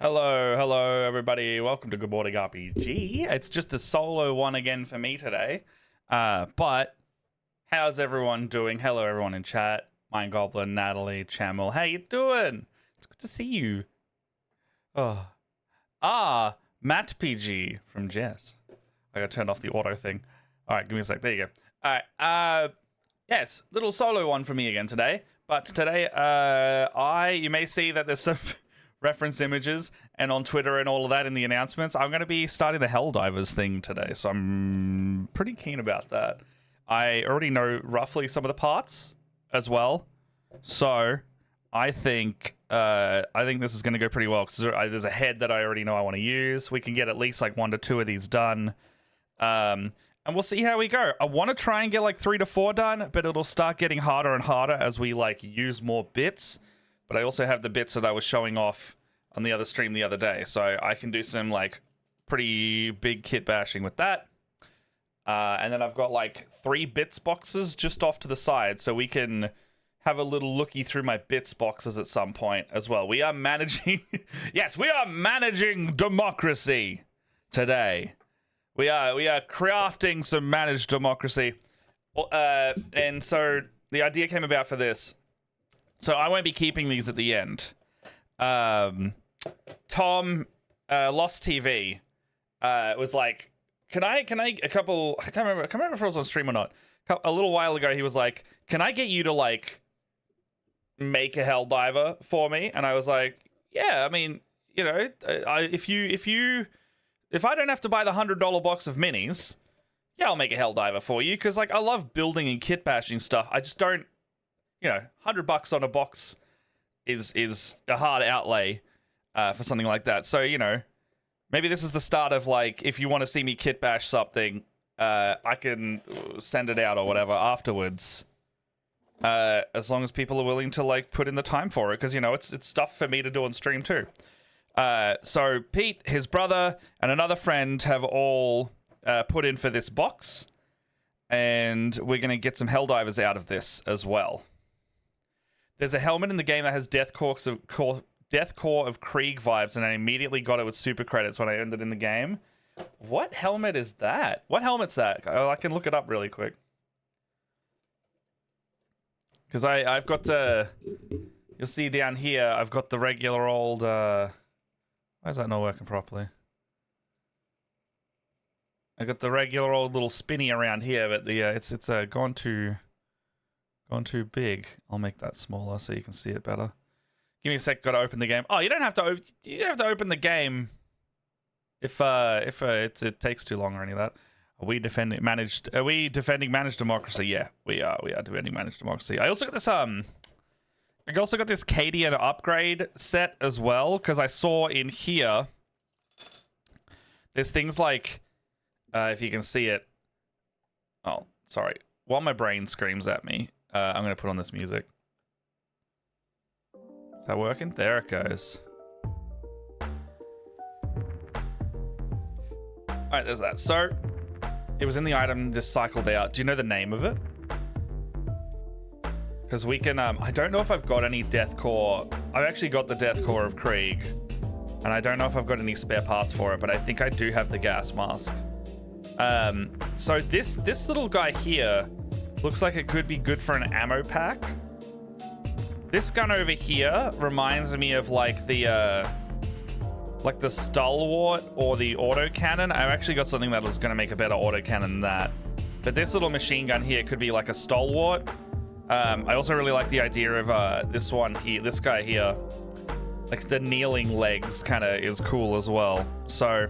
Hello everybody, welcome to Good Morning RPG. It's just a solo one again for me today, but how's everyone doing? Hello everyone in chat, Mind Goblin, Natalie, Chamel, how you doing? It's good to see you. Matt PG from Jess. I gotta turn off the auto thing. Alright, give me a sec, there you go. Alright, yes, little solo one for me again today, but today, you may see that there's some reference images and on Twitter and all of that in the announcements. I'm going to be starting the Helldivers thing today, so I'm pretty keen about that. I already know roughly some of the parts as well, so I think this is going to go pretty well because there's a head that I already know I want to use. We can get at least like 1 to 2 of these done, and we'll see how we go. I want to try and get like 3 to 4 done, but it'll start getting harder and harder as we like use more bits. But I also have the bits that I was showing off on the other stream the other day. So I can do some like pretty big kit bashing with that. And then I've got like 3 bits boxes just off to the side. So we can have a little looky through my bits boxes at some point as well. We are managing... yes, we are managing democracy today. We are crafting some managed democracy. And so the idea came about for this. So I won't be keeping these at the end. Tom, Lost TV, was like, can I I can't remember if it was on stream or not. A little while ago, he was like, can I get you to like make a Helldiver for me? And I was like, yeah, I mean, you know, if I don't have to buy the $100 box of minis, yeah, I'll make a Helldiver for you. Cause like I love building and kit bashing stuff. I just don't, you know, $100 on a box is a hard outlay for something like that. So, you know, maybe this is the start of like, if you want to see me kit bash something, I can send it out or whatever afterwards. As long as people are willing to like put in the time for it, because you know it's stuff for me to do on stream too. So Pete, his brother, and another friend have all put in for this box, and we're gonna get some Helldivers out of this as well. There's a helmet in the game that has Death Core of Krieg vibes, and I immediately got it with super credits when I earned it in the game. What helmet is that? What helmet's that? I can look it up really quick. Because I've got you'll see down here, I've got the regular old, why is that not working properly? I got the regular old little spinny around here, but the it's gone too big. I'll make that smaller so you can see it better. Give me a sec. Got to open the game. Oh, you don't have to. You don't have to open the game if it takes too long or any of that. Are we defending managed democracy? Yeah, we are. We are defending managed democracy. I also got this I also got this Cadian upgrade set as well, because I saw in here there's things like if you can see it. Oh, sorry. While my brain screams at me, I'm going to put on this music. Is that working? There it goes. Alright, there's that. So, it was in the item just cycled out. Do you know the name of it? Because we can, I don't know if I've got any Death Core. I've actually got the Death Core of Krieg. And I don't know if I've got any spare parts for it, but I think I do have the gas mask. So this little guy here looks like it could be good for an ammo pack. This gun over here reminds me of like the Stalwart or the autocannon. I've actually got something that was going to make a better autocannon than that. But this little machine gun here could be like a Stalwart. I also really like the idea of this one here, this guy here. Like the kneeling legs kind of is cool as well. So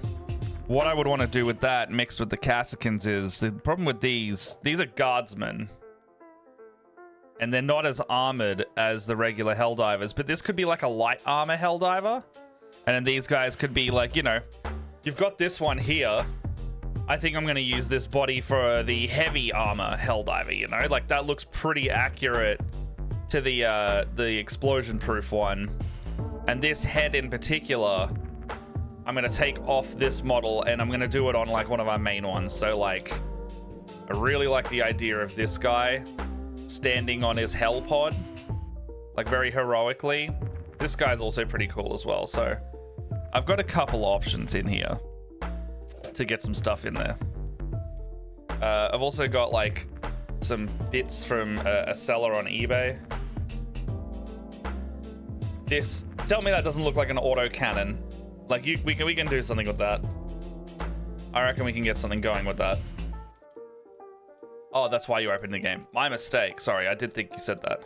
what I would want to do with that mixed with the Cassicans is, the problem with these are guardsmen. and they're not as armored as the regular Helldivers, but this could be like a light armor Helldiver, and then these guys could be like, you know, you've got this one here. I think I'm going to use this body for the heavy armor Helldiver, you know? Like, that looks pretty accurate to the explosion-proof one. And this head in particular, I'm going to take off this model, and I'm going to do it on, like, one of our main ones. So, like, I really like the idea of this guy standing on his hell pod, like, very heroically. This guy's also pretty cool as well, so I've got a couple options in here to get some stuff in there. I've also got like some bits from a seller on eBay. This, tell me that doesn't look like an auto cannon. Like we can do something with that. I reckon we can get something going with that. Oh, that's why you opened the game. My mistake. Sorry, I did think you said that.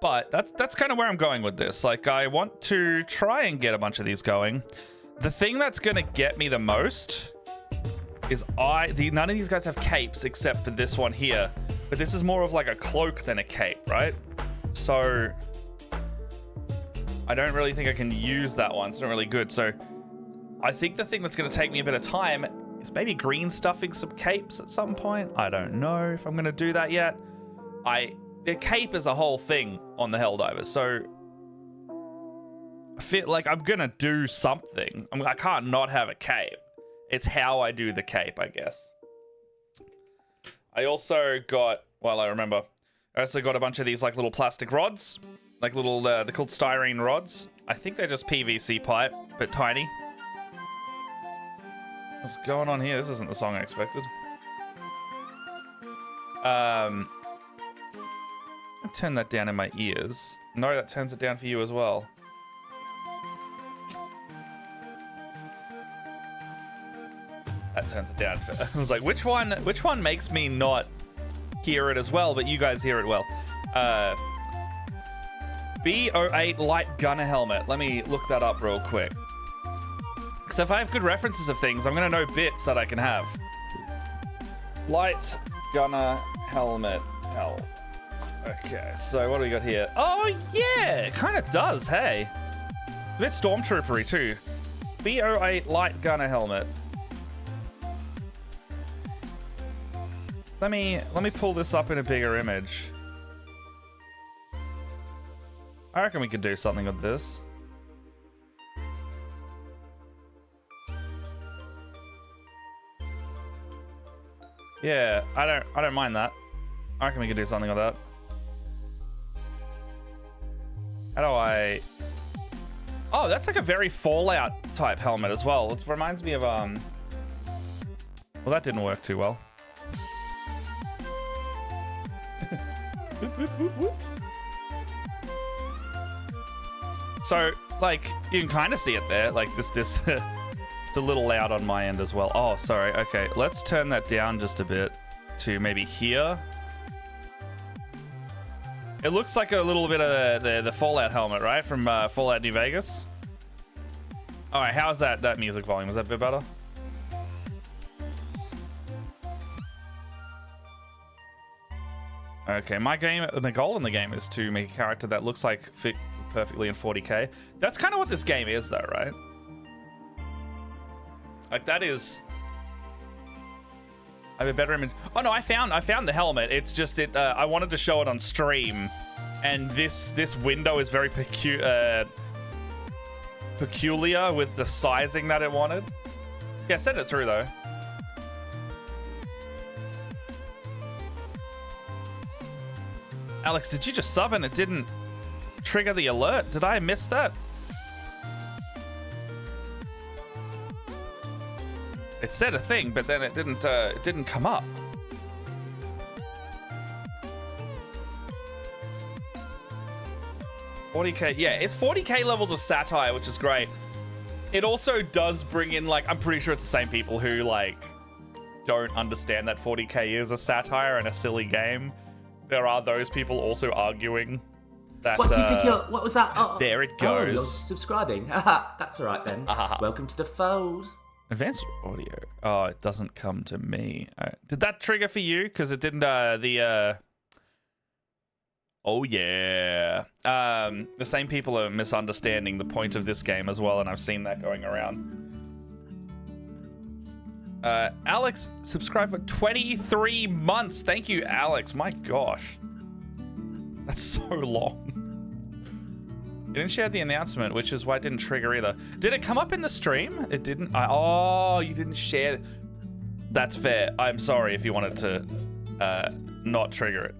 But that's kind of where I'm going with this. Like, I want to try and get a bunch of these going. The thing that's going to get me the most is none of these guys have capes except for this one here. But this is more of like a cloak than a cape, right? So I don't really think I can use that one. It's not really good. So I think the thing that's going to take me a bit of time is maybe green stuffing some capes at some point. I don't know if I'm going to do that yet. The cape is a whole thing on the Helldivers, so I feel like I'm gonna do something. I can't not have a cape. It's how I do the cape, I guess. I also got, well, I remember, I also got a bunch of these like little plastic rods, like little, they're called styrene rods. I think they're just PVC pipe, but tiny. What's going on here? This isn't the song I expected. Turn that down in my ears. No, that turns it down for you as well. That turns it down. I was like, which one makes me not hear it as well, but you guys hear it well? B08 light gunner helmet. Let me look that up real quick. So if I have good references of things, I'm gonna know bits that I can have. Light gunner helmet. Hell. Okay, so what do we got here? Oh yeah, it kind of does. Hey, it's a bit stormtroopery too. B08 light gunner helmet. Let me pull this up in a bigger image. I reckon we could do something with this. Yeah, I don't mind that. I reckon we could do something with that. How do I... Oh, that's like a very Fallout type helmet as well. It reminds me of, Well, that didn't work too well. So, like, you can kind of see it there. Like, this it's a little loud on my end as well. Oh, sorry. Okay, let's turn that down just a bit to maybe here. It looks like a little bit of the Fallout helmet, right? From Fallout New Vegas. All right, how's that music volume? Is that a bit better? Okay, my goal in the game is to make a character that looks like fit perfectly in 40K. That's kind of what this game is, though, right? Like, that is... I have a better image. Oh no, I found the helmet. It's just I wanted to show it on stream, and this window is very peculiar with the sizing that it wanted. Yeah, send it through though. Alex, did you just sub and it didn't trigger the alert? Did I miss that? It said a thing, but then it didn't come up. $40K, yeah, it's 40K levels of satire, which is great. It also does bring in, like, I'm pretty sure it's the same people who, like, don't understand that 40K is a satire and a silly game. There are those people also arguing that... What do you think you're... What was that? Oh, there it goes. Oh, you're subscribing. That's all right, then. Welcome to the fold. Advanced audio. Oh, it doesn't come to me. Did that trigger for you? Because it didn't. The Oh yeah. The same people are misunderstanding the point of this game as well, and I've seen that going around. Alex subscribed for 23 months. Thank you, Alex. My gosh. That's so long. You didn't share the announcement, which is why it didn't trigger either. Did it come up in the stream? It didn't. Oh, you didn't share. That's fair. I'm sorry if you wanted to not trigger it.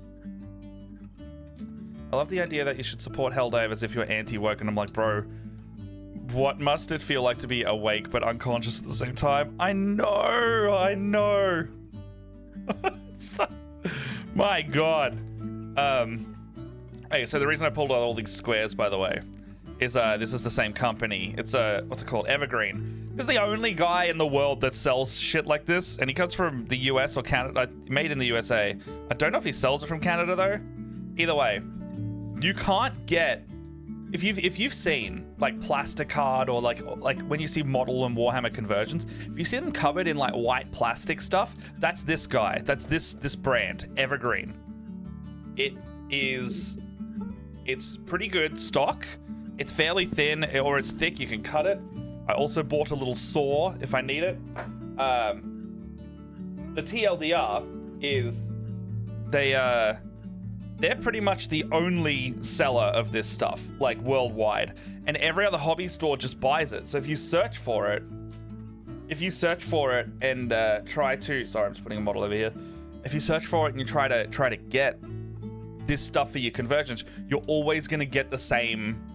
I love the idea that you should support Helldivers if you're anti-woke, and I'm like, bro, what must it feel like to be awake but unconscious at the same time? I know. My God. Okay, so the reason I pulled out all these squares, by the way, is this is the same company. It's what's it called? Evergreen. This is the only guy in the world that sells shit like this, and he comes from the US or Canada. Made in the USA. I don't know if he sells it from Canada though. Either way, you can't get if you've seen like plasticard or like when you see model and Warhammer conversions, if you see them covered in like white plastic stuff, that's this guy. That's this brand, Evergreen. It's pretty good stock. It's fairly thin, or it's thick. You can cut it. I also bought a little saw if I need it. The TLDR is they're pretty much the only seller of this stuff, like worldwide, and every other hobby store just buys it. So if you search for it, and try to, sorry, I'm just putting a model over here. If you search for it and you try to get this stuff for your conversions, you're always going to get the same.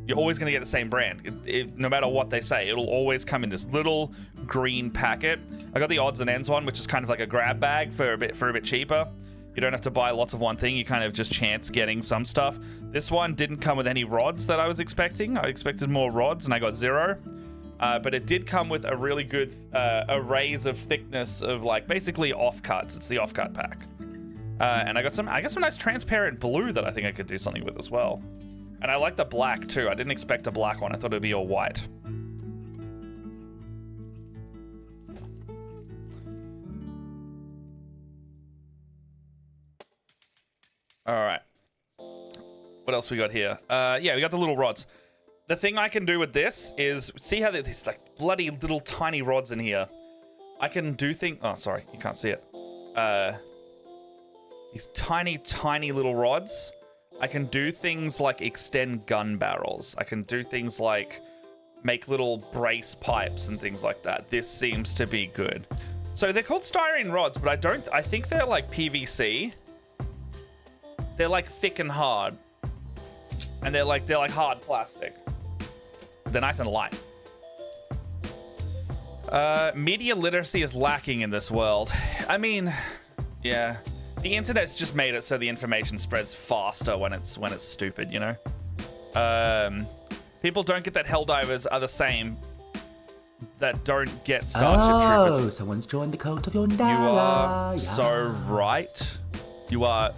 You're always going to get the same brand, no matter what they say. It'll always come in this little green packet. I got the odds and ends one, which is kind of like a grab bag for a bit cheaper. You don't have to buy lots of one thing. You kind of just chance getting some stuff. This one didn't come with any rods that I was expecting. I expected more rods, and I got 0. But it did come with a really good arrays of thickness of like basically offcuts. It's the offcut pack. And I got some nice transparent blue that I think I could do something with as well. And I like the black too. I didn't expect a black one. I thought it would be all white. All right. What else we got here? Yeah, we got the little rods. The thing I can do with this is, see how there's like bloody little tiny rods in here. I can do things. Oh, sorry, you can't see it. These tiny little rods. I can do things like extend gun barrels. I can do things like make little brace pipes and things like that. This seems to be good. So they're called styrene rods, but I think they're like PVC. They're like thick and hard. And they're like hard plastic. They're nice and light. Media literacy is lacking in this world. I mean, yeah. The internet's just made it so the information spreads faster when it's stupid, you know? People don't get that Helldivers are the same that don't get Starship Troopers. Oh, someone's joined the cult of Yondala. You are so right. You are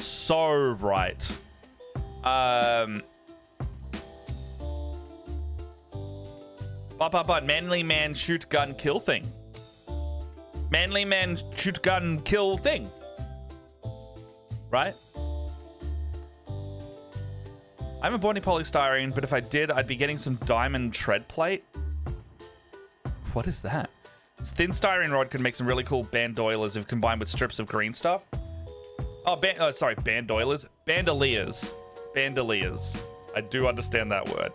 so right. But manly man shoot gun kill thing. Manly man shoot gun kill thing. Right? I haven't bought any polystyrene, but if I did, I'd be getting some diamond tread plate. What is that? This thin styrene rod could make some really cool bandoilers if combined with strips of green stuff. Oh, sorry, bandoilers. Bandoliers. Bandoliers. I do understand that word.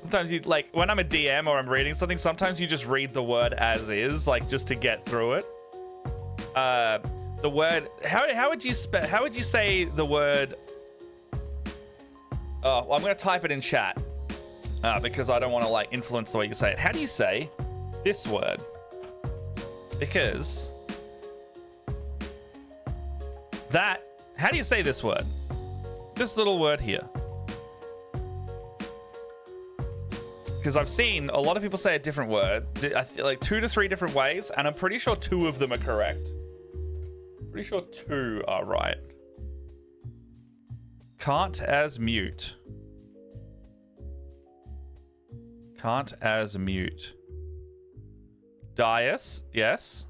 Sometimes you, like, when I'm a DM or I'm reading something, sometimes you just read the word as is, like, just to get through it. The word, how would you say the word? Oh, well, I'm gonna type it in chat because I don't want to like influence the way you say it. How do you say this word? Because how do you say this word? This little word here. Because I've seen a lot of people say a different word, I feel like 2 to 3 different ways, and I'm pretty sure 2 of them are correct. Pretty sure 2 are right. Can't as mute. Can't as mute. Dias, yes.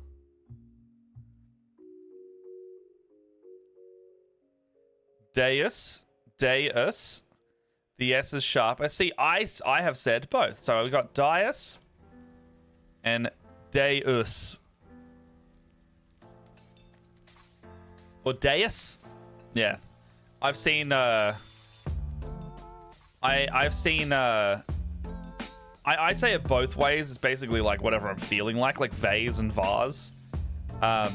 Deus. Deus. The S is sharp. I see. I have said both. So we got Deus and Deus. Or Deus. Yeah. I've seen I've seen I say it both ways. It's basically like whatever I'm feeling like vase and vase. Yeah,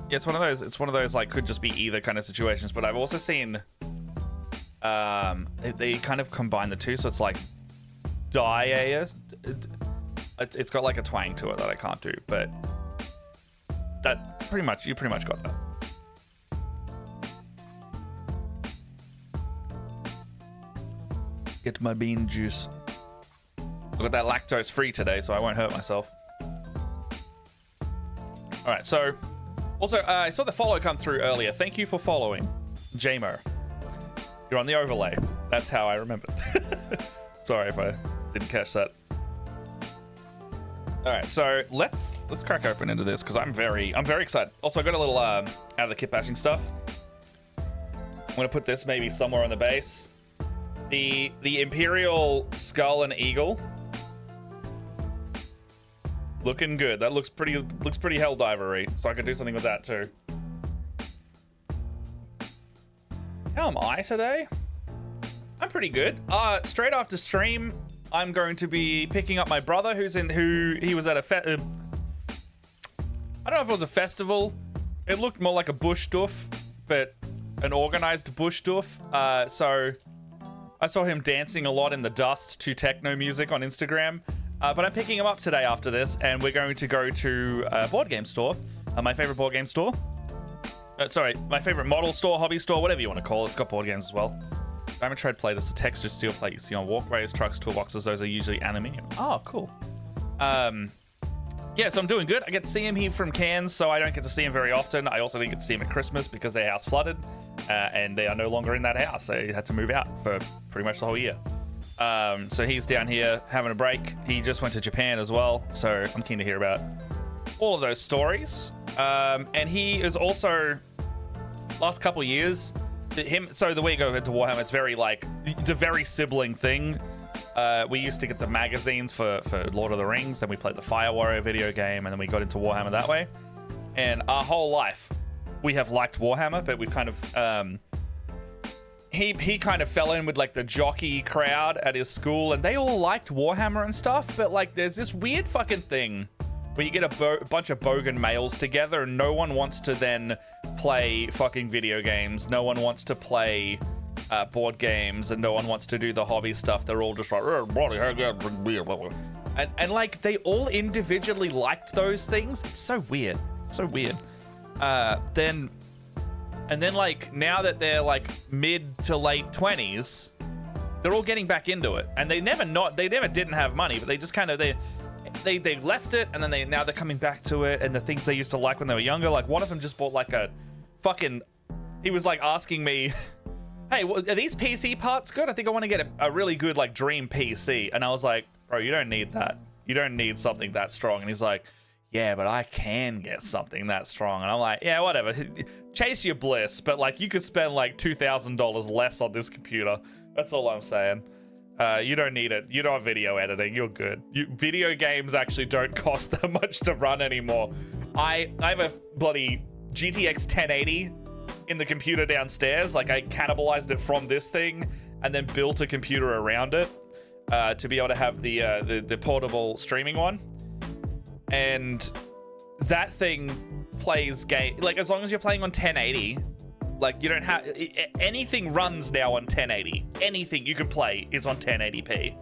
it's one of those like could just be either kind of situations, but I've also seen they kind of combine the two, so it's like Dias. It's got like a twang to it that I can't do, but that you pretty much got that. Get my bean juice. I got that lactose free today, so I won't hurt myself. All right, so also I saw the follow come through earlier. Thank you for following, JMO. You're on the overlay. That's how I remembered. Sorry if I didn't catch that. All right, so let's crack open into this because I'm very excited. Also, I got a little out of the kitbashing stuff. I'm gonna put this maybe somewhere on the base. The Imperial Skull and Eagle. Looking good. That looks pretty Helldiver-y, so I could do something with that too. How am I today? I'm pretty good. Straight after stream, I'm going to be picking up my brother he was at a I don't know if it was a festival. It looked more like a bush doof, but an organized bush doof. So I saw him dancing a lot in the dust to techno music on Instagram. But I'm picking him up today after this, and we're going to go to a board game store. My favorite board game store. My favorite model store, hobby store, whatever you want to call it. It's got board games as well. Diamond Trade Plate is the textured steel plate you see on walkways, trucks, toolboxes. Those are usually aluminium. Oh, cool. Yeah, so I'm doing good. I get to see him here from Cairns, so I don't get to see him very often. I also didn't get to see him at Christmas because their house flooded, and they are no longer in that house. They had to move out for pretty much the whole year. So he's down here having a break. He just went to Japan as well, so I'm keen to hear about all of those stories. And he is also, last couple years, so the way you go into Warhammer, it's a very sibling thing. We used to get the magazines for Lord of the Rings, then we played the Fire Warrior video game, and then we got into Warhammer that way. And our whole life, we have liked Warhammer, but we've kind of, he kind of fell in with like the jockey crowd at his school, and they all liked Warhammer and stuff, but like there's this weird fucking thing where you get a bunch of bogan males together and no one wants to then play fucking video games. No one wants to play board games, and no one wants to do the hobby stuff. They're all just like, and like they all individually liked those things. It's so weird. So weird. Then like now that they're like mid to late 20s, they're all getting back into it, and they never didn't have money, but they just kind of they left it, and then now they're coming back to it, and the things they used to like when they were younger. Like one of them just bought like a fucking, he was like asking me, hey, are these PC parts good? I think I want to get a really good like dream PC. And I was like, bro, you don't need that. You don't need something that strong. And he's like, yeah, but I can get something that strong. And I'm like, yeah, whatever. Chase your bliss. But like you could spend like $2,000 less on this computer. That's all I'm saying. You don't need it. You don't have video editing. You're good. Video games actually don't cost that much to run anymore. I have a bloody GTX 1080 in the computer downstairs. Like I cannibalized it from this thing and then built a computer around it to be able to have the portable streaming one. And that thing plays game, like as long as you're playing on 1080, like you don't have anything runs now on 1080. Anything you can play is on 1080p.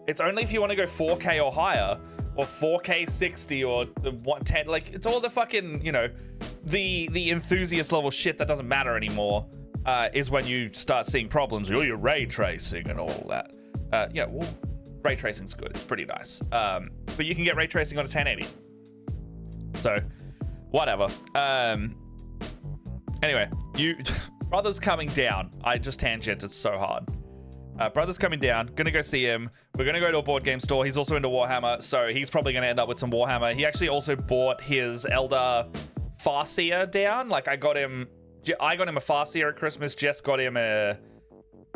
It's only if you want to go 4K or higher, or 4K 60 or the 110, like it's all the fucking, you know, the enthusiast level shit that doesn't matter anymore, is when you start seeing problems. Oh, you're ray tracing and all that. Yeah, well, ray tracing's good. It's pretty nice. But you can get ray tracing on a 1080. So, whatever. Anyway, Brother's coming down. I just tangented so hard. Brother's coming down. Gonna go see him. We're gonna go to a board game store. He's also into Warhammer, so he's probably gonna end up with some Warhammer. He actually also bought his Elder Farseer down. Like I got him I got him a Farseer at Christmas. Jess got him a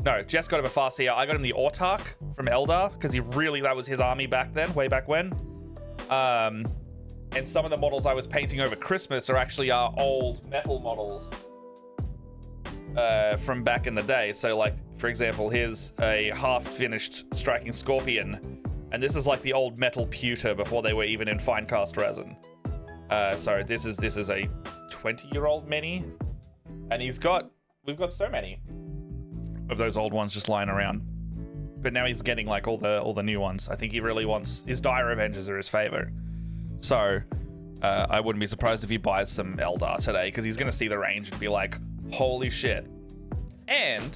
Farseer. I got him the Autark from Eldar because that was his army back then, way back when. And some of the models I was painting over Christmas are actually our old metal models from back in the day. So, like, for example, here's a half-finished Striking Scorpion, and this is like the old metal pewter before they were even in fine cast resin. So this is a 20-year-old mini, and we've got so many of those old ones just lying around. But now he's getting like all the new ones. I think he really wants his Dire Avengers are his favorite. So I wouldn't be surprised if he buys some Eldar today, because he's gonna see the range and be like, holy shit. And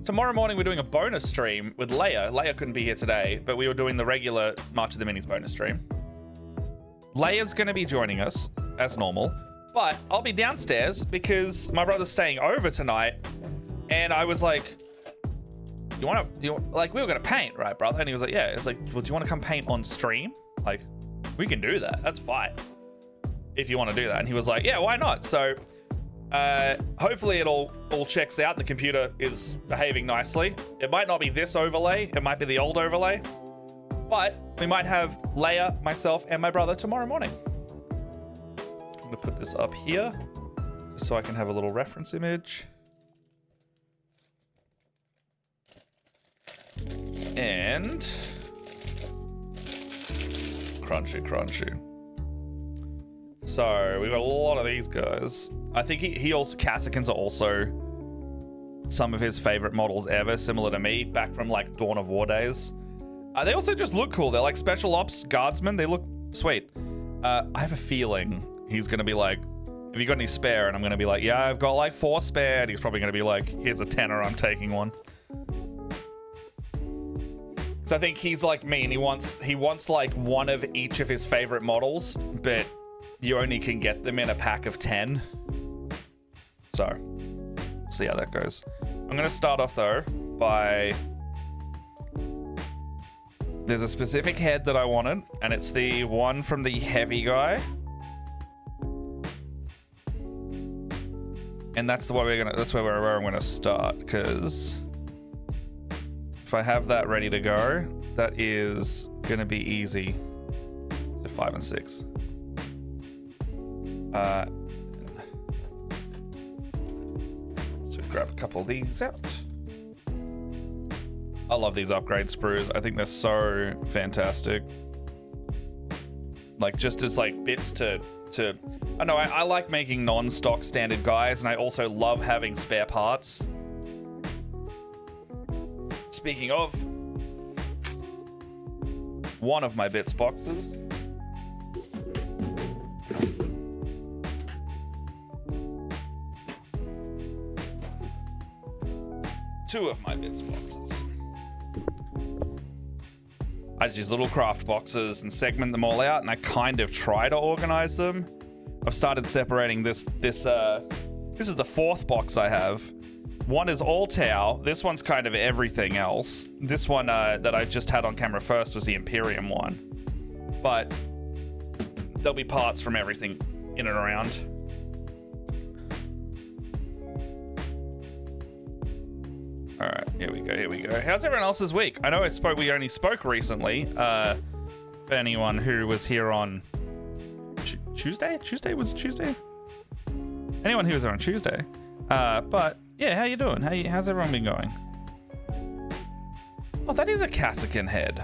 tomorrow morning we're doing a bonus stream with Leia. Leia couldn't be here today, but we were doing the regular March of the Minis bonus stream. Leia's gonna be joining us as normal, but I'll be downstairs because my brother's staying over tonight, and I was like, you like, we were gonna paint, right, brother? And he was like, yeah. It's like, well, do you want to come paint on stream? Like, we can do that. That's fine if you want to do that. And he was like, yeah, why not? So hopefully it all checks out. The computer is behaving nicely. It might not be this overlay. It might be the old overlay. But we might have Leia, myself, and my brother tomorrow morning. I'm gonna put this up here just so I can have a little reference image. And crunchy. So we've got a lot of these guys. I think he also, Cassicans are also some of his favorite models ever, similar to me, back from like Dawn of War days. They also just look cool. They're like special ops guardsmen. They look sweet. I have a feeling he's gonna be like, have you got any spare? And I'm gonna be like, yeah, I've got like 4 spare. And he's probably gonna be like, here's a tenner, I'm taking one. So I think he's like me, and he wants like one of each of his favorite models, but you only can get them in a pack of 10. So, see how that goes. I'm gonna start off though by, there's a specific head that I wanted, and it's the one from the heavy guy. And that's where I'm gonna start, because if I have that ready to go, that is gonna be easy. So 5 and 6. So grab a couple of these out. I love these upgrade sprues. I think they're so fantastic. Like, just as like bits to I know I like making non-stock standard guys, and I also love having spare parts. Speaking of, one of my bits boxes. Two of my bits boxes. I just use little craft boxes and segment them all out, and I kind of try to organize them. I've started separating this is the 4th box I have. One is all Tau. This one's kind of everything else. This one that I just had on camera first was the Imperium one. But there'll be parts from everything in and around. All right, here we go. How's everyone else's week? I know we only spoke recently. For anyone who was here on Tuesday? Anyone who was there on Tuesday. But yeah, how you doing? How's everyone been going? Oh, that is a Cassican head.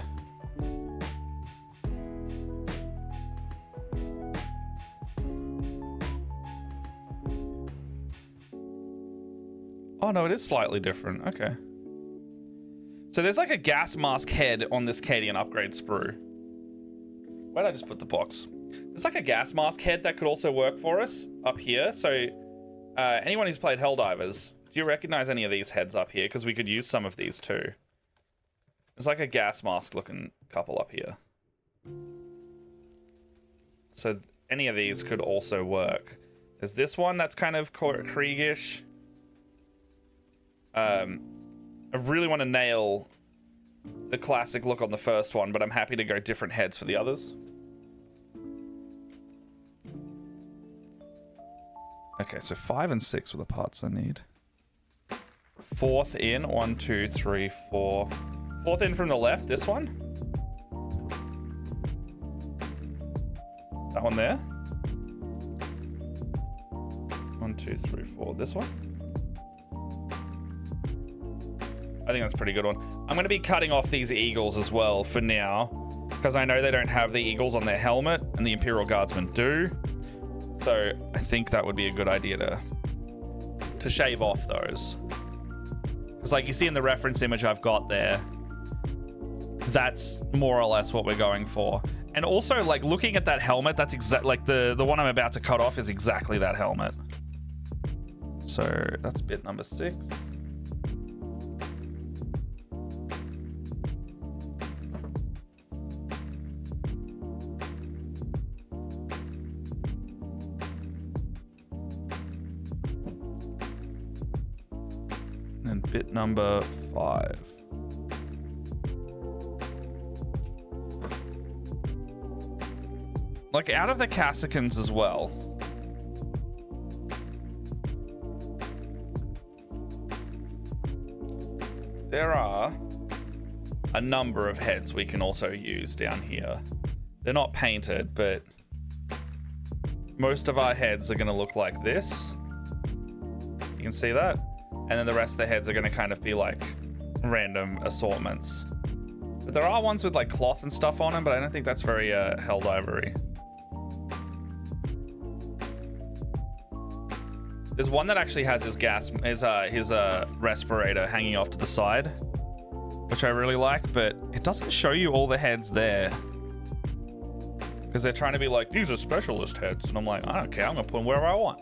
Oh no, it is slightly different. Okay. So there's like a gas mask head on this Cadian upgrade sprue. Where'd I just put the box? There's like a gas mask head that could also work for us up here. So anyone who's played Helldivers, do you recognize any of these heads up here? Because we could use some of these too. There's like a gas mask looking couple up here. So any of these could also work. There's this one that's kind of Kriegish. I really want to nail the classic look on the first one, but I'm happy to go different heads for the others. Okay, so 5 and 6 were the parts I need. Fourth in. 1, 2, 3, 4. Fourth in from the left. This one. That one there. 1, 2, 3, 4. This one. I think that's a pretty good one. I'm going to be cutting off these eagles as well for now, because I know they don't have the eagles on their helmet, and the Imperial Guardsmen do. So I think that would be a good idea to shave off those. Because like you see in the reference image I've got there, that's more or less what we're going for. And also, like, looking at that helmet, that's like the one I'm about to cut off is exactly that helmet. So that's bit number 6. And bit number 5. Like, out of the Cassicans as well. There are a number of heads we can also use down here. They're not painted, but most of our heads are going to look like this. You can see that? And then the rest of the heads are going to kind of be like random assortments. But there are ones with like cloth and stuff on them, but I don't think that's very Helldiver-y. There's one that actually has his respirator hanging off to the side, which I really like, but it doesn't show you all the heads there. Because they're trying to be like, these are specialist heads. And I'm like, I don't care, I'm gonna put them wherever I want.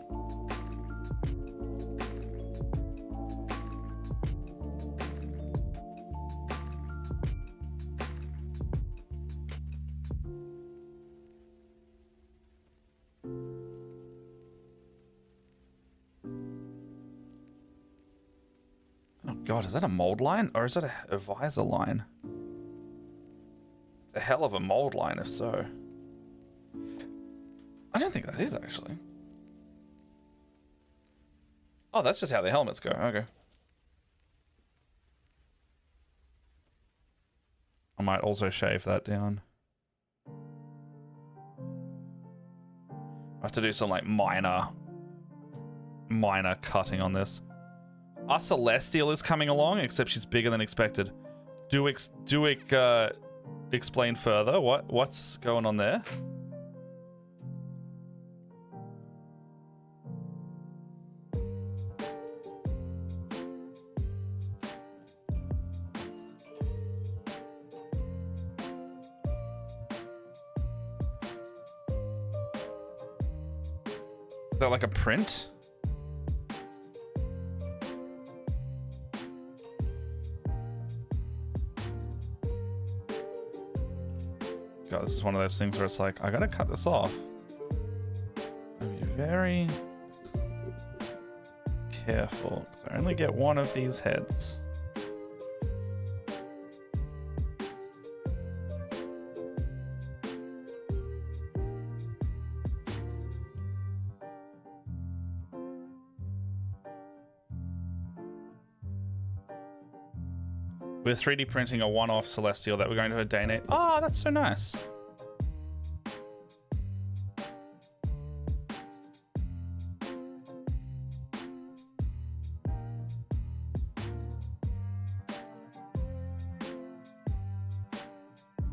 God, is that a mold line or is that a visor line? It's a hell of a mold line, if so. I don't think that is actually. Oh, that's just how the helmets go. Okay. I might also shave that down. I have to do some like minor cutting on this. Our Celestial is coming along, except she's bigger than expected. Do explain further. What's going on there? Is that like a print? God, this is one of those things where it's like, I gotta cut this off. I'll be very careful, because I only get one of these heads. We're 3D printing a one-off Celestial that we're going to donate. Oh, that's so nice.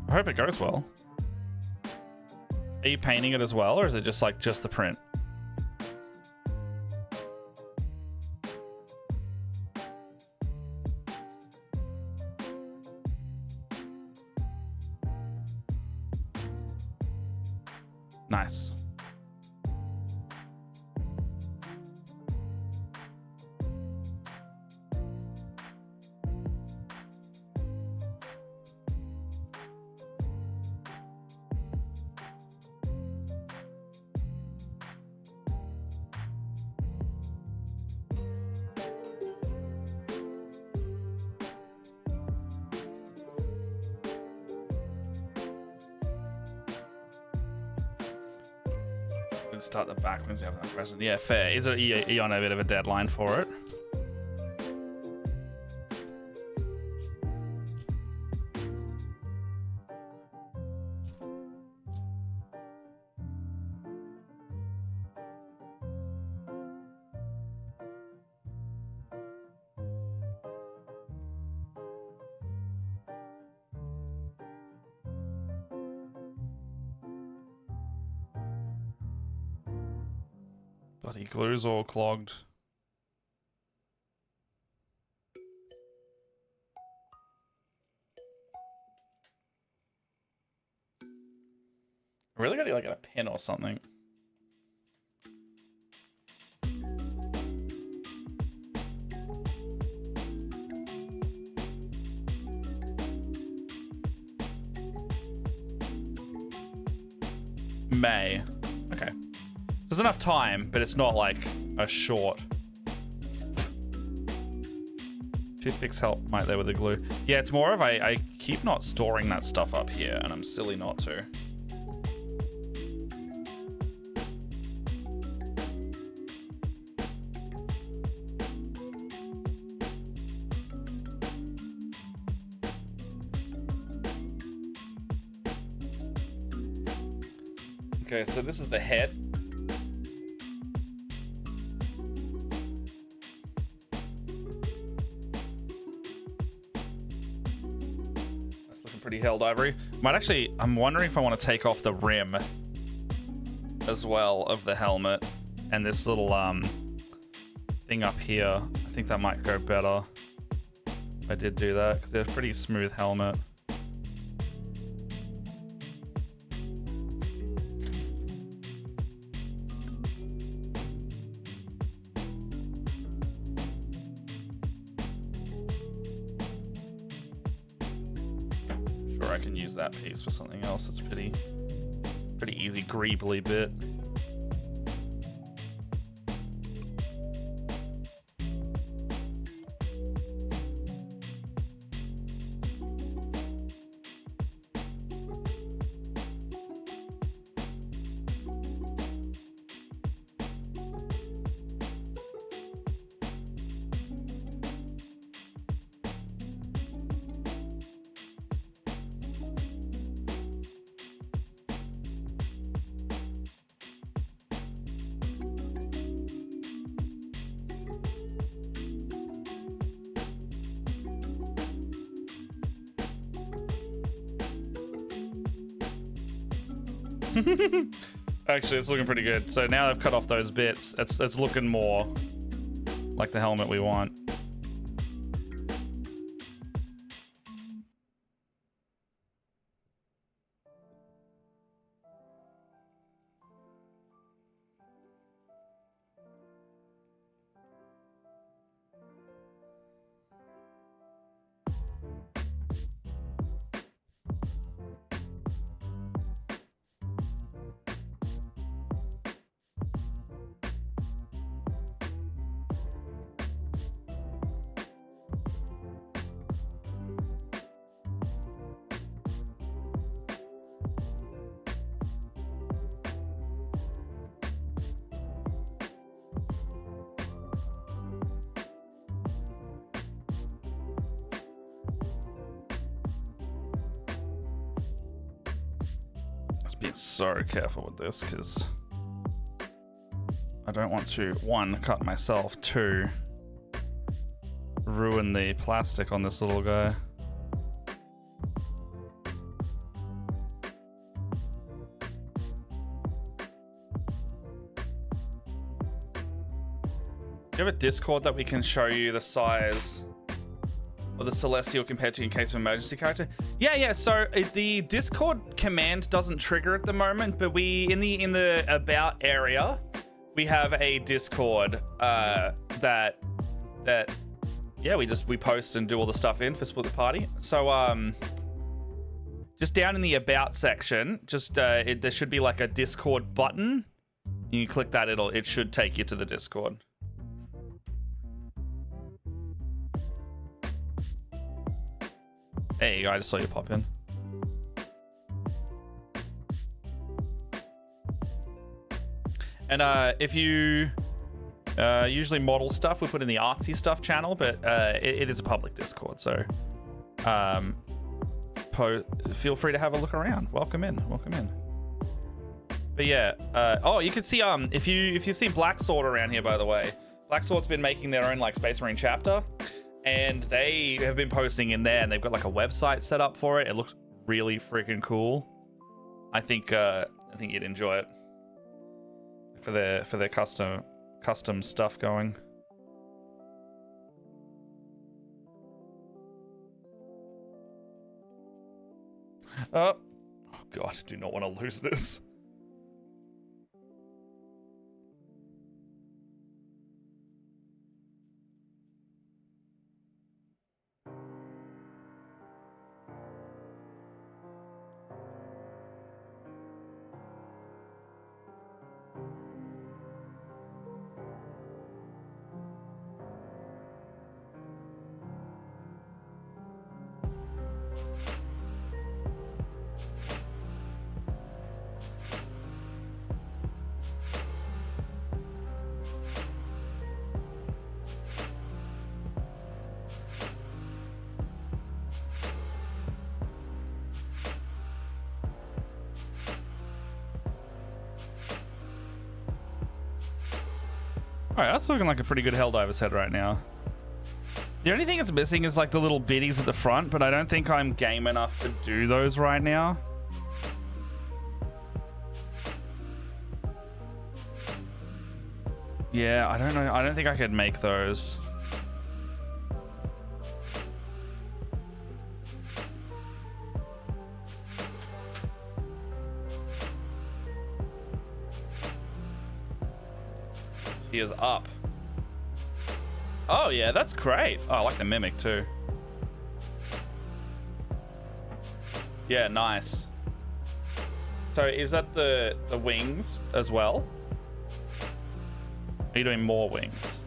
I hope it goes well. Are you painting it as well, or is it just like just the print? Nice. We'll start the back ones. Have that present. Yeah, fair. Is it you on a bit of a deadline for it? Bloody glue's all clogged. I really gotta like get a pen or something. May. Okay. There's enough time, but it's not like a short. Toothpicks help might there with the glue. Yeah, it's more of I keep not storing that stuff up here, and I'm silly not to. Okay, so this is the head. That's looking pretty Helldivery. I'm wondering if I want to take off the rim as well of the helmet and this little thing up here. I think that might go better if I did do that because it's a pretty smooth helmet. I can use that piece for something else. It's pretty easy greebly bit. Actually, it's looking pretty good. So now I've cut off those bits. It's looking more like the helmet we want. Be so careful with this because I don't want to, one, cut myself, two, ruin the plastic on this little guy. Do you have a Discord that we can show you the size of the Celestial compared to in case of emergency character? Yeah. So the Discord command doesn't trigger at the moment, but we in the about area we have a Discord that we post and do all the stuff in for Split the Party. So just down in the about section, there should be like a Discord button. You click that, it should take you to the Discord. There you go, I just saw you pop in. And if you usually model stuff, we put in the artsy stuff channel, but it is a public Discord, so feel free to have a look around. Welcome in. But yeah, oh, you can see if you've seen Black Sword around here, by the way, Black Sword's been making their own like Space Marine chapter, and they have been posting in there, and they've got like a website set up for it. It looks really freaking cool. I think you'd enjoy it for their custom stuff going. Oh god, I do not want to lose this. Alright, that's looking like a pretty good Helldivers head right now. The only thing it's missing is like the little biddies at the front, but I don't think I'm game enough to do those right now. Yeah, I don't know. I don't think I could make those. He is up. Oh yeah, that's great. Oh, I like the mimic too. Yeah, nice. So is that the wings as well? Are you doing more wings?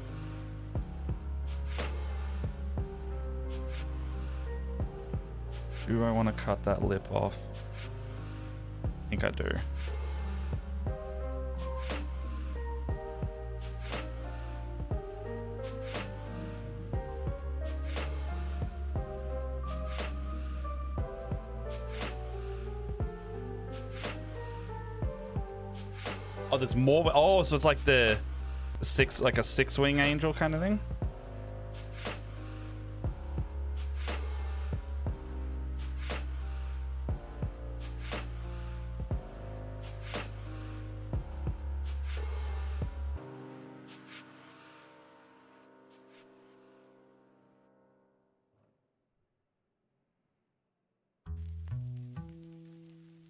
Do I want to cut that lip off? I think I do. Oh, there's more. Oh, so it's like the six, like a six-wing angel kind of thing.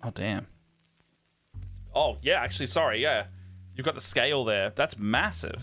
Oh, damn. Oh, yeah, actually, sorry, yeah. You've got the scale there. That's massive.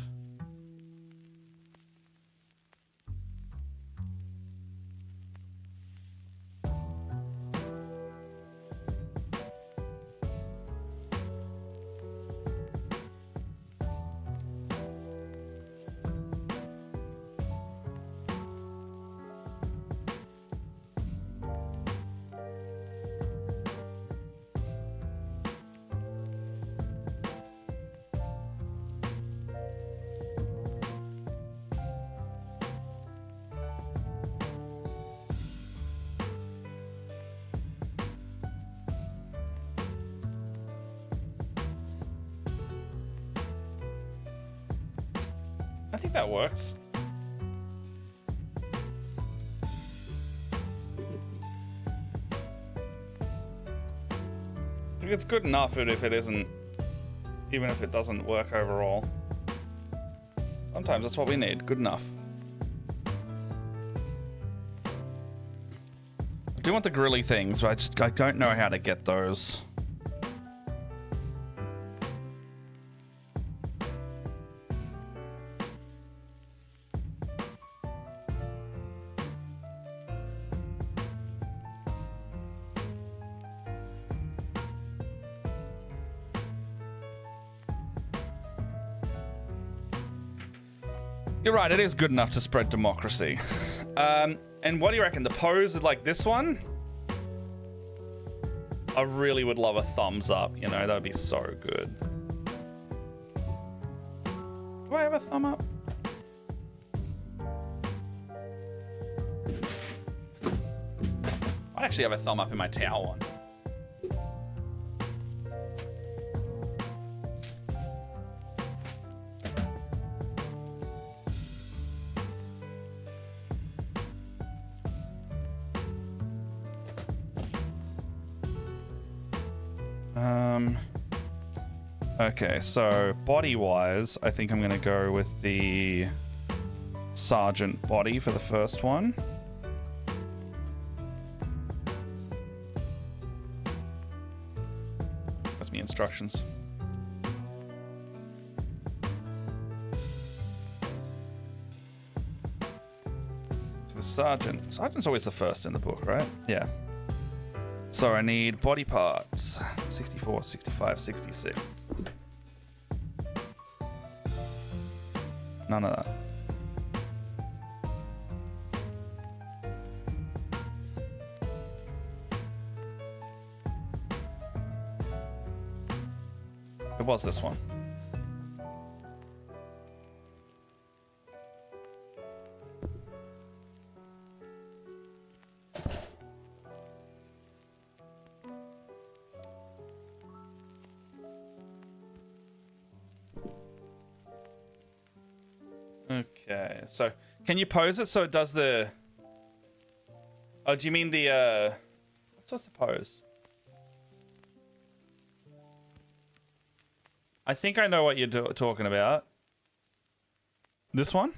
I think that works. I think it's good enough if it isn't, even if it doesn't work overall. Sometimes that's what we need, good enough. I do want the grilly things, but I don't know how to get those. You're right, it is good enough to spread democracy. And what do you reckon? The pose like this one? I really would love a thumbs up, you know, that would be so good. Do I have a thumb up? I actually have a thumb up in my towel one. Okay, so body-wise, I think I'm gonna go with the Sergeant body for the first one. That's me instructions. So the Sergeant's always the first in the book, right? Yeah. So I need body parts, 64, 65, 66. None of that. It was this one. Okay, so can you pose it so it does the... Oh, do you mean the, what's the pose? I think I know what you're talking about. This one?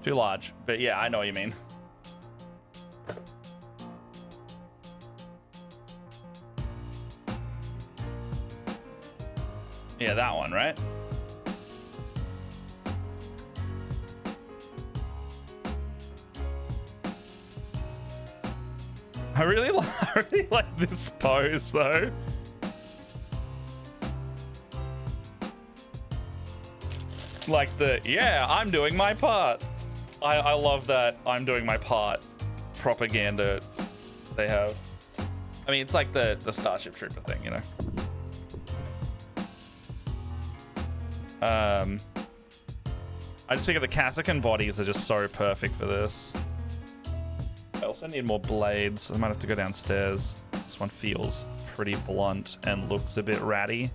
Too large, but yeah, I know what you mean. Yeah, that one, right? I really like this pose, though. Like the, yeah, I'm doing my part. I love that I'm doing my part propaganda they have. I mean, it's like the Starship Trooper thing, you know? I just figure the Kassakan bodies are just so perfect for this. I also need more blades. I might have to go downstairs. This one feels pretty blunt and looks a bit ratty.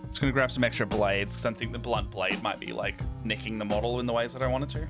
Just gonna grab some extra blades because I think the blunt blade might be like nicking the model in the ways that I want it to.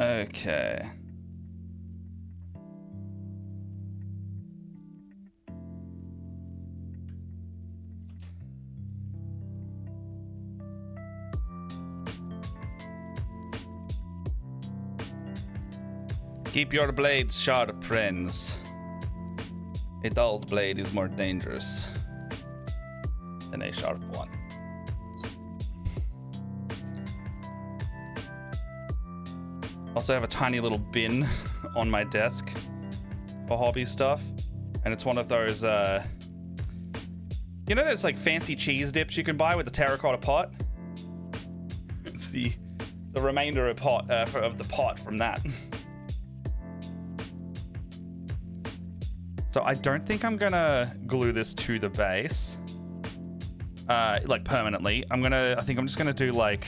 Okay. Keep your blades sharp, friends. A dulled blade is more dangerous than a sharp one. Also have a tiny little bin on my desk for hobby stuff. And it's one of those, you know those like fancy cheese dips you can buy with the terracotta pot? It's the remainder of the pot from that. So I don't think I'm gonna glue this to the base, like permanently. I think I'm just gonna do like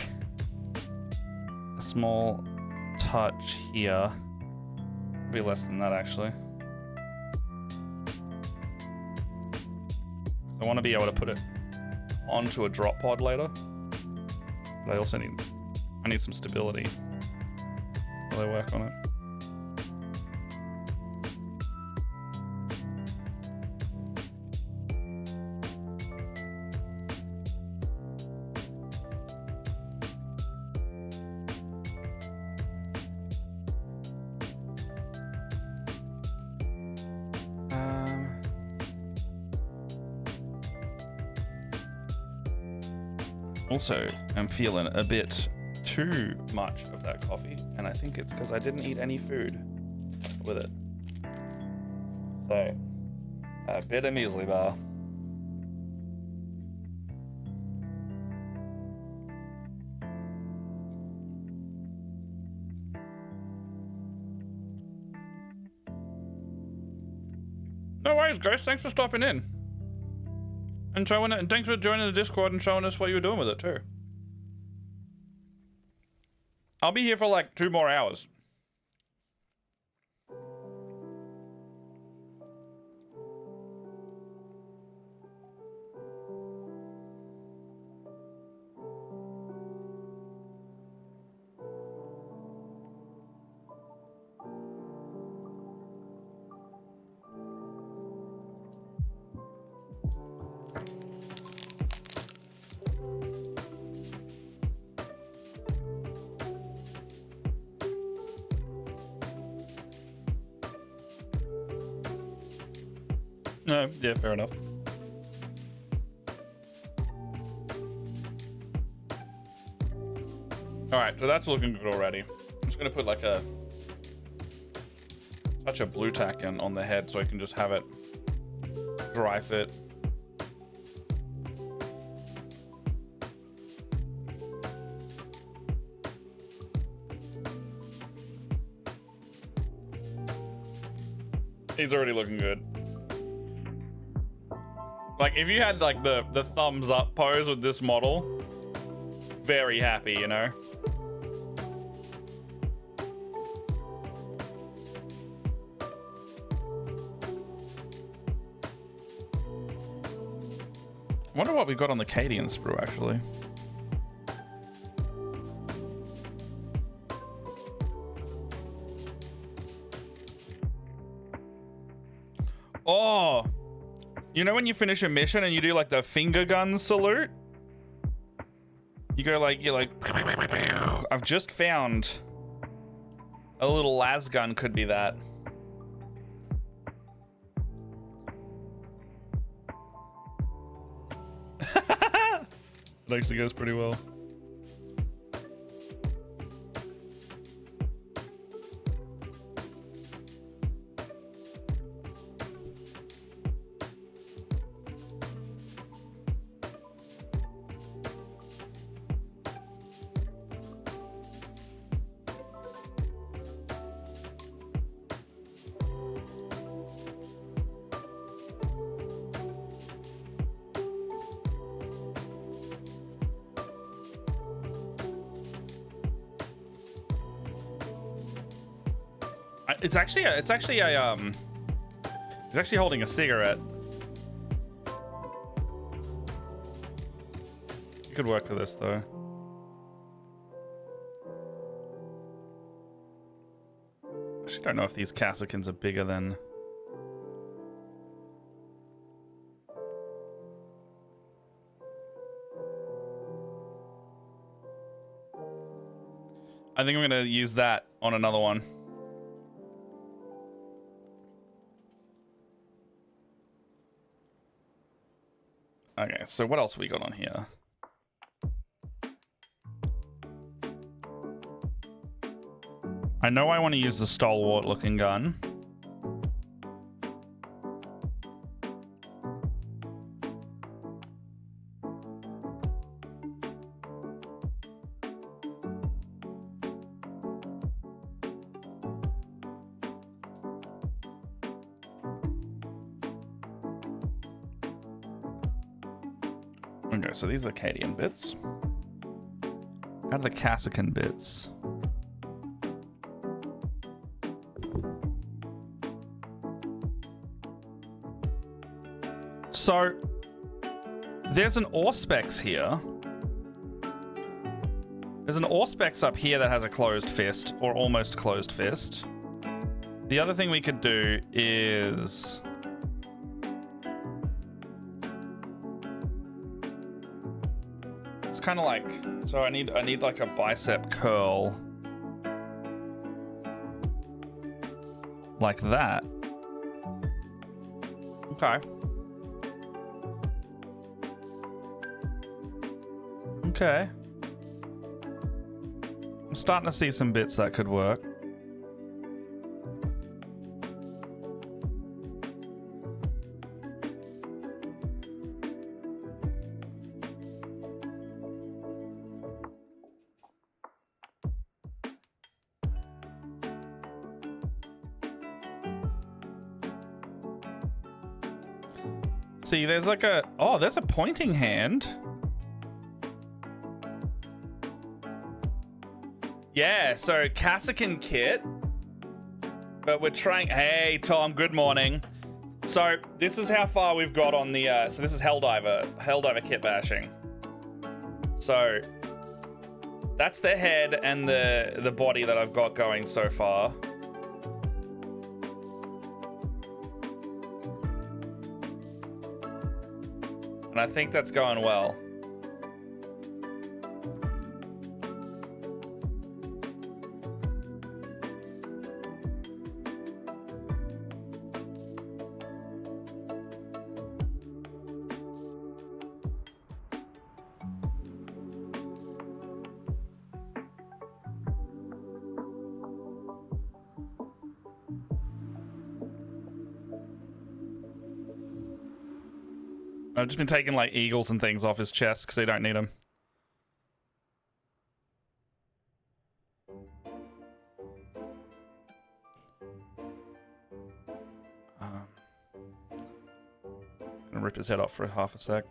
a small touch here. Be less than that actually. I want to be able to put it onto a drop pod later, but I also need some stability while I work on it. Also, I'm feeling a bit too much of that coffee, and I think it's because I didn't eat any food with it. So, a bit of muesli bar. No worries, Ghost. Thanks for stopping in. And showing it, and thanks for joining the Discord and showing us what you were doing with it too. I'll be here for like 2 more hours. No, yeah, fair enough. Alright, so that's looking good already. I'm just gonna put like a touch of blue tack in on the head so I can just have it dry fit. He's already looking good. Like, if you had, like, the thumbs up pose with this model, very happy, you know? I wonder what we got on the Cadian sprue, actually. Oh! You know when you finish a mission and you do like the finger gun salute? You go like, you're like, I've just found a little las gun could be that. It actually goes pretty well. It's actually holding a cigarette. You could work with this though. actually don't know if these Cassicans are bigger than... I think I'm going to use that on another one. Okay, so what else we got on here? I know I want to use the stalwart looking gun. Okay, so these are the Cadian bits. How are the Cassican bits? So, there's an Auspex here. There's an Auspex up here that has a closed fist, or almost closed fist. The other thing we could do is... It's kind of like... So I need like a bicep curl. Like that. Okay. Okay. I'm starting to see some bits that could work. See, there's like a... Oh, there's a pointing hand. Yeah, so Cassican kit. But we're trying... Hey, Tom, good morning. So, this is how far we've got on the... So, this is Helldivers Kitbashing. So, that's the head and the body that I've got going so far. And I think that's going well. I've just been taking like eagles and things off his chest because they don't need them. Gonna rip his head off for half a sec.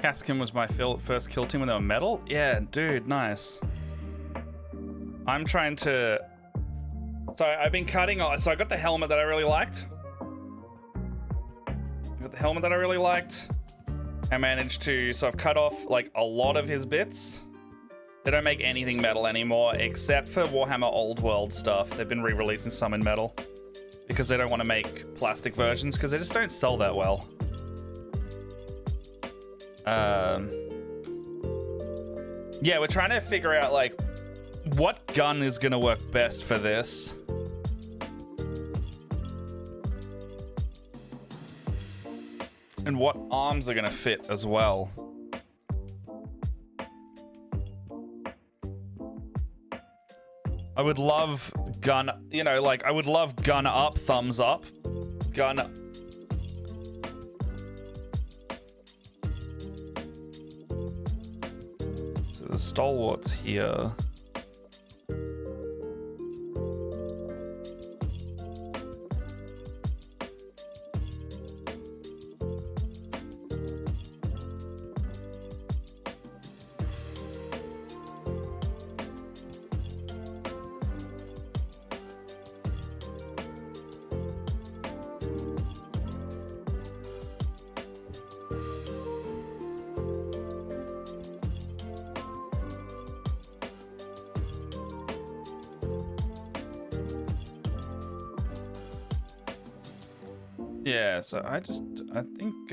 Cassican was my first kill team when they were metal? Yeah, dude, nice. I'm trying to... So I've been cutting off... So I got the helmet that I really liked. I managed to... So I've cut off, like, a lot of his bits. They don't make anything metal anymore, except for Warhammer Old World stuff. They've been re-releasing some in metal. Because they don't want to make plastic versions, because they just don't sell that well. Yeah, we're trying to figure out, like, what gun is going to work best for this. And what arms are going to fit as well. I would love gun, you know, like, I would love gun up, thumbs up. Gun up. the stalwarts here. Yeah, so I think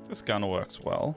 this gun works well.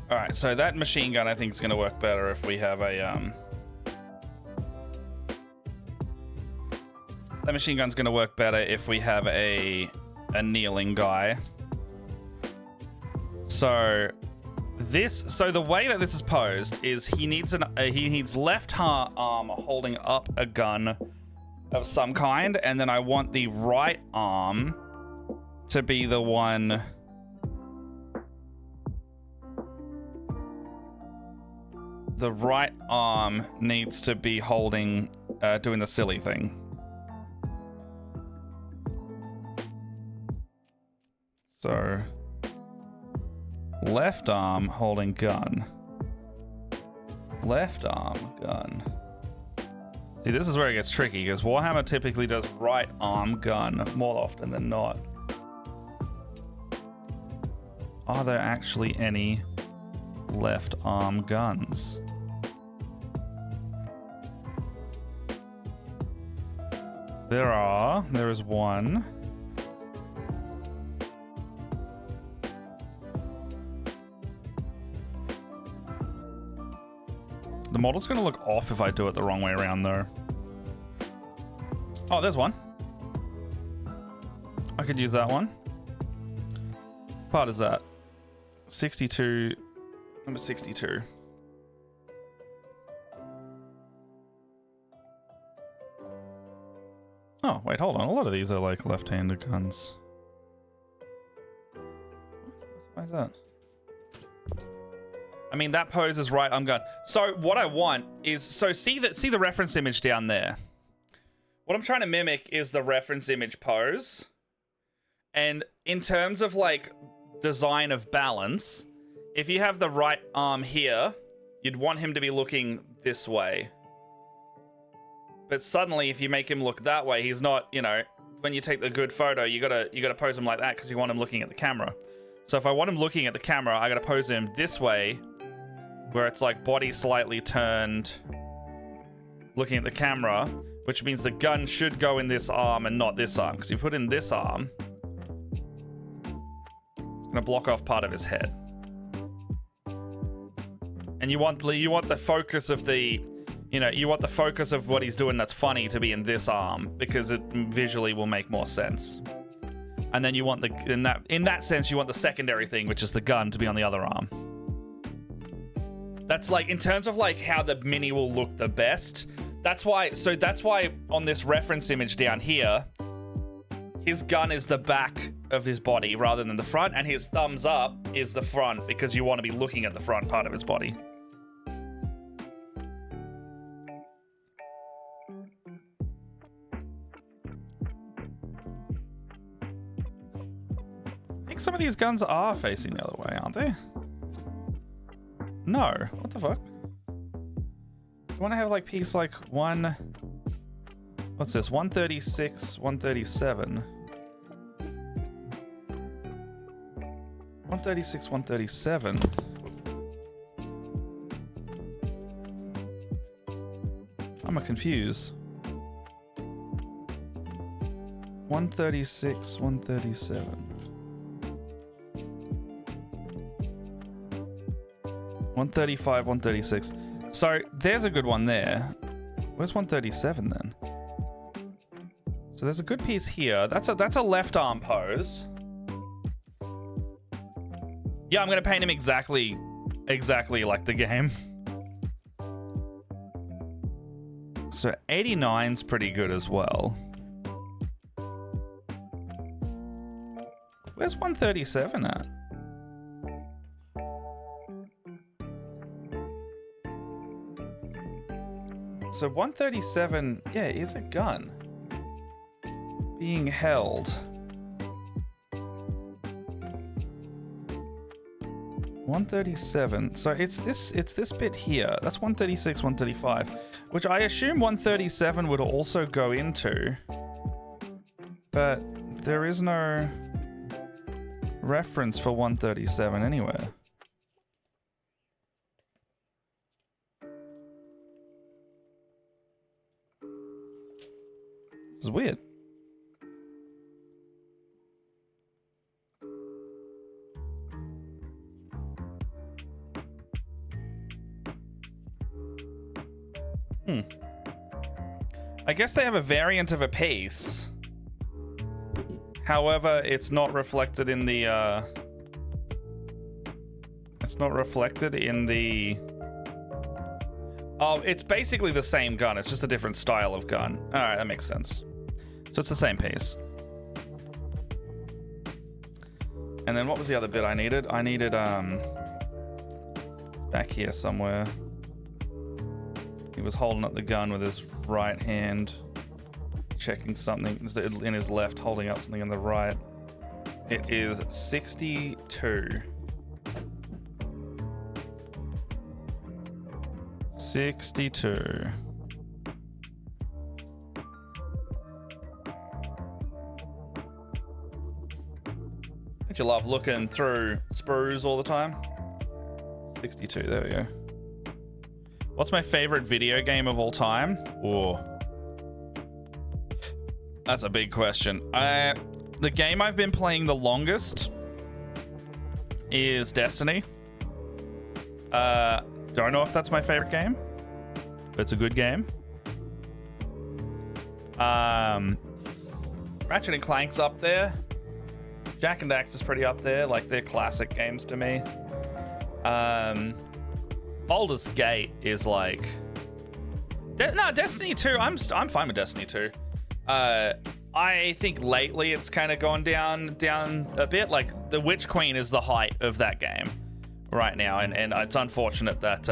All right, so that machine gun I think is going to work better if we have a that machine gun's going to work better if we have a kneeling guy. So the way that this is posed is he needs left arm holding up a gun of some kind, and then I want the right arm to be the one. The right arm needs to be holding, doing the silly thing. So, left arm holding gun. Left arm gun. See, this is where it gets tricky, because Warhammer typically does right arm gun more often than not. Are there actually any left arm guns? There is one. The model's gonna look off if I do it the wrong way around though. Oh, there's one. I could use that one. What part is that? 62, number 62. Oh, wait, hold on. A lot of these are like left-handed guns. Why is that? I mean, that pose is right arm gun. So what I want is, so see the reference image down there. What I'm trying to mimic is the reference image pose. And in terms of like design of balance, if you have the right arm here, you'd want him to be looking this way. But suddenly, if you make him look that way, he's not, you know, when you take the good photo, you gotta pose him like that because you want him looking at the camera. So if I want him looking at the camera, I gotta pose him this way, where it's like body slightly turned, looking at the camera, which means the gun should go in this arm and not this arm. Because if you put in this arm, it's gonna block off part of his head. And you want the focus of the, you know, you want the focus of what he's doing that's funny to be in this arm because it visually will make more sense. And then you want in that sense, you want the secondary thing, which is the gun, to be on the other arm. That's like, in terms of like how the mini will look the best. That's why on this reference image down here, his gun is the back of his body rather than the front, and his thumbs up is the front because you want to be looking at the front part of his body. I think some of these guns are facing the other way, aren't they? No. What the fuck? I want to have like piece like one. What's this? 136, 137. 136, 137. I'm confused. 136, 137. 135, 136. So there's a good one there. Where's 137 then? So there's a good piece here. That's a left arm pose. Yeah, I'm gonna paint him exactly like the game. So 89's pretty good as well. Where's 137 at? So 137, yeah, is a gun being held. 137. So it's this bit here. That's 136, 135, which I assume 137 would also go into. But there is no reference for 137 anywhere. This is weird. I guess they have a variant of a piece. However, it's not reflected in the Oh, it's basically the same gun. It's just a different style of gun. All right, that makes sense. So it's the same piece. And then what was the other bit I needed? I needed back here somewhere. He was holding up the gun with his right hand, checking something in his left, holding up something in the right. It is 62. 62. Don't you love looking through sprues all the time? 62, there we go. What's my favorite video game of all time? Oh, that's a big question. The game I've been playing the longest is Destiny. Don't know if that's my favorite game, but it's a good game. Ratchet and Clank's up there. Jak and Dax is pretty up there. Like, they're classic games to me. Baldur's Gate is like... no, Destiny 2. I'm fine with Destiny 2. I think lately it's kind of gone down a bit. Like, the Witch Queen is the height of that game right now, and it's unfortunate that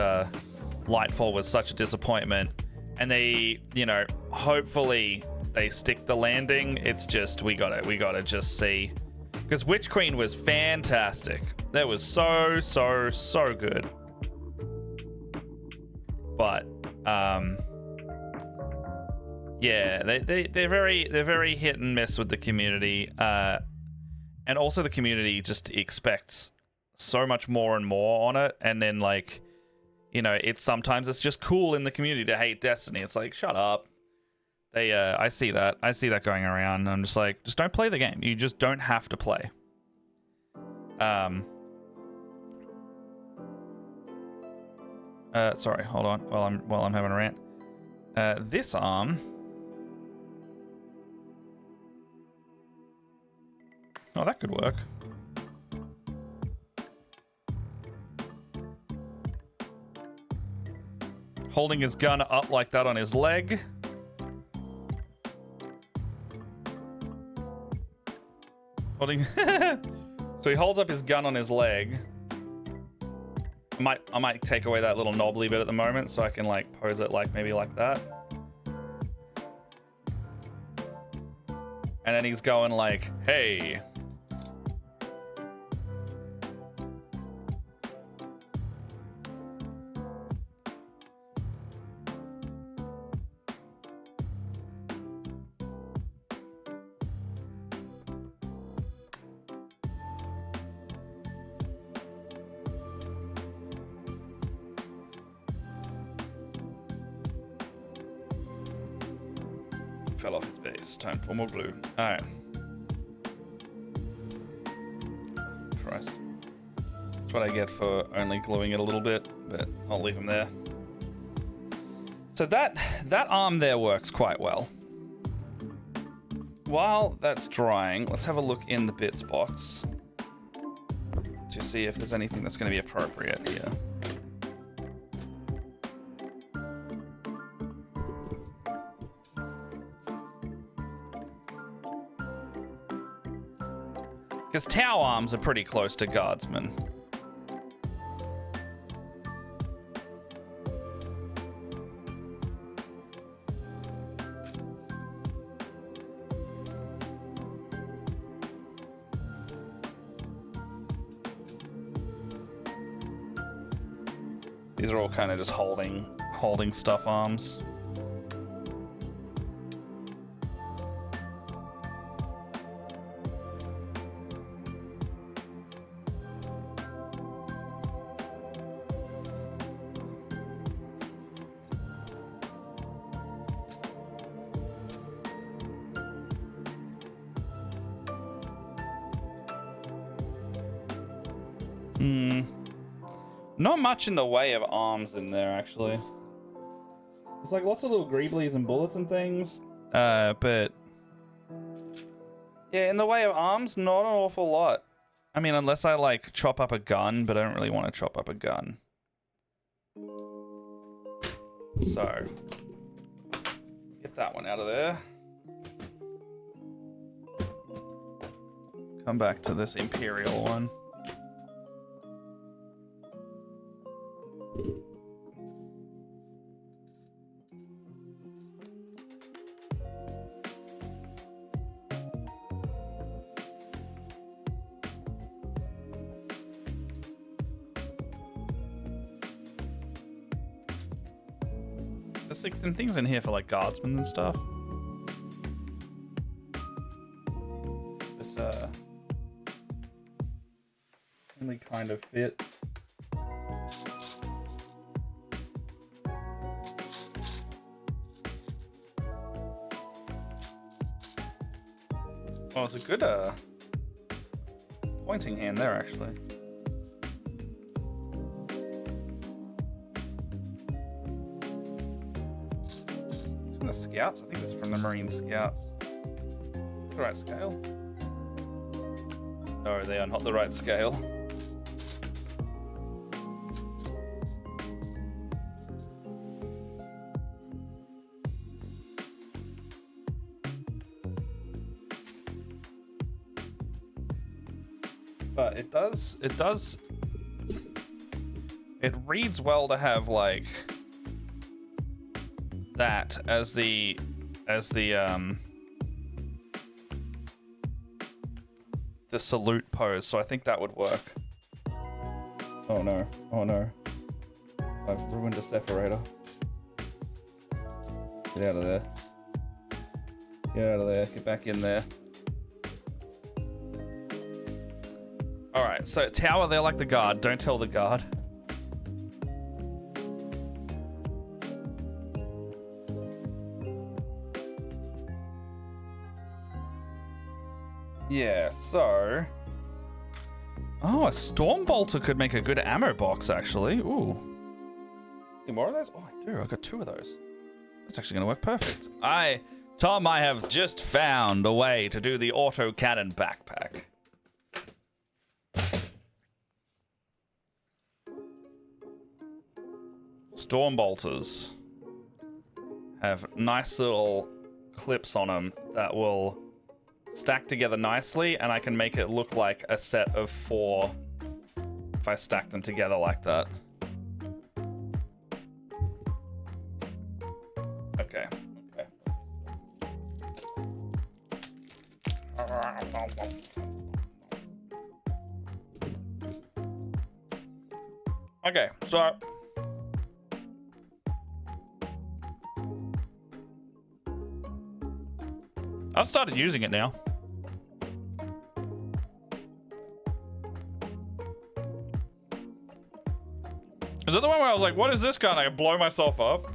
Lightfall was such a disappointment. And they, you know, hopefully they stick the landing. It's just we gotta just see, because Witch Queen was fantastic. That was so good. But yeah, they're very hit and miss with the community, and also the community just expects so much more and more on it, and then, like, you know, sometimes it's just cool in the community to hate Destiny. It's like, shut up. I see that going around. I'm just like, just don't play the game. You just don't have to play. Sorry, hold on while I'm having a rant. This arm. Oh, that could work. Holding his gun up like that on his leg. Holding. So he holds up his gun on his leg. I might take away that little knobbly bit at the moment so I can, like, pose it like maybe like that. And then he's going like, hey. fell off its base. Time for more glue. Alright. Christ. That's what I get for only gluing it a little bit, but I'll leave him there. So that arm there works quite well. While that's drying, let's have a look in the bits box to see if there's anything that's going to be appropriate here. Because Tau arms are pretty close to guardsmen. These are all kind of just holding stuff arms. Not much in the way of arms in there, actually. There's like lots of little greeblies and bullets and things, but yeah, in the way of arms, not an awful lot. I mean, unless I like chop up a gun, but I don't really want to chop up a gun. So, get that one out of there. Come back to this Imperial one. There's like some things in here for like guardsmen and stuff. But only kind of fit. Oh, it's a good pointing hand there, actually. It's from the Scouts? I think this is from the Marine Scouts. The right scale? No, they are not the right scale. But it reads well to have like that as the salute pose, so I think that would work. Oh no, I've ruined a separator. Get out of there. Get back in there. Alright, so tower, they're like the guard. Don't tell the guard. Yeah, so... Oh, a Storm Bolter could make a good ammo box, actually. Ooh. Any more of those? Oh, I do. I got 2 of those. That's actually going to work perfect. Tom, I have just found a way to do the autocannon backpack. Storm Bolters have nice little clips on them that will stack together nicely, and I can make it look like a set of 4 if I stack them together like that. Okay. Okay, so I've started using it now. Is that the one where I was like, what is this gun? I blow myself up?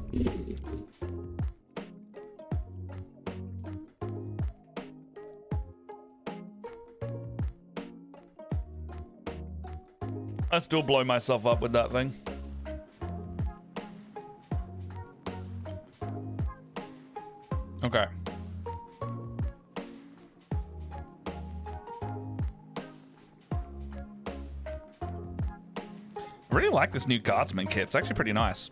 I still blow myself up with that thing. Okay. I really like this new guardsman kit. It's actually pretty nice.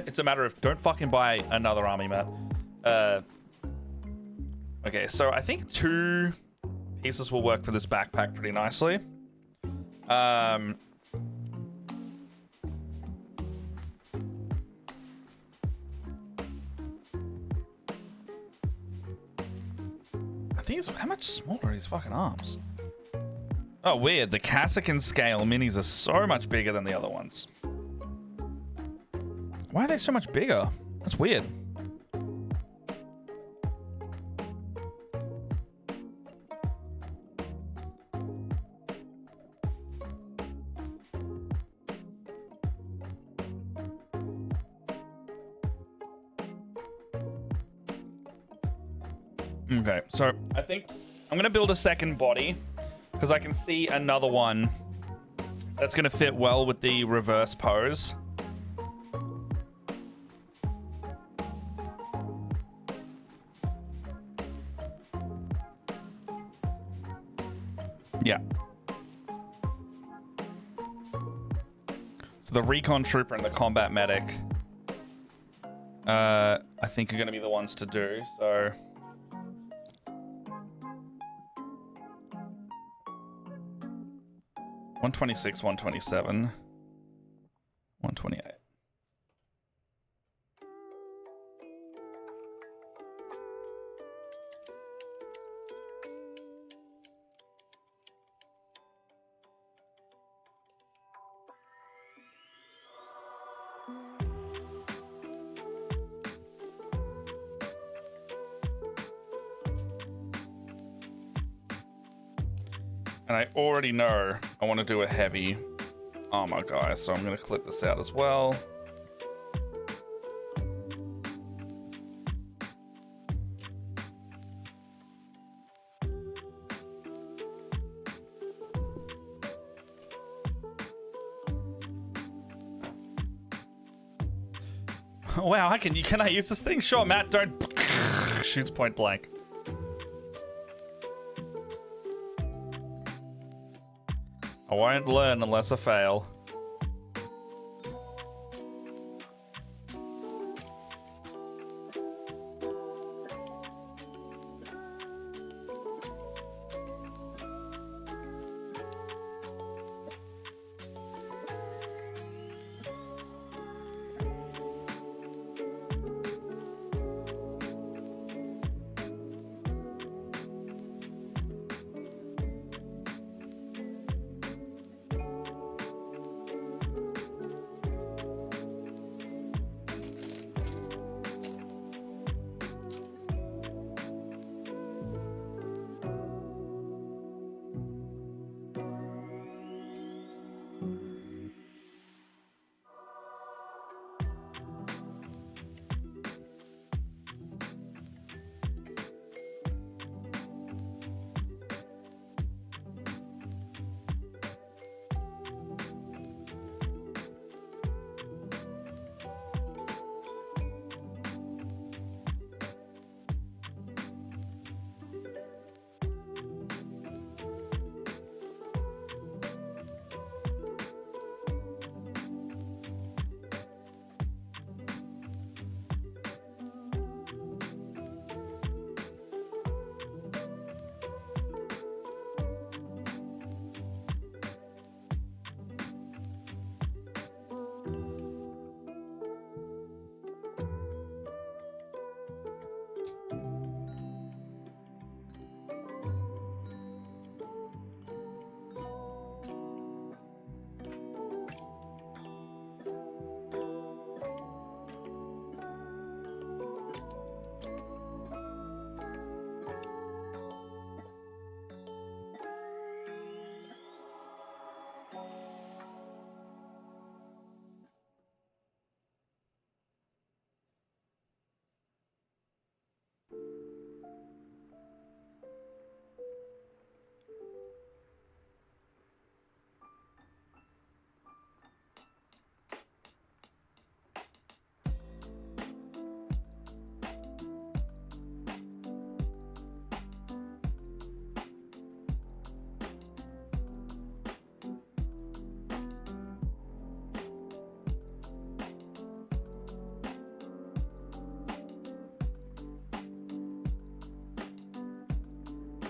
It's a matter of don't fucking buy another army, Matt. Okay, so I think 2 pieces will work for this backpack pretty nicely. I think how much smaller are these fucking arms? Oh, weird. The Cassican scale minis are so much bigger than the other ones. Why are they so much bigger? That's weird. Okay, so I think I'm going to build a second body because I can see another one that's going to fit well with the reverse pose. Yeah. So the recon trooper and the combat medic, I think are going to be the ones to do. So 126, 127, 128. And I already know I want to do a heavy armor guy, so I'm going to clip this out as well. Wow, can I use this thing? Sure, Matt, don't shoots point blank. I won't learn unless I fail.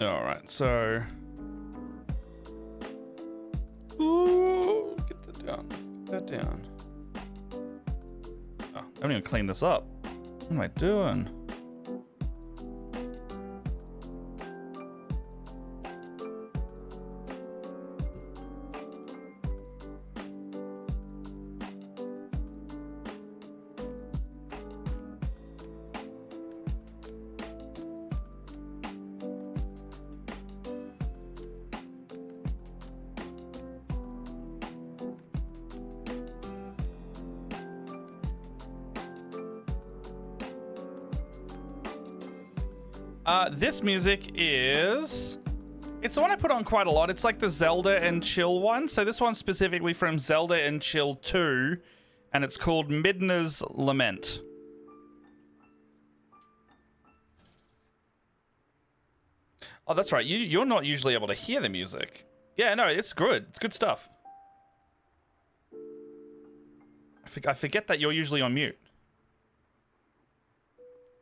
All right, so. Ooh, get that down. Get that down. Oh, I haven't even cleaned this up. What am I doing? This music is... It's the one I put on quite a lot. It's like the Zelda and Chill one. So this one's specifically from Zelda and Chill 2. And it's called Midna's Lament. Oh, that's right. You're not usually able to hear the music. Yeah, no, it's good. It's good stuff. I forget that you're usually on mute.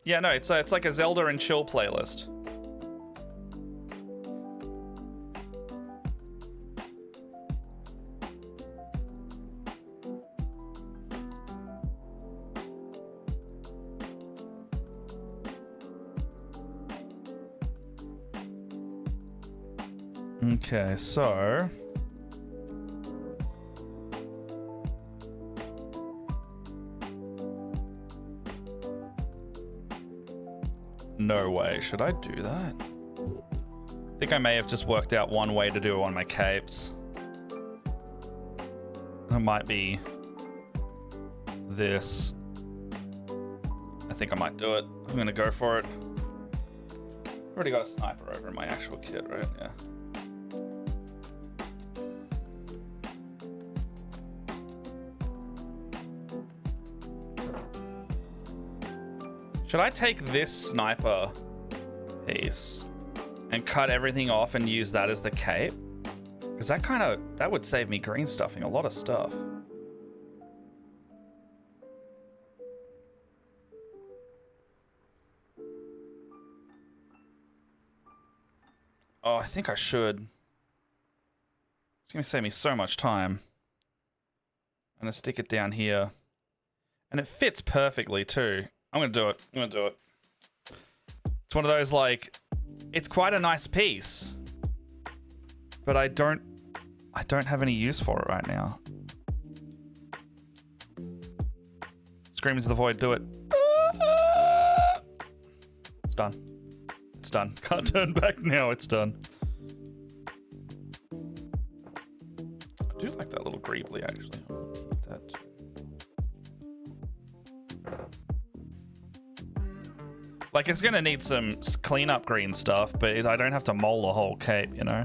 Yeah, no, it's like a Zelda and Chill playlist. Okay, so... No way. Should I do that? I think I may have just worked out one way to do it on my capes. It might be this. I think I might do it. I'm gonna go for it. Already got a sniper over in my actual kit, right? Yeah. Should I take this sniper piece and cut everything off and use that as the cape? Because that would save me green stuffing a lot of stuff. Oh, I think I should. It's gonna save me so much time. I'm gonna stick it down here. And it fits perfectly too. I'm gonna do it. I'm gonna do it. It's one of those, like, it's quite a nice piece, but I don't have any use for it right now. Scream into the void, do it. It's done. It's done. Can't turn back now, it's done. I do like that little greebly, actually. I'll keep that too. Like, it's gonna need some cleanup green stuff, but I don't have to mold the whole cape, you know?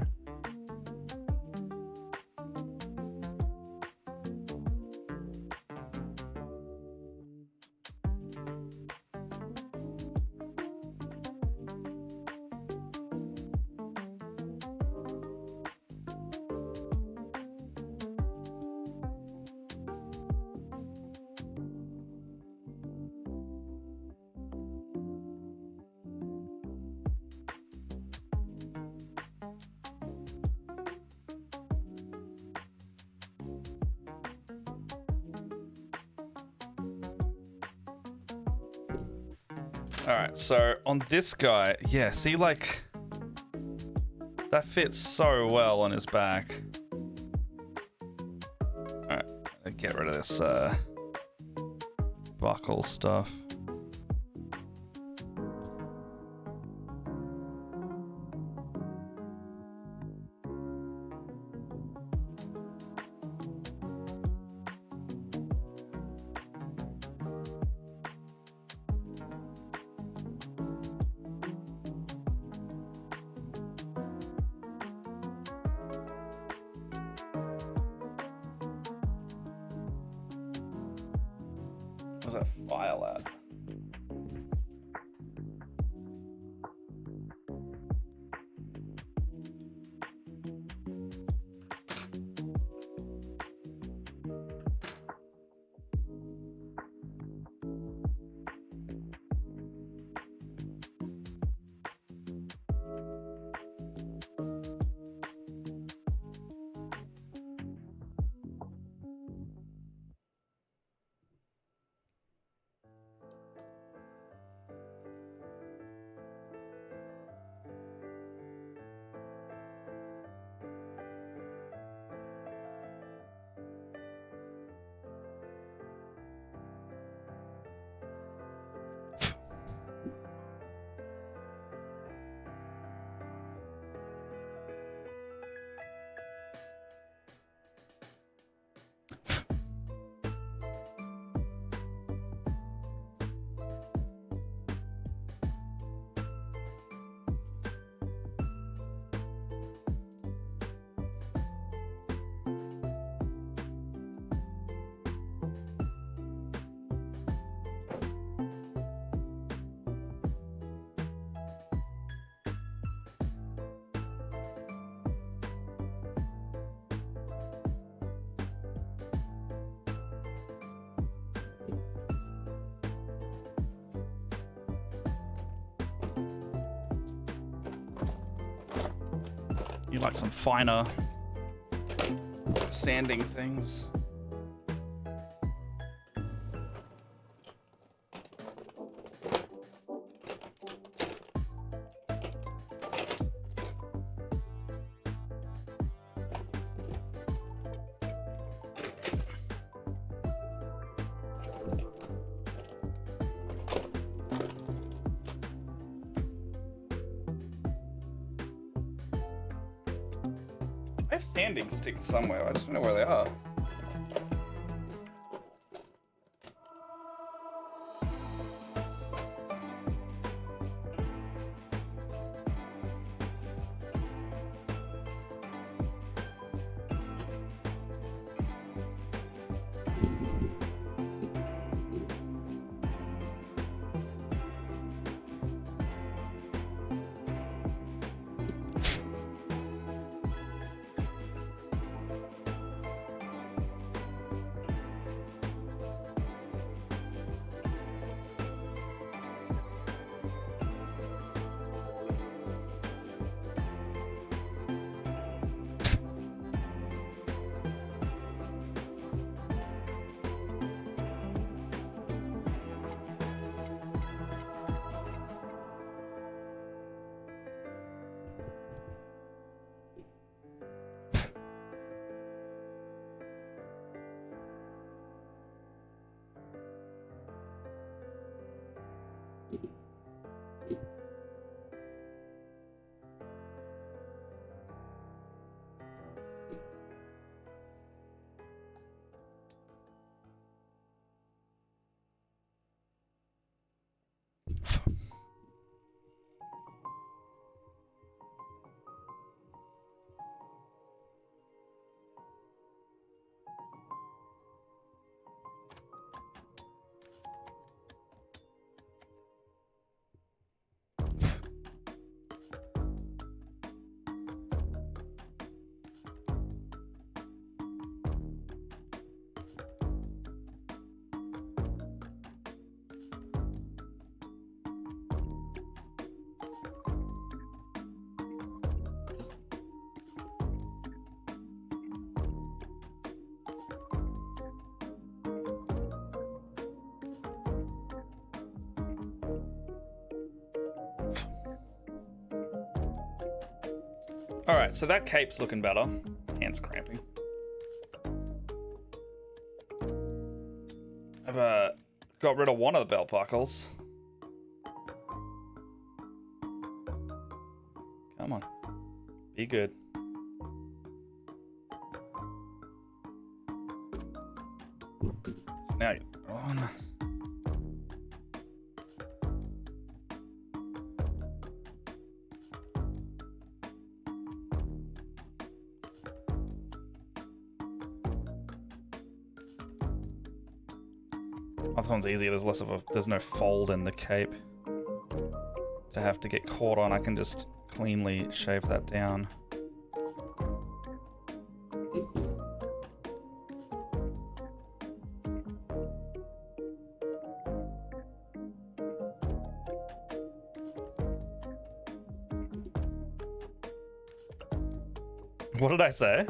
Alright, so on this guy, yeah, see, like, that fits so well on his back. Alright, get rid of this buckle stuff. Where's that file at? You like some finer sanding things. I have sanding sticks somewhere. I just don't know where they are. All right, so that cape's looking better. Hands cramping. I've got rid of one of the belt buckles. Come on, be good. So now you're on. Oh, this one's easier. There's no fold in the cape to have to get caught on. I can just cleanly shave that down. What did I say?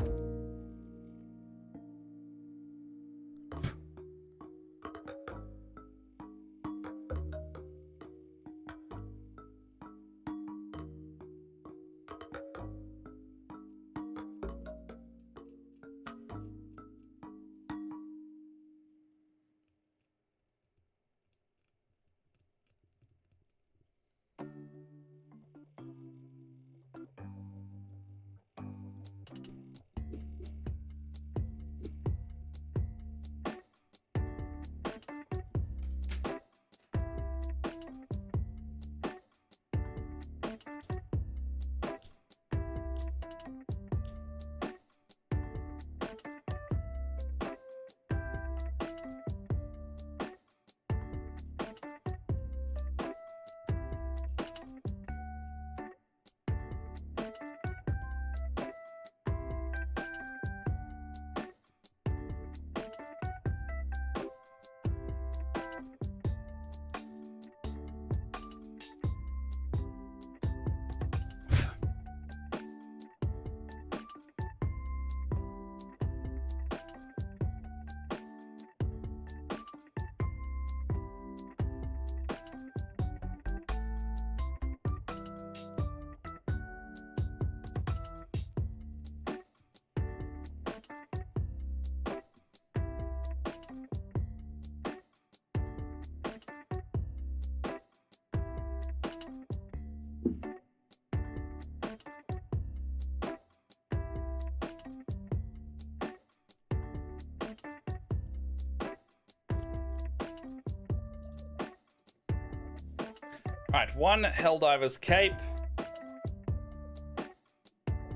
Alright, 1 Helldivers cape.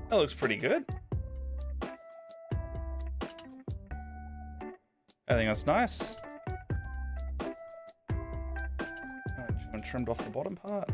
That looks pretty good. I think that's nice. And trimmed off the bottom part.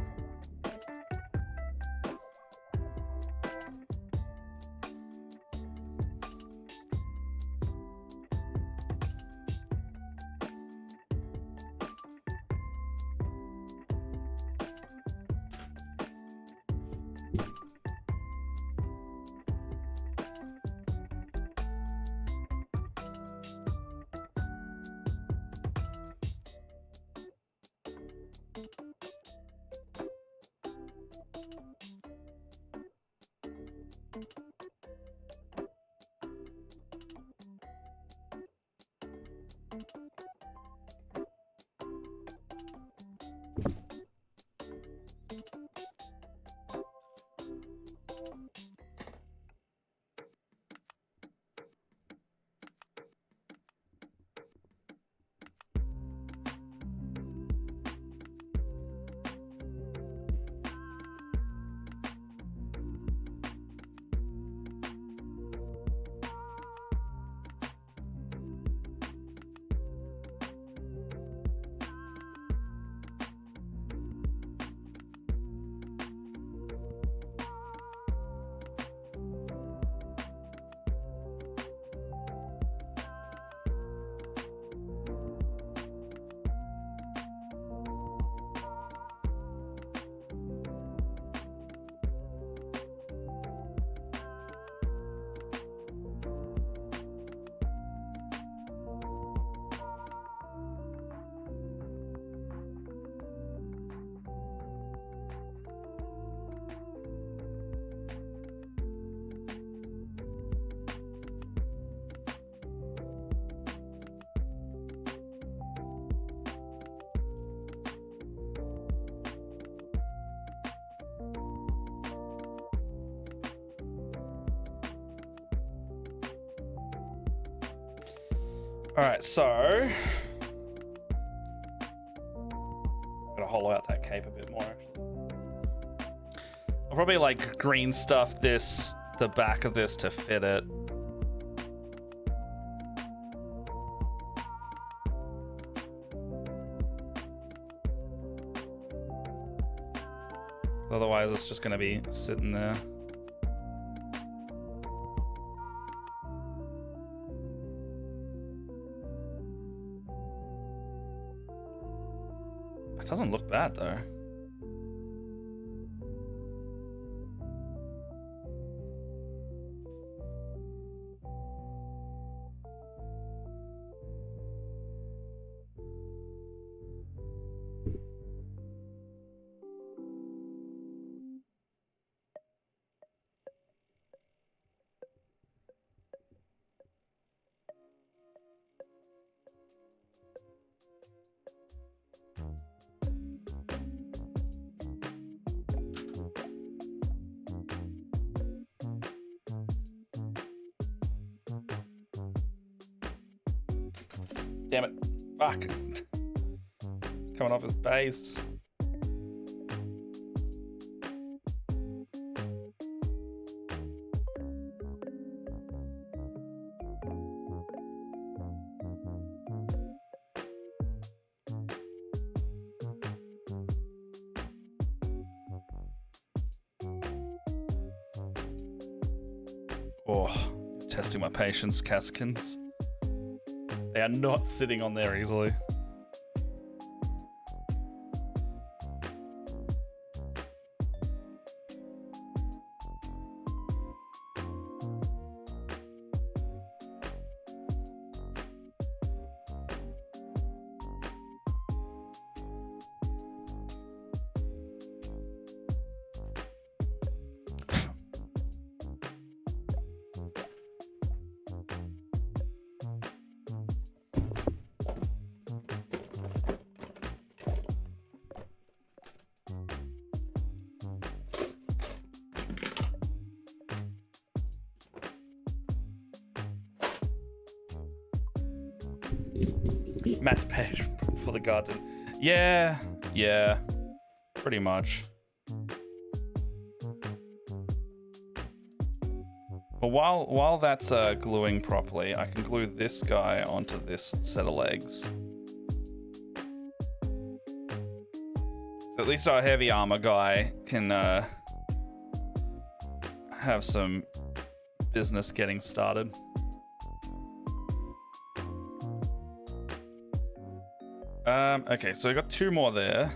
Alright, so gotta hollow out that cape a bit more actually. I'll probably like green stuff the back of this to fit it. Otherwise it's just gonna be sitting there. It doesn't look bad though. Damn it. Fuck. Coming off his base. Oh, testing my patience, Caskins. They are not sitting on there easily. Matt's page for the garden. Yeah. pretty much. But while that's gluing properly, I can glue this guy onto this set of legs. So at least our heavy armor guy can have some business getting started. Okay, so we got 2 more there.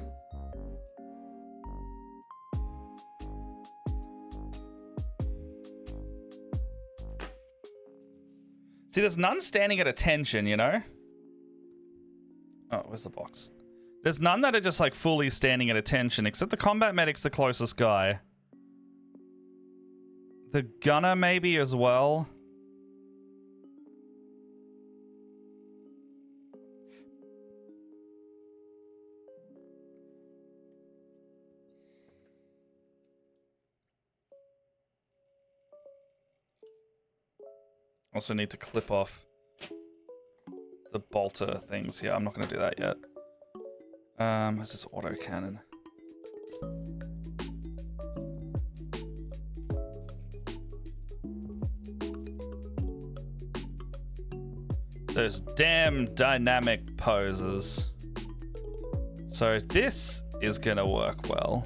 See, there's none standing at attention, you know? Oh, where's the box? There's none that are just like fully standing at attention, except the combat medic's the closest guy. The gunner maybe as well. Also need to clip off the bolter things. Yeah, I'm not going to do that yet. This is auto cannon. Those damn dynamic poses. So this is going to work well.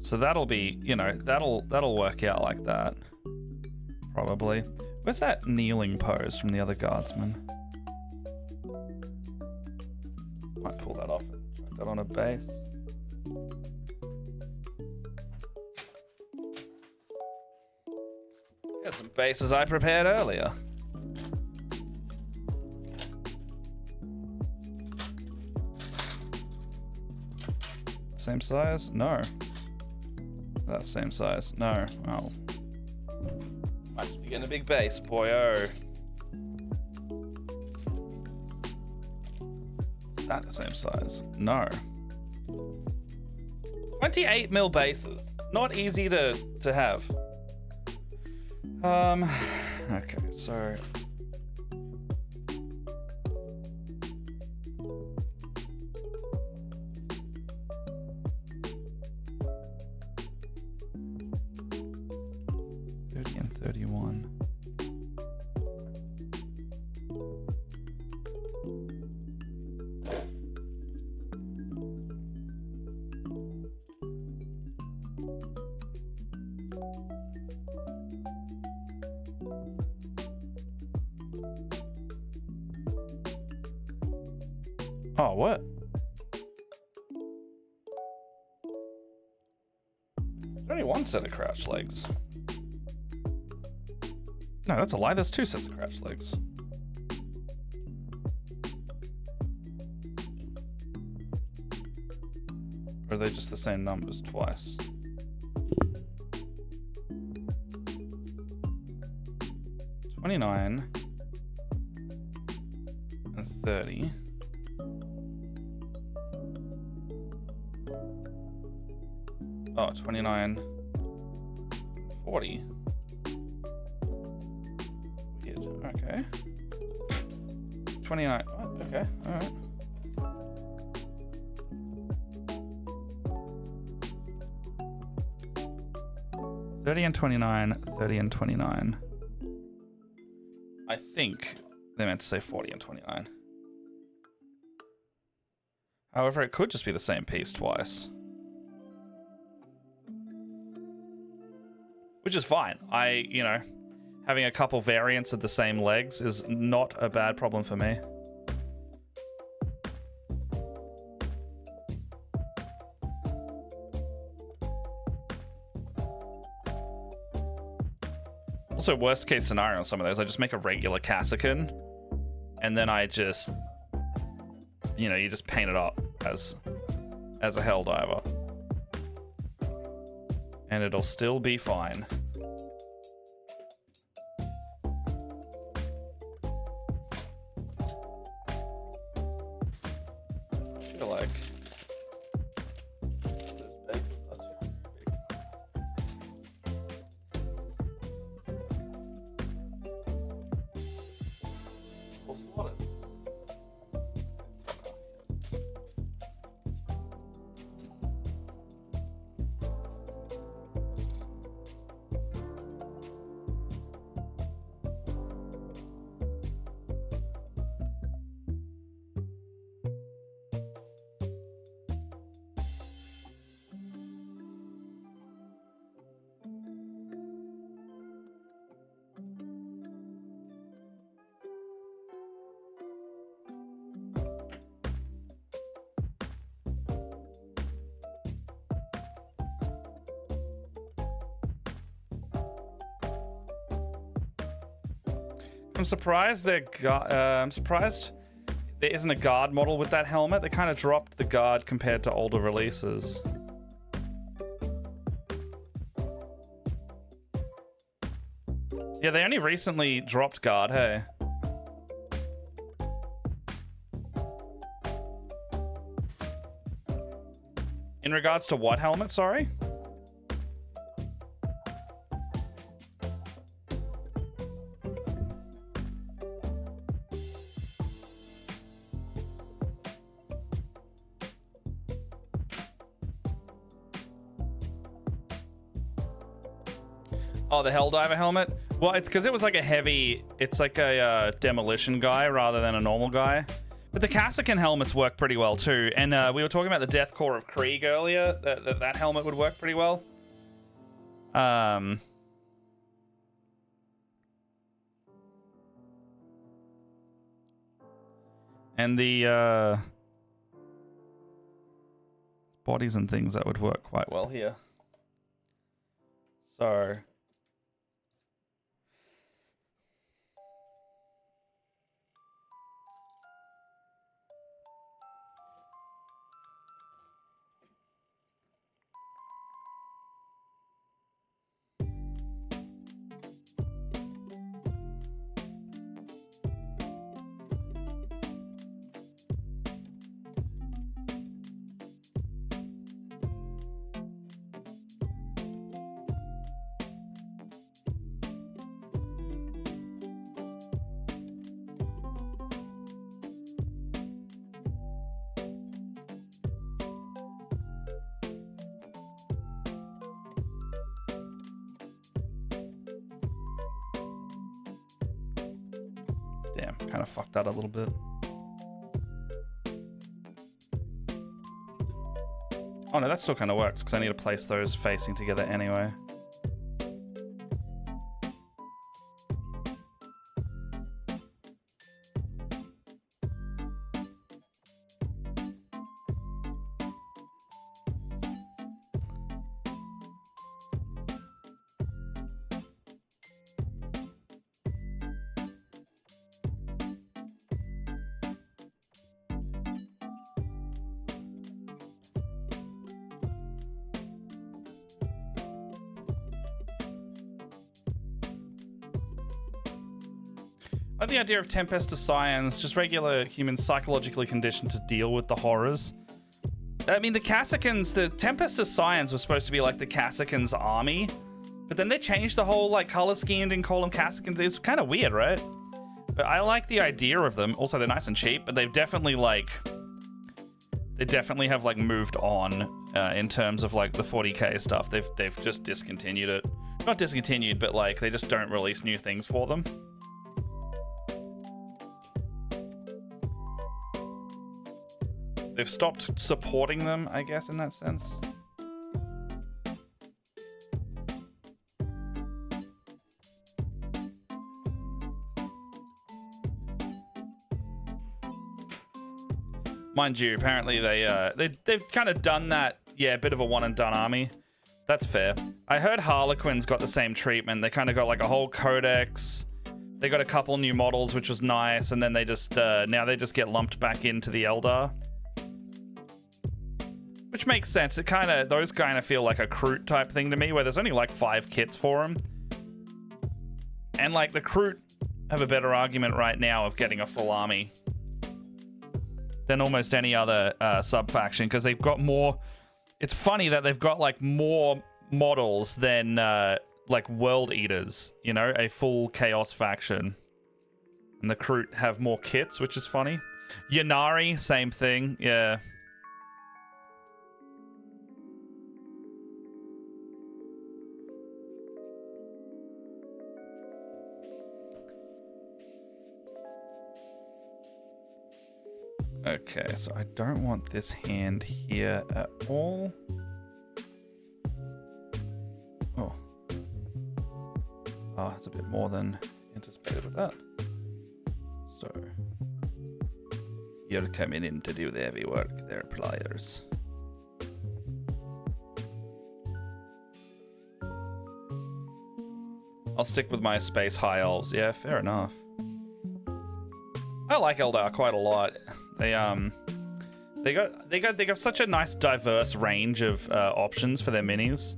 So that'll be, you know, that'll work out like that. Probably. Where's that kneeling pose from the other guardsman? Might pull that off and try that on a base. Here's some bases I prepared earlier. Same size? No. That same size. No. Oh. Might just be getting a big base, boyo. Is that the same size? No. 28 mil bases. Not easy to have. Okay, so... and 31. Oh, what? There's only one set of crouch legs. No, that's a lie. There's 2 sets of crouch legs. Or are they just the same numbers twice? $29 and $30. Oh, $29, $40. Okay. 29. What? Okay. All right. $30 and $29. $30 and $29. I think they meant to say $40 and $29. However, it could just be the same piece twice. Which is fine. You know, having a couple variants of the same legs is not a bad problem for me. Also, worst case scenario on some of those, I just make a regular Cassican, and then I just, you know, you just paint it up as a Helldiver. And it'll still be fine. I feel like I'm surprised I'm surprised there isn't a guard model with that helmet. They kind of dropped the guard compared to older releases. Yeah, they only recently dropped guard, hey. In regards to what helmet, sorry? Oh, the Helldiver helmet? Well, it's because it was like a heavy... It's like a demolition guy rather than a normal guy. But the Kasrkin helmets work pretty well too. And we were talking about the Death Core of Krieg earlier. That helmet would work pretty well. And the bodies and things, that would work quite well here. So... Damn, kind of fucked that a little bit. Oh no, that still kind of works because I need to place those facing together anyway. I like the idea of Tempest to Science, just regular humans psychologically conditioned to deal with the horrors. I mean, the Kasrkins, the Tempest to Science was supposed to be like the Kasrkins army, but then they changed the whole like color scheme, didn't call them Kasrkins. It's kind of weird, right? But I like the idea of them. Also, they're nice and cheap, but they've definitely like, they definitely have like moved on in terms of like the 40k stuff. They've just discontinued it. Not discontinued, but like they just don't release new things for them. They've stopped supporting them, I guess, in that sense. Mind you, apparently they've kind of done that, yeah, a bit of a one and done army. That's fair. I heard Harlequin's got the same treatment. They kind of got like a whole codex. They got a couple new models, which was nice, and then they just now they just get lumped back into the Eldar. Which makes sense. It those kind of feel like a Kroot type thing to me, where there's only like 5 kits for them. And like the Kroot have a better argument right now of getting a full army than almost any other sub-faction, because they've got more... It's funny that they've got like more models than like World Eaters, you know, a full Chaos faction. And the Kroot have more kits, which is funny. Ynnari, same thing, yeah. Okay, so I don't want this hand here at all. Oh. Oh, it's a bit more than anticipated with that. So, you're coming in to do the heavy work there, pliers. I'll stick with my space high elves. Yeah, fair enough. I like Eldar quite a lot. They got such a nice diverse range of options for their minis,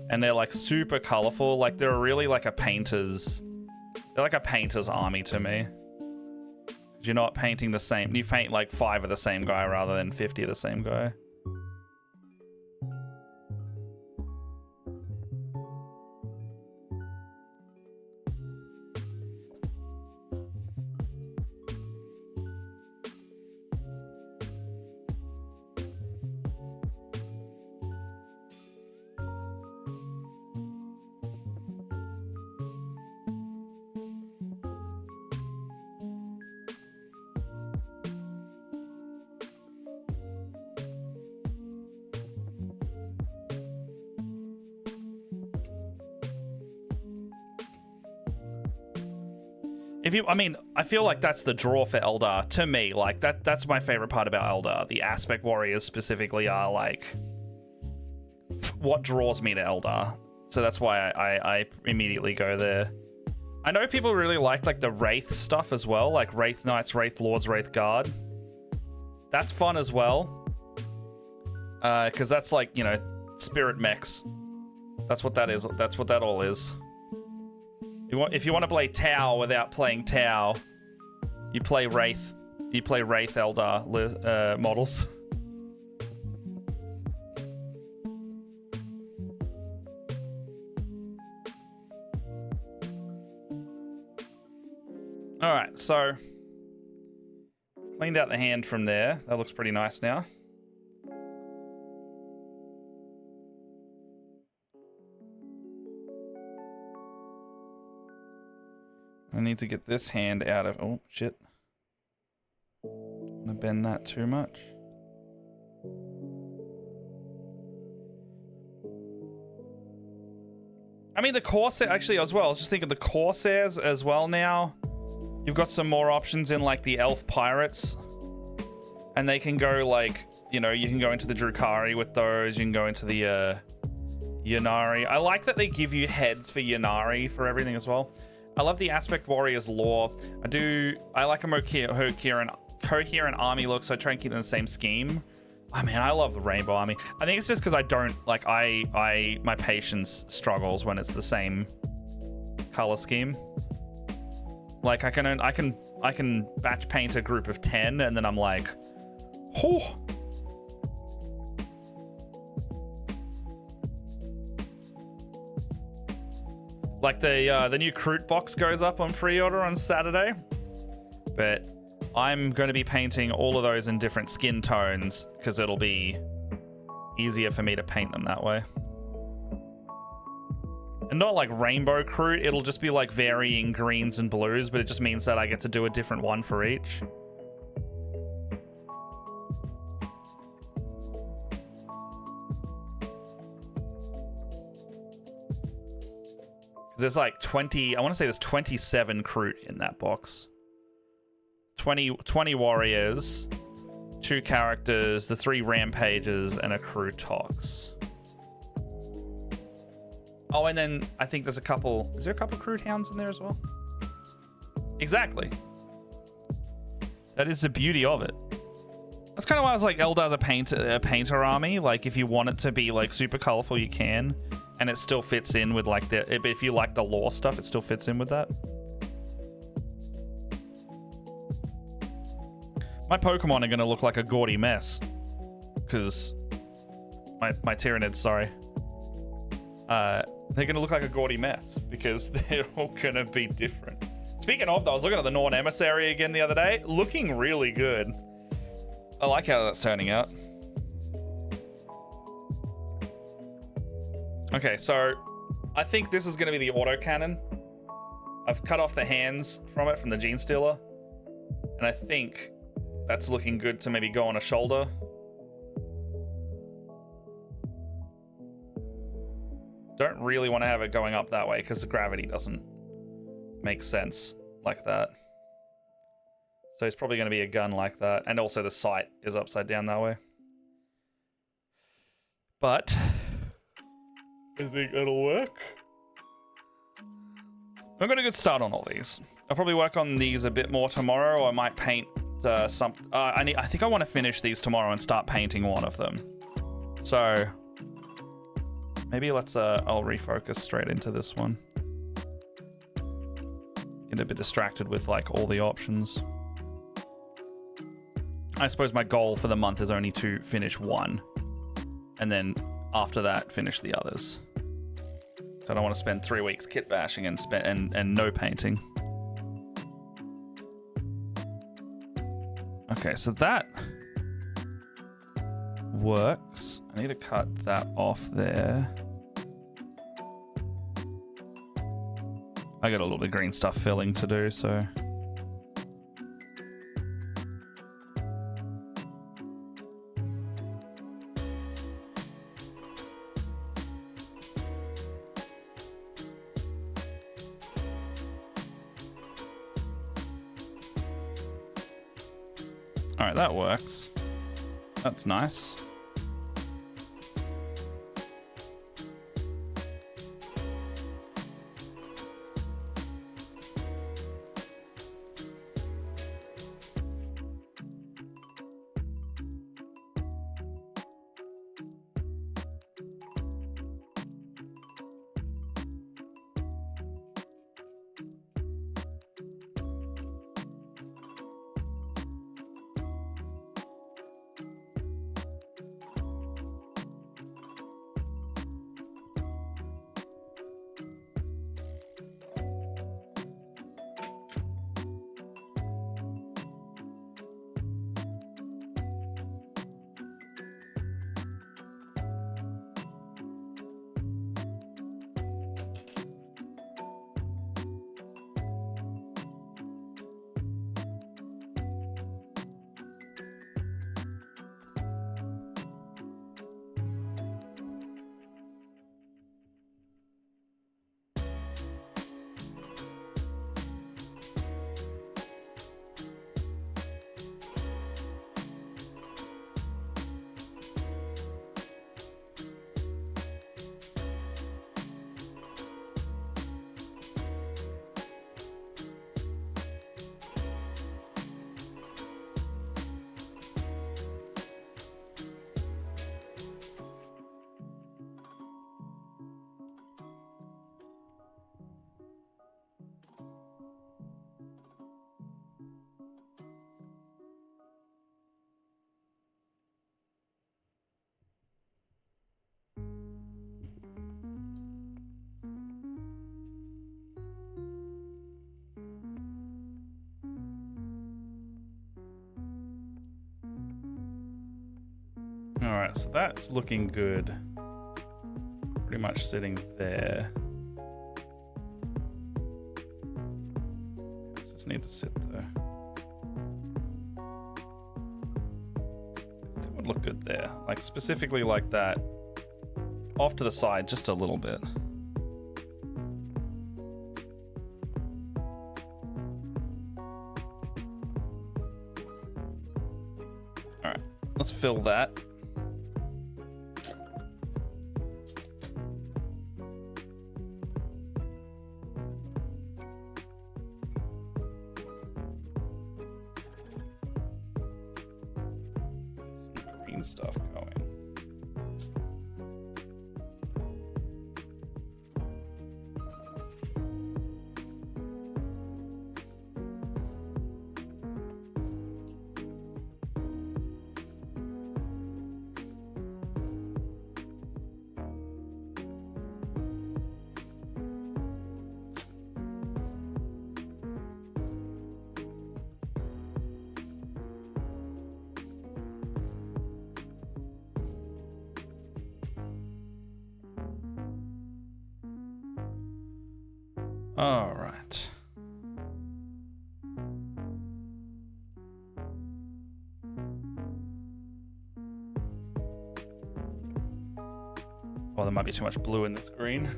and they're like super colorful. Like they're really like a painter's. They're like a painter's army to me. You're not painting the same. You paint like 5 of the same guy rather than 50 of the same guy. I feel like that's the draw for Eldar to me. Like that's my favorite part about Eldar. The aspect warriors specifically are like what draws me to Eldar. So that's why I immediately go there. I know people really like the Wraith stuff as well, like Wraith Knights, Wraith Lords, Wraith Guard. That's fun as well. Because that's like, you know, spirit mechs. That's what that is. That's what that all is. If you want to play Tau without playing Tau, you play Wraith. You play Wraith Eldar models. All right, so cleaned out the hand from there. That looks pretty nice now. I need to get this hand out of... Oh, shit. Don't want to bend that too much. I mean, the Corsair... Actually, as well, I was just thinking the Corsairs as well now. You've got some more options in, like, the Elf Pirates. And they can go, like... You know, you can go into the Drukhari with those. You can go into the Ynnari. I like that they give you heads for Ynnari for everything as well. I love the Aspect Warriors lore. I like a more coherent army look, so I try and keep them in the same scheme. Oh man, I love the Rainbow Army. I think it's just because I don't, like, my patience struggles when it's the same color scheme. Like, I can batch paint a group of 10, and then I'm like, oh. Like the new Kroot box goes up on pre-order on Saturday, but I'm going to be painting all of those in different skin tones because it'll be easier for me to paint them that way. And not like rainbow Kroot, it'll just be like varying greens and blues, but it just means that I get to do a different one for each. There's like 20, I want to say there's 27 Kroot in that box. 20 warriors, 2 characters, the 3 rampages, and a Kroot Tox. Oh, and then I think there's a couple, is there a couple Kroot Hounds in there as well? Exactly. That is the beauty of it. That's kind of why I was like, Eldar's a painter army. Like, if you want it to be like super colorful, you can. And it still fits in with like if you like the lore stuff, it still fits in with that. My Pokemon are going to look like a gaudy mess. Because my Tyranids, sorry. They're going to look like a gaudy mess because they're all going to be different. Speaking of, though, I was looking at the Norn Emissary again the other day. Looking really good. I like how that's turning out. Okay, so I think this is going to be the autocannon. I've cut off the hands from it, from the Gene Stealer. And I think that's looking good to maybe go on a shoulder. Don't really want to have it going up that way because the gravity doesn't make sense like that. So it's probably going to be a gun like that. And also the sight is upside down that way. But I think it'll work. I've got a good start on all these. I'll probably work on these a bit more tomorrow, or I might paint some. I think I want to finish these tomorrow and start painting one of them. So maybe let's. I'll refocus straight into this one. Get a bit distracted with like all the options. I suppose my goal for the month is only to finish one, and then after that finish the others. So I don't want to spend 3 weeks kit bashing and no painting. Okay, so that works. I need to cut that off there. I got a little bit of green stuff filling to do, so. All right, that works. That's nice. All right, so that's looking good. Pretty much sitting there. Does this need to sit there? That would look good there. Like specifically like that. Off to the side just a little bit. All right, let's fill that. Stuff going. All right. Well, there might be too much blue in this green.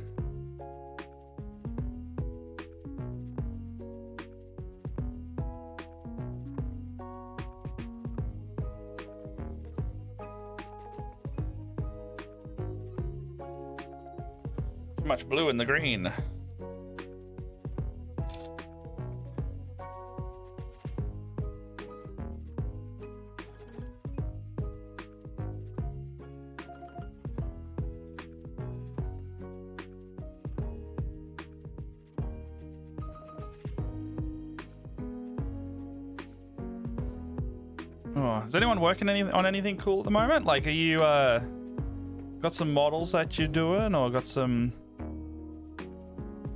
Too much blue in the green. Oh, is anyone working on anything cool at the moment? Like, are you got some models that you're doing, or got some?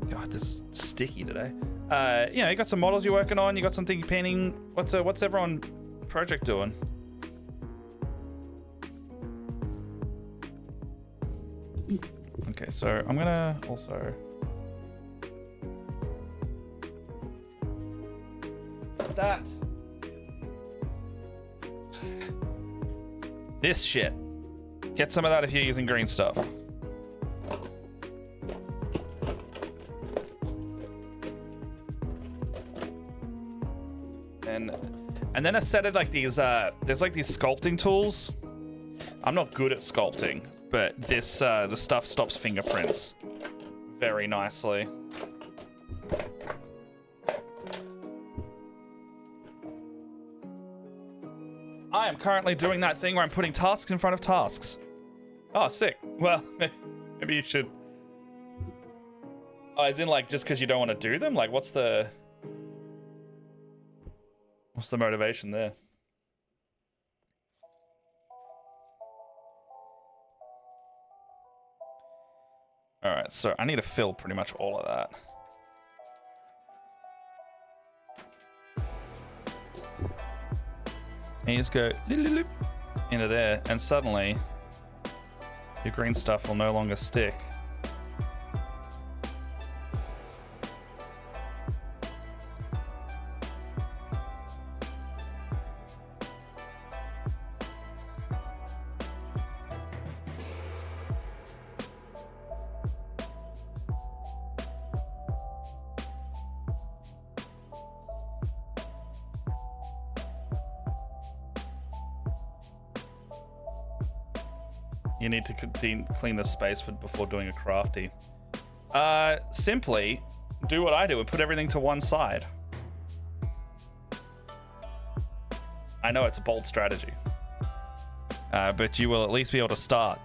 God, this is sticky today. You know, you got some models you're working on. You got something you're painting. What's everyone project doing? Okay, so I'm gonna also. That. This shit. Get some of that if you're using green stuff. And then a set of like these there's like these sculpting tools. I'm not good at sculpting, but this the stuff stops fingerprints very nicely. I am currently doing that thing where I'm putting tasks in front of tasks. Oh, sick. Well, maybe you should. Oh, as in like just because you don't want to do them? Like what's the motivation there? All right, so I need to fill pretty much all of that. And you just go into there, and suddenly your green stuff will no longer stick. You need to clean the space before doing a crafty. Simply do what I do and put everything to one side. I know it's a bold strategy, but you will at least be able to start.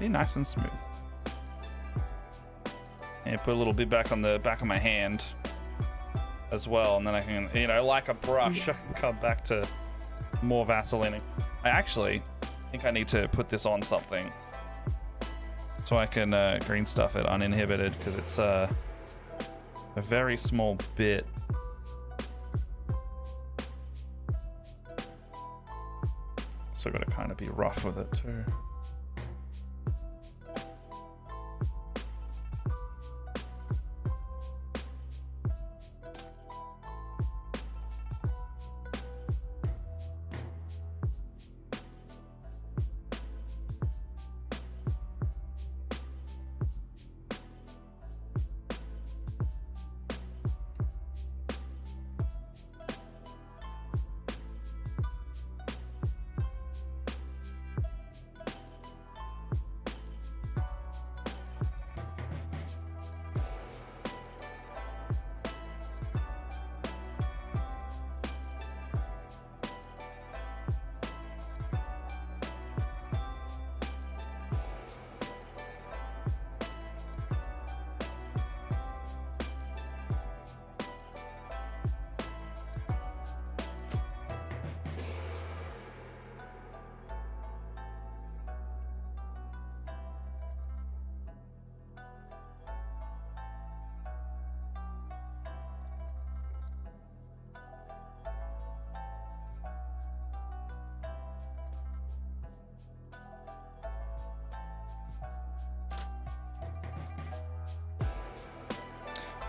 Nice and smooth. And put a little bit back on the back of my hand as well, and then I can, you know, like a brush, I can come back to more Vaseline. I actually think I need to put this on something so I can green stuff it uninhibited, because it's a very small bit. So got to kind of be rough with it too.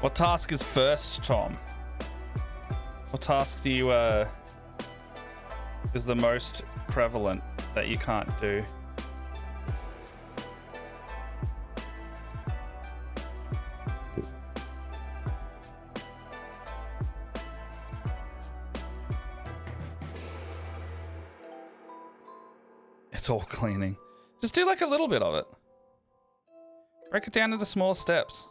What task is first, Tom? What task do you is the most prevalent that you can't do? It's all cleaning. Just do like a little bit of it. Break it down into small steps.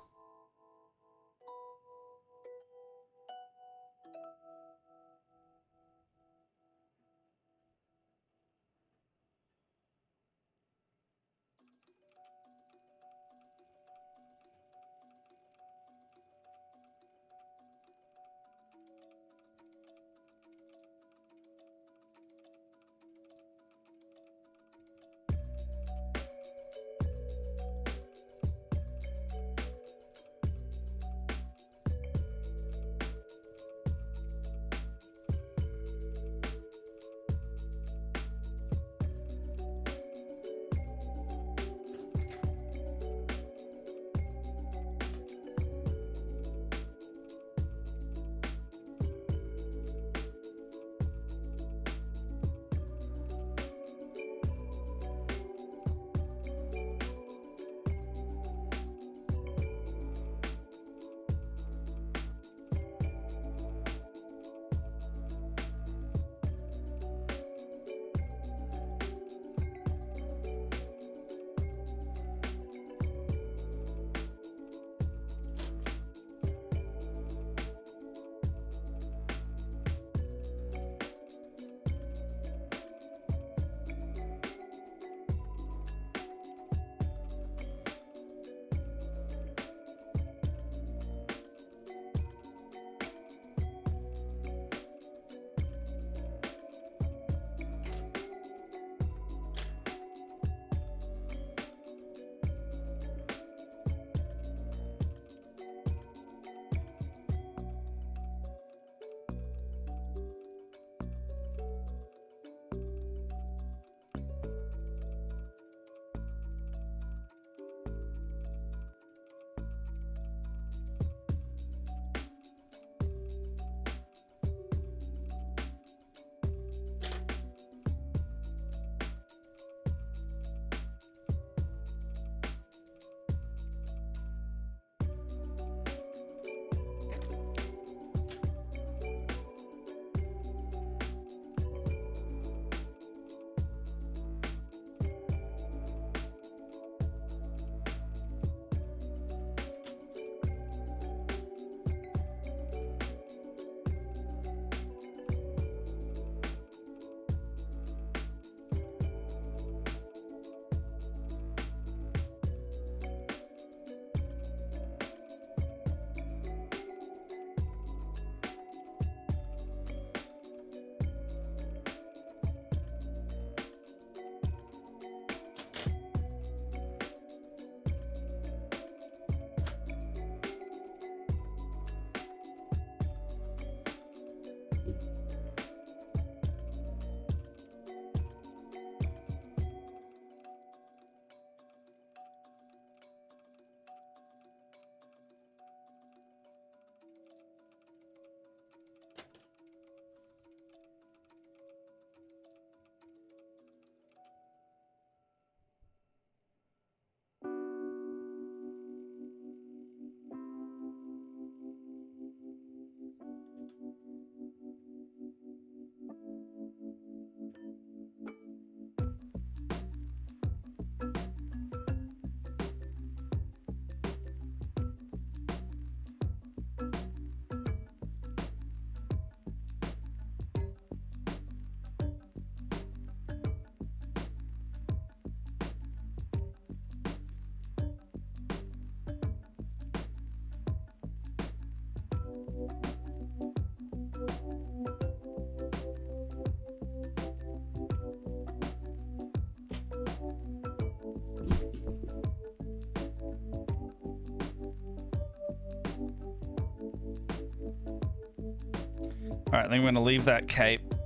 All right, then we're going to leave that cape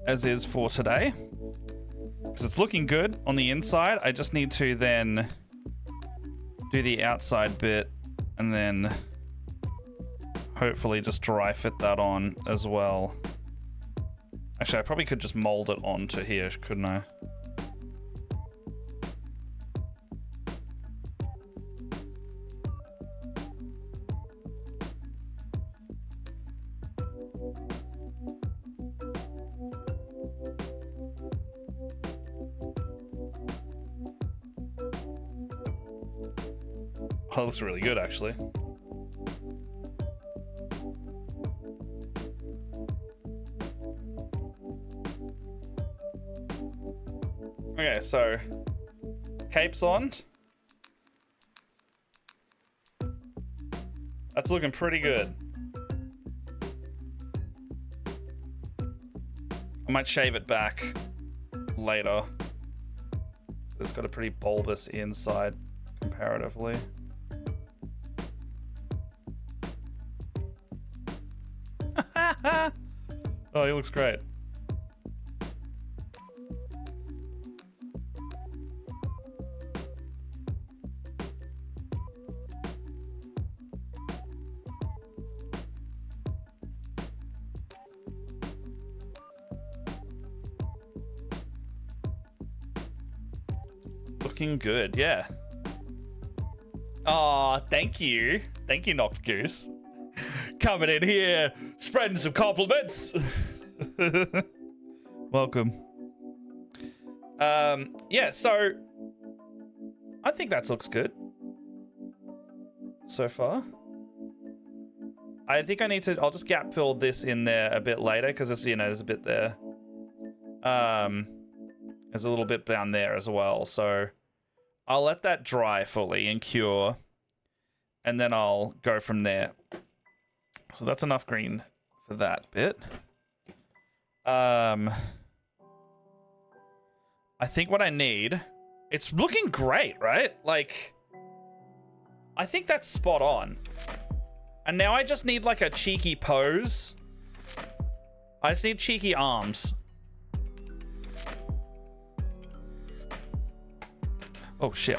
as is for today. Because it's looking good on the inside. I just need to then do the outside bit and then hopefully just dry fit that on as well. Actually, I probably could just mold it onto here, couldn't I? Oh, that looks really good, actually. Okay, so cape's on. That's looking pretty good. I might shave it back later. It's got a pretty bulbous inside comparatively. Oh, he looks great. Looking good, yeah. Aw, thank you. Thank you, Knocked Goose. Coming in here, spreading some compliments. Welcome. Yeah, so I think that looks good so far. I think I need to, I'll just gap fill this in there a bit later because it's, you know, there's a bit there. There's a little bit down there as well. So I'll let that dry fully and cure, and then I'll go from there. So that's enough green for that bit. I think what I need, it's looking great, right? Like, I think that's spot on. And now I just need like a cheeky pose. I just need cheeky arms. Oh shit.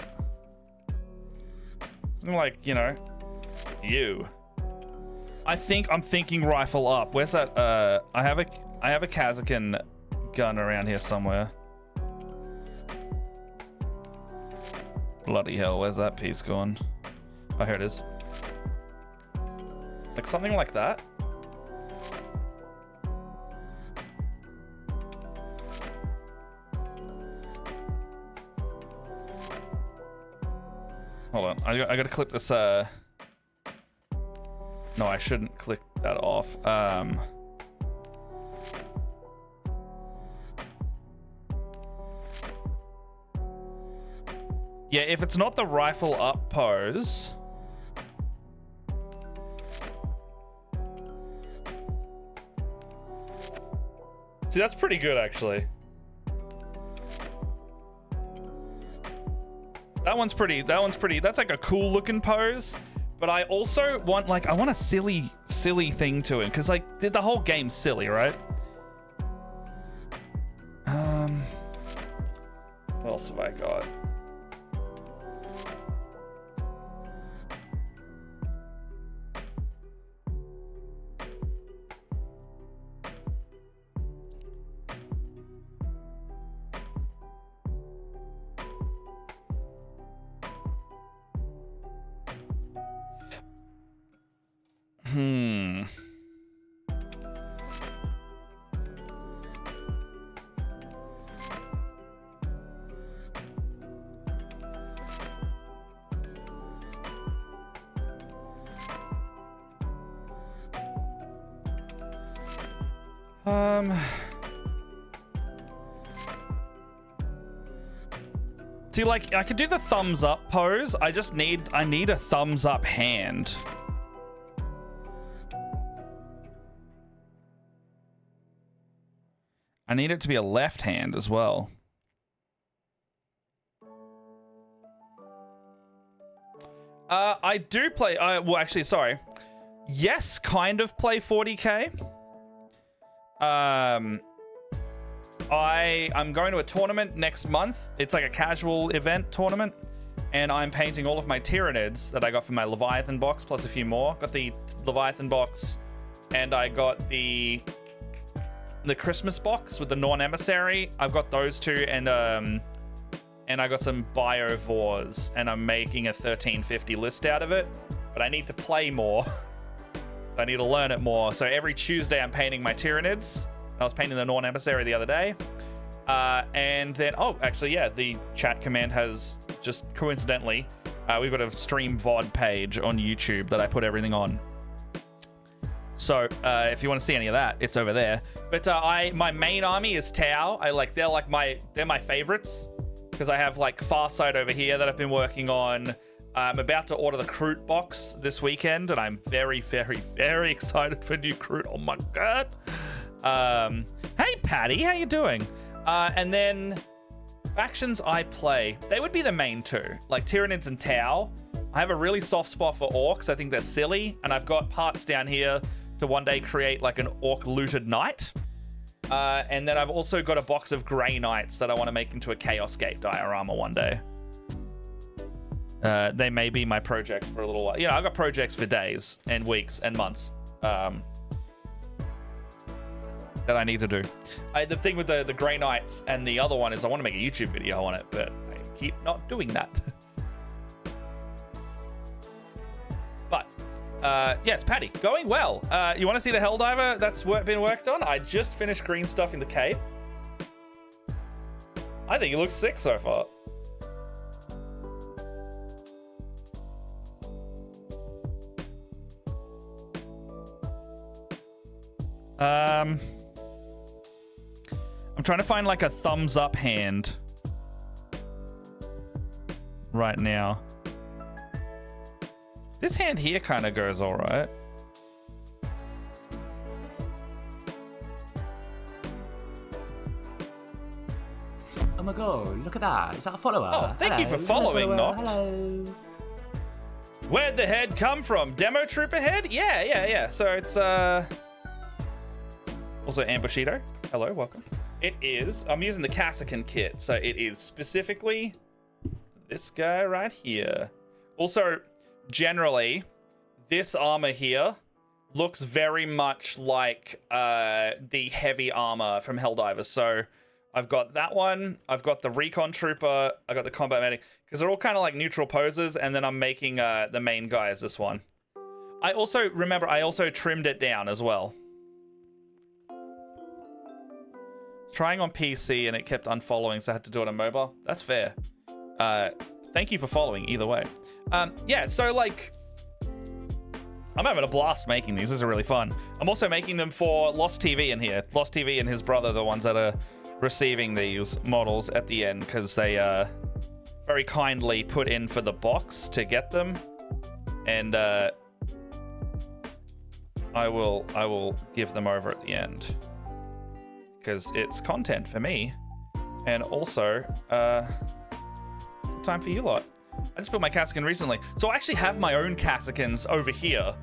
Something like, you know, you. I'm thinking rifle up. Where's that? I have a Kazakin gun around here somewhere. Bloody hell, where's that piece gone? Oh, here it is. Like something like that. Hold on, I gotta clip this, no, I shouldn't click that off. Yeah, if it's not the rifle up pose. See, that's pretty good, actually. That one's pretty, that's like a cool looking pose. But I also want, like, I want a silly thing to it. Because, like, the whole game's silly, right? What else have I got? See, like, I could do the thumbs up pose. I need a thumbs up hand. I need it to be a left hand as well. I do play, well, actually, sorry. Yes, kind of play 40k. I'm going to a tournament next month. It's like a casual event tournament, and I'm painting all of my Tyranids that I got from my Leviathan box, plus a few more. Got the Leviathan box, and I got the Christmas box with the Norn Emissary. I've got those two, and I got some Biovores, and I'm making a 1350 list out of it, but I need to play more. So I need to learn it more. So every Tuesday I'm painting my Tyranids. I was painting the Norn Emissary the other day. And then, oh, actually, yeah, the chat command has just coincidentally, we've got a stream VOD page on YouTube that I put everything on. So if you want to see any of that, it's over there. But my main army is Tau. They're my favorites, because I have like Farsight over here that I've been working on. I'm about to order the Kroot box this weekend, and I'm very, very, very excited for new Kroot. Oh my god. Hey Patty, how you doing? And then factions I play, they would be the main two, like Tyranids and Tau. I have a really soft spot for orcs. I think they're silly, and I've got parts down here to one day create like an orc looted knight. And then I've also got a box of Grey Knights that I want to make into a Chaos Gate diorama one day. They may be my projects for a little while. You know, I've got projects for days and weeks and months that I need to do. The thing with the Grey Knights and the other one is I want to make a YouTube video on it, but I keep not doing that. But yes, Patty, going well. You want to see the Helldiver that's been worked on? I just finished green stuff in the cape. I think it looks sick so far. I'm trying to find like a thumbs up hand right now. This hand here kind of goes all right. Oh my god, look at that. Is that a follower? Oh, thank you for following, Noct. Hello. Where'd the head come from? Demo Trooper head? Yeah. So it's also Ambushido. Hello, welcome. It is, I'm using the Kassakin kit, so it is specifically this guy right here. Also, generally, this armor here looks very much like the heavy armor from Helldivers. So I've got that one, I've got the Recon Trooper, I got the Combat Medic, because they're all kind of like neutral poses, and then I'm making the main guy as this one. I also trimmed it down as well. Trying on PC and it kept unfollowing, so I had to do it on mobile. That's fair. Thank you for following either way. Yeah, so like, I'm having a blast making these. These are really fun. I'm also making them for Lost TV in here. Lost TV and his brother, the ones that are receiving these models at the end, because they very kindly put in for the box to get them. And I will give them over at the end, because it's content for me, and also time for you lot. I just built my Kassakin recently, so I actually have my own Kassakins over here.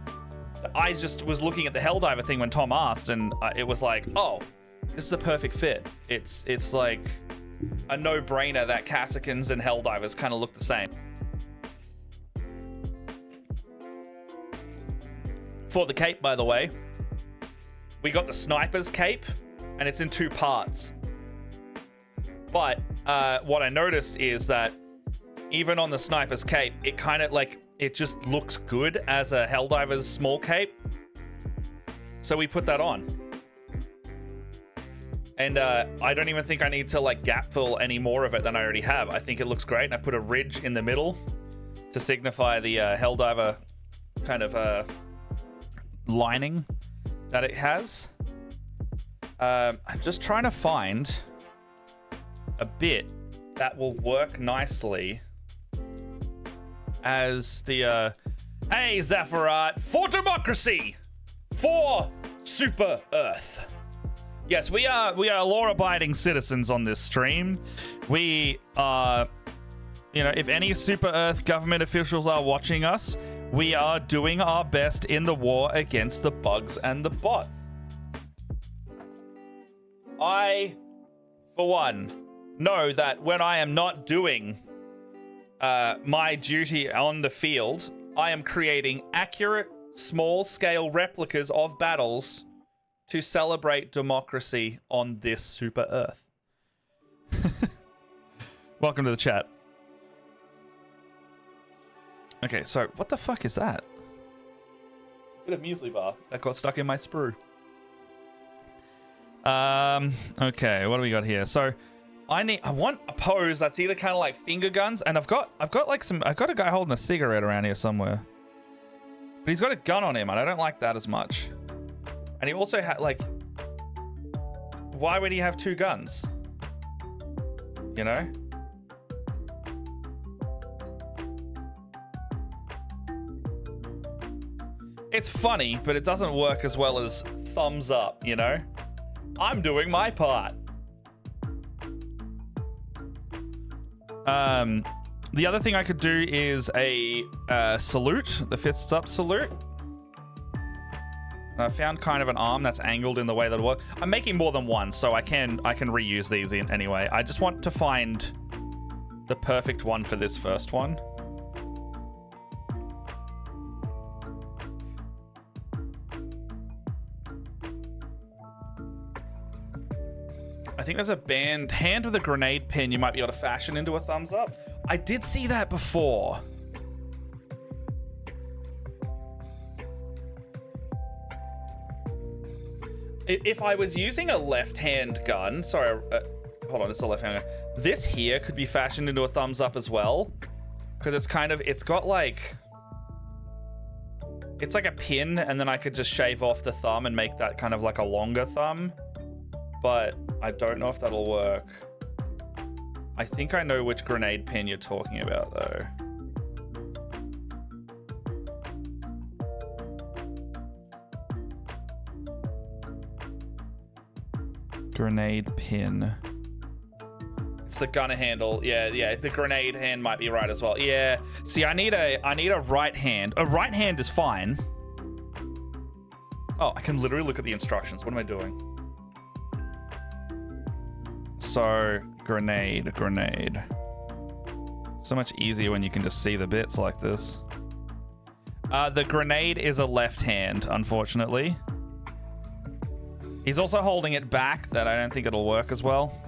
I just was looking at the Helldiver thing when Tom asked, and it was like, oh, this is a perfect fit. It's like a no-brainer that Kassakins and Helldivers kind of look the same. For the cape, by the way, we got the Sniper's cape, and it's in 2 parts. But what I noticed is that even on the Sniper's cape, it kind of like, it just looks good as a Helldiver's small cape. So we put that on. And I don't even think I need to like gap fill any more of it than I already have. I think it looks great. And I put a ridge in the middle to signify the Helldiver kind of lining that it has. I'm just trying to find a bit that will work nicely as the hey Zephyrat, for democracy, for Super Earth. Yes, we are law-abiding citizens on this stream. We are, you know, if any Super Earth government officials are watching us, we are doing our best in the war against the bugs and the bots. I, for one, know that when I am not doing my duty on the field, I am creating accurate, small-scale replicas of battles to celebrate democracy on this super Earth. Welcome to the chat. Okay, so what the fuck is that? Bit of muesli bar that got stuck in my sprue. Okay, what do we got here? So I want a pose that's either kind of like finger guns, and I've got a guy holding a cigarette around here somewhere. But he's got a gun on him, and I don't like that as much. And he also had, like... Why would he have two guns? You know? It's funny, but it doesn't work as well as thumbs up, you know? I'm doing my part. The other thing I could do is a salute, the fists up salute. I found kind of an arm that's angled in the way that'll work. I'm making more than one, so I can reuse these in anyway. I just want to find the perfect one for this first one. I think there's a hand with a grenade pin you might be able to fashion into a thumbs up. I did see that before. If I was using a left-hand gun, sorry, hold on, this is a left-hand gun. This here could be fashioned into a thumbs up as well, because it's got like, it's like a pin, and then I could just shave off the thumb and make that kind of like a longer thumb. But I don't know if that'll work. I think I know which grenade pin you're talking about, though. Grenade pin. It's the gunner handle. Yeah, the grenade hand might be right as well. Yeah. See, I need a right hand. A right hand is fine. Oh, I can literally look at the instructions. What am I doing? So, grenade. So much easier when you can just see the bits like this. The grenade is a left hand, unfortunately. He's also holding it back, that I don't think it'll work as well.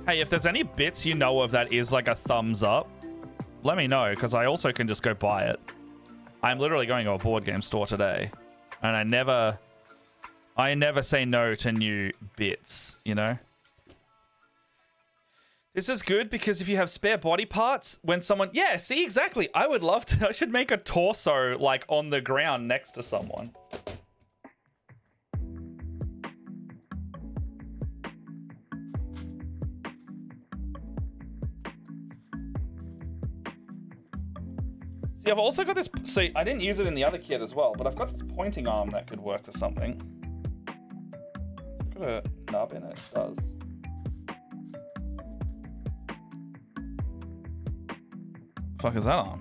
Hey, if there's any bits you know of that is like a thumbs up, let me know, because I also can just go buy it. I'm literally going to a board game store today, and I never say no to new bits, you know? This is good because if you have spare body parts, when someone... Yeah, see, exactly. I would love to... I should make a torso, like, on the ground next to someone. See, I've also got this... See, I didn't use it in the other kit as well, but I've got this pointing arm that could work for something. It's got a nub in it. It does. Fuck is that on?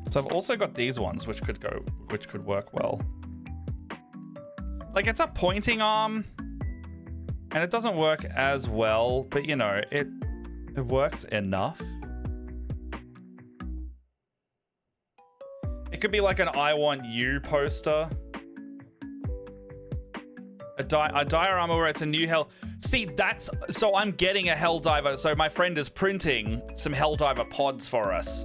So I've also got these ones which could work well. Like, it's a pointing arm and it doesn't work as well, but you know, it works enough. It could be like an I want you poster. A diorama where it's a new hell. See, that's... So I'm getting a Helldiver. So my friend is printing some Helldiver pods for us.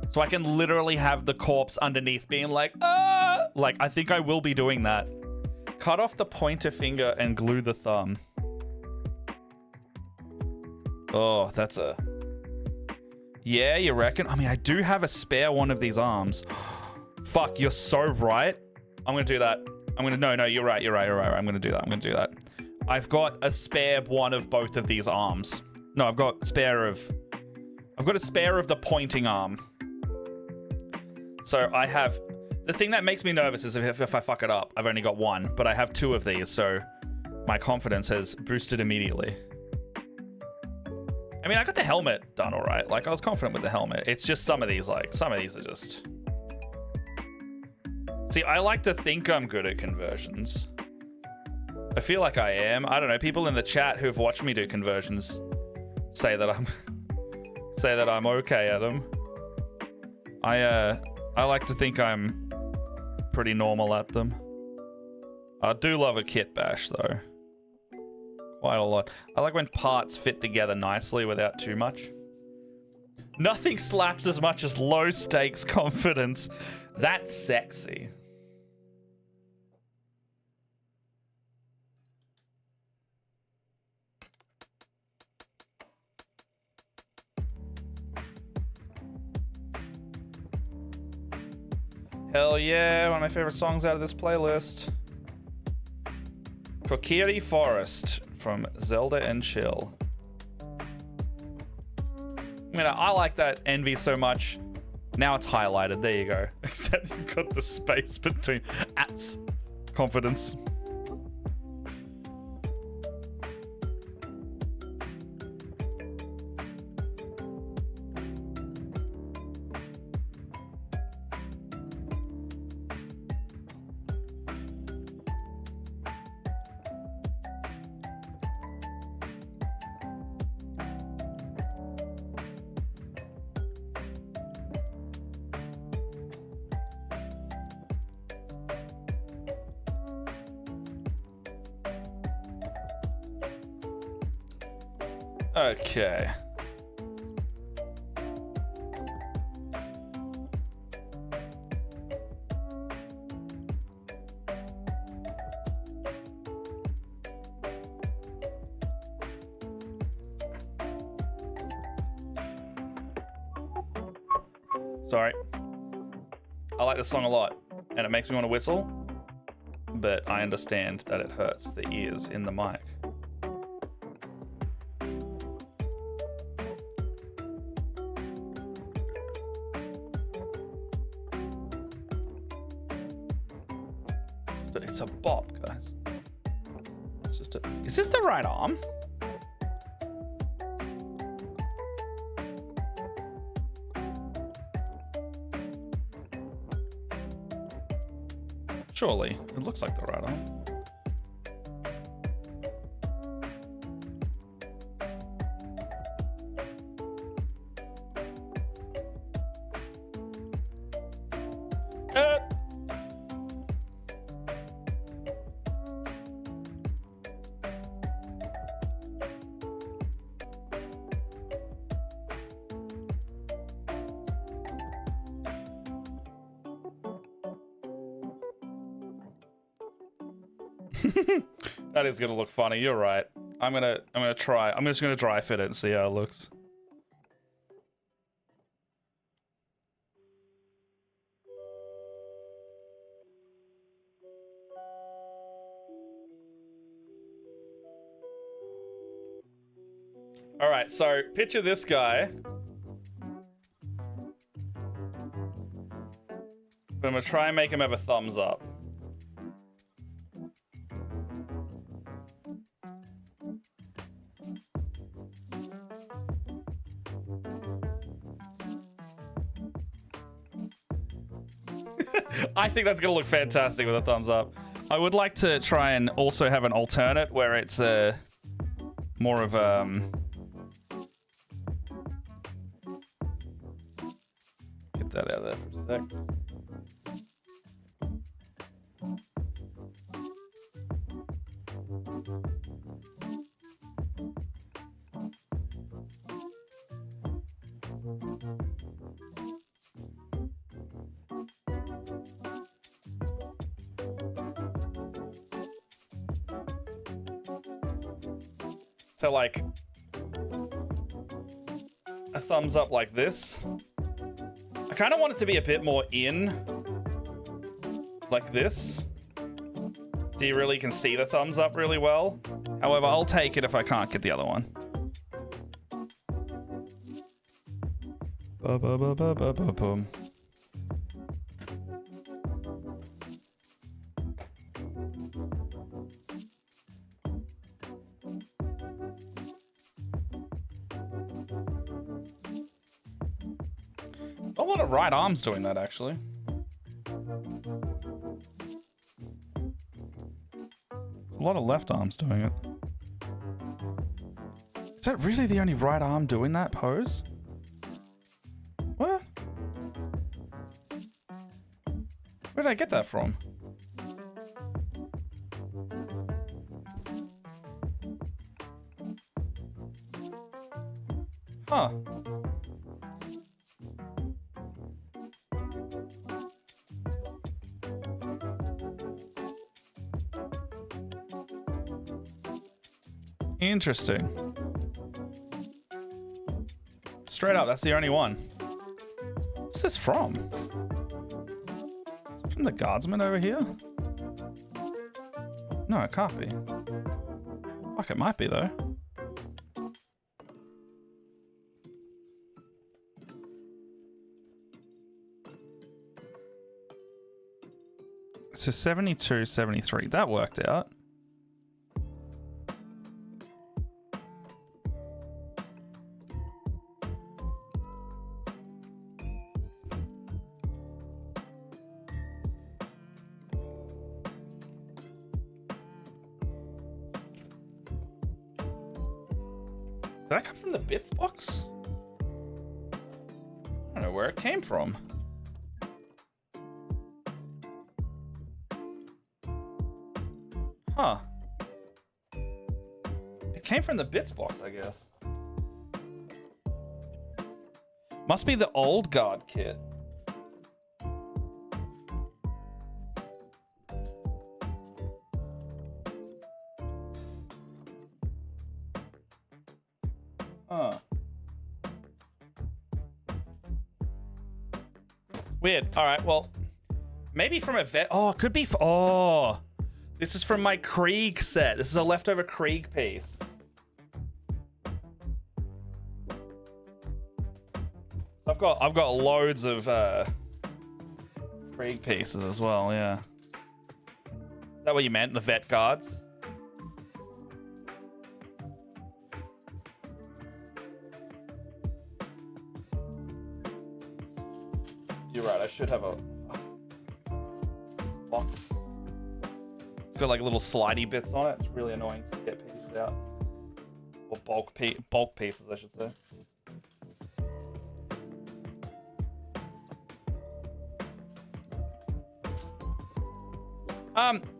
So I can literally have the corpse underneath being like, ah! Like, I think I will be doing that. Cut off the pointer finger and glue the thumb. Oh, that's a... Yeah, you reckon? I mean, I do have a spare one of these arms. Fuck, you're so right. I'm gonna do that. No, you're right. I'm gonna do that. I've got a spare one of both of these arms. No, I've got a spare of the pointing arm. So I have, the thing that makes me nervous is if I fuck it up. I've only got one, but I have two of these, so my confidence has boosted immediately. I mean, I got the helmet done all right. Like, I was confident with the helmet. It's just some of these are just... See, I like to think I'm good at conversions. I feel like I am. I don't know. People in the chat who've watched me do conversions say that I'm okay at them. I like to think I'm pretty normal at them. I do love a kit bash though. Quite a lot. I like when parts fit together nicely without too much. Nothing slaps as much as low stakes confidence. That's sexy. Hell yeah, one of my favorite songs out of this playlist. Kokiri Forest from Zelda and Chill. I mean, I like that Envy so much. Now it's highlighted. There you go. Except you've got the space between ats confidence. Okay. Sorry. I like this song a lot, and it makes me want to whistle, but I understand that it hurts the ears in the mic. It's a bop, guys. It's just a... Is this the right arm? Surely. It looks like the right arm. That is gonna look funny. You're right. I'm gonna try. I'm just gonna dry fit it and see how it looks. All right. So picture this guy. I'm gonna try and make him have a thumbs up. I think that's gonna look fantastic with a thumbs up. I would like to try and also have an alternate where it's more of get that out of there for a sec. So like a thumbs up like this. I kind of want it to be a bit more in like this. So you really can see the thumbs up really well. However, I'll take it if I can't get the other one. Ba-ba-ba-ba-ba-ba-bum. A lot of right arms doing that, actually. A lot of left arms doing it. Is that really the only right arm doing that pose? What? Where did I get that from? Huh. Interesting. Straight up, that's the only one. What's this from? Is it from the guardsman over here? No, it can't be. Fuck, it might be though. So 72, 73. That worked out. Did that come from the bits box? I don't know where it came from. Huh. It came from the bits box, I guess. Must be the old guard kit. Huh. Weird. All right, well, maybe from a vet. Oh, it could be. Oh, this is from my Krieg set. This is a leftover Krieg piece. I've got loads of Krieg pieces as well. Yeah. Is that what you meant? The vet guards? You're right, I should have a box. It's got like little slidey bits on it. It's really annoying to get pieces out. Or bulk pieces, I should say.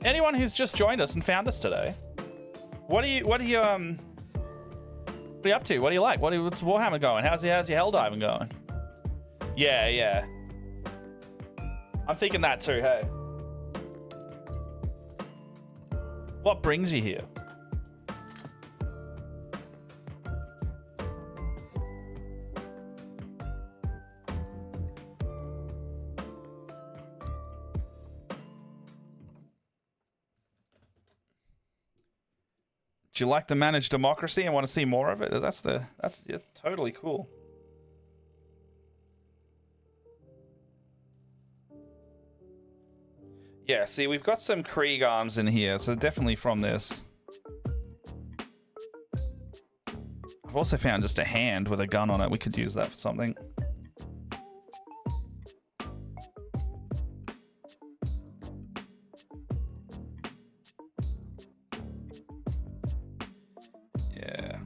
Anyone who's just joined us and found us today, what are you up to? What do you like? What's Warhammer going? How's your Helldiving going? Yeah. I'm thinking that too, hey. What brings you here? Do you like the managed democracy and want to see more of it? That's totally cool. Yeah, see, we've got some Krieg arms in here, so definitely from this. I've also found just a hand with a gun on it. We could use that for something. Yeah.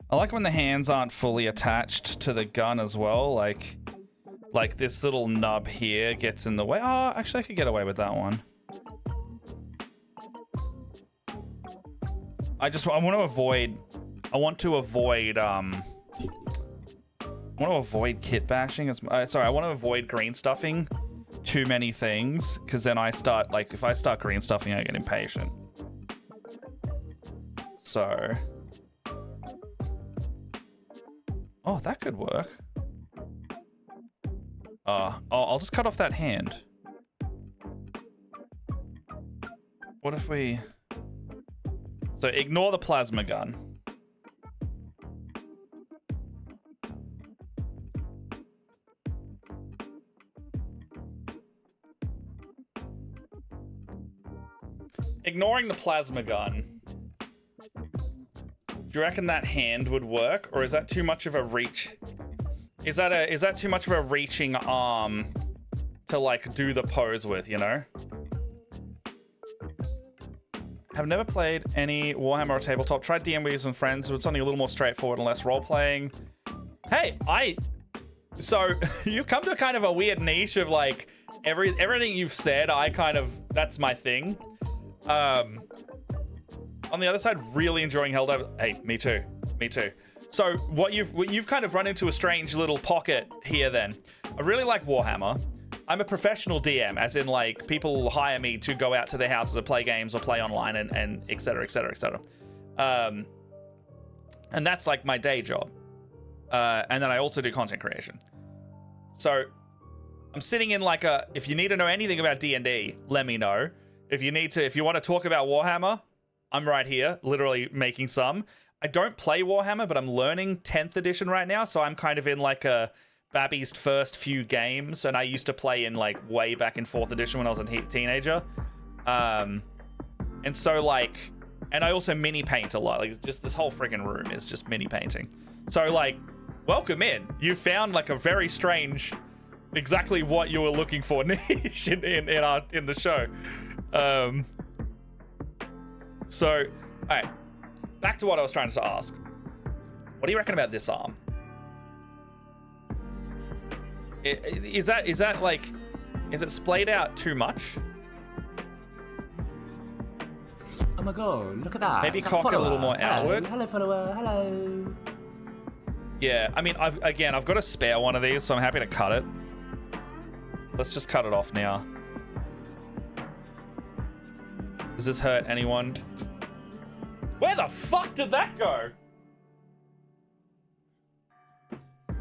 I like when the hands aren't fully attached to the gun as well, like this little nub here gets in the way. Oh, actually I could get away with that one. I want to avoid kit bashing. Sorry, I want to avoid green stuffing too many things, because then I start, like, if I start green stuffing, I get impatient. So, oh, that could work. I'll just cut off that hand. What if we... So ignore the plasma gun. ignoring the plasma gun, do you reckon that hand would work, or is that too much of a reach? Is that too much of a reaching arm to like do the pose with, you know? Have never played any Warhammer or tabletop. Tried DMW with some friends. It was something a little more straightforward and less role playing. Hey, so you've come to kind of a weird niche of like everything you've said. That's my thing. On the other side, really enjoying Helldivers. Hey, me too. So what you've kind of run into a strange little pocket here. Then I really like Warhammer. I'm a professional DM, as in like people hire me to go out to their houses and play games or play online and et cetera, et cetera, et cetera. And that's like my day job. And then I also do content creation. So I'm sitting in like if you need to know anything about D&D, let me know. If you want to talk about Warhammer, I'm right here, literally making some. I don't play Warhammer, but I'm learning 10th edition right now. So I'm kind of in like a Babby's first few games, and I used to play in like way back in 4th edition when I was a teenager. And so like, and I also mini paint a lot. Like just this whole friggin' room is just mini painting. So like, welcome in. You found like a very strange, exactly what you were looking for niche in the show. So, all right, back to what I was trying to ask. What do you reckon about this arm? Is that like, is it splayed out too much? Oh my god, look at that. Maybe cock it a little more outward. Hello, follower. Hello. Yeah, I mean, I've got a spare one of these, so I'm happy to cut it. Let's just cut it off now. Does this hurt anyone? Where the fuck did that go?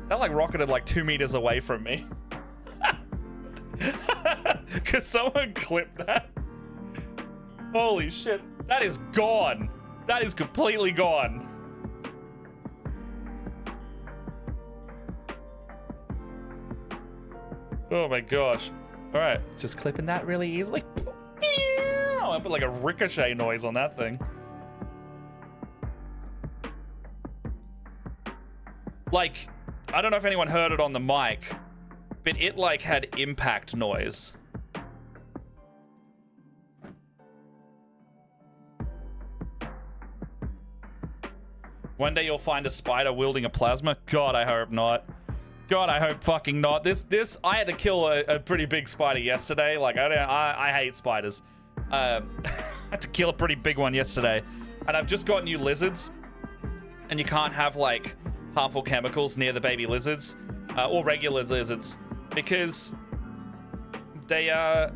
That like rocketed like 2 meters away from me. Could someone clip that? Holy shit. That is gone. That is completely gone. Oh my gosh. All right, just clipping that really easily. I put like a ricochet noise on that thing. Like, I don't know if anyone heard it on the mic, but it like had impact noise. One day you'll find a spider wielding a plasma. God, I hope not. God, I hope fucking not. I had to kill a pretty big spider yesterday. Like, I hate spiders. I had to kill a pretty big one yesterday. And I've just got new lizards. And you can't have, like, harmful chemicals near the baby lizards. Or regular lizards. Because they, I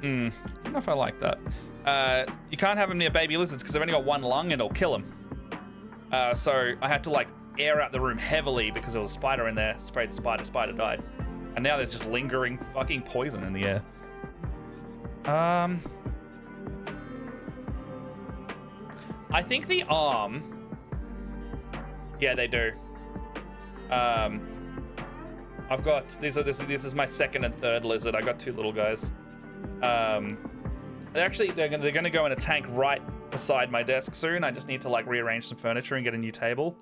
don't know if I like that. You can't have them near baby lizards because they've only got one lung and it'll kill them. So I had to like air out the room heavily because there was a spider in there. Sprayed the spider died. And now there's just lingering fucking poison in the air. I think the arm. Yeah, they do. I've got this is my second and third lizard. I got two little guys. They're gonna go in a tank right beside my desk soon. I just need to like rearrange some furniture and get a new table.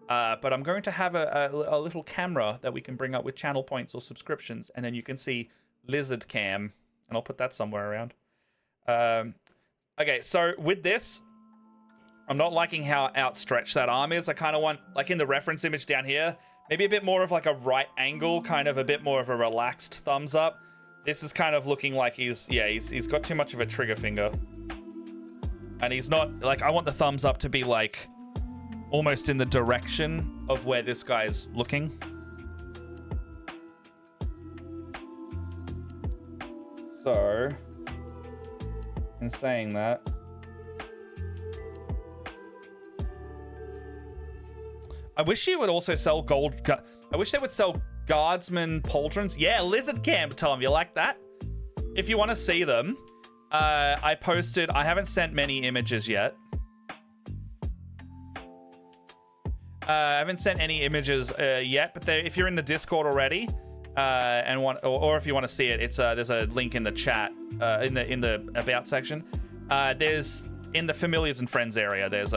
But I'm going to have a little camera that we can bring up with channel points or subscriptions, and then you can see lizard cam, and I'll put that somewhere around. Okay, so with this, I'm not liking how outstretched that arm is. I kind of want, like in the reference image down here, maybe a bit more of like a right angle, kind of a bit more of a relaxed thumbs up. This is kind of looking like he's got too much of a trigger finger. And he's not, like, I want the thumbs up to be like almost in the direction of where this guy's looking. So, in saying that, I wish you would also sell I wish they would sell guardsman pauldrons. Yeah, lizard camp, Tom. You like that? If you want to see them, I haven't sent many images yet. I haven't sent any images yet, but if you're in the Discord already, and want, or if you want to see it, it's there's a link in the chat, in the about section. There's in the familiars and friends area. There's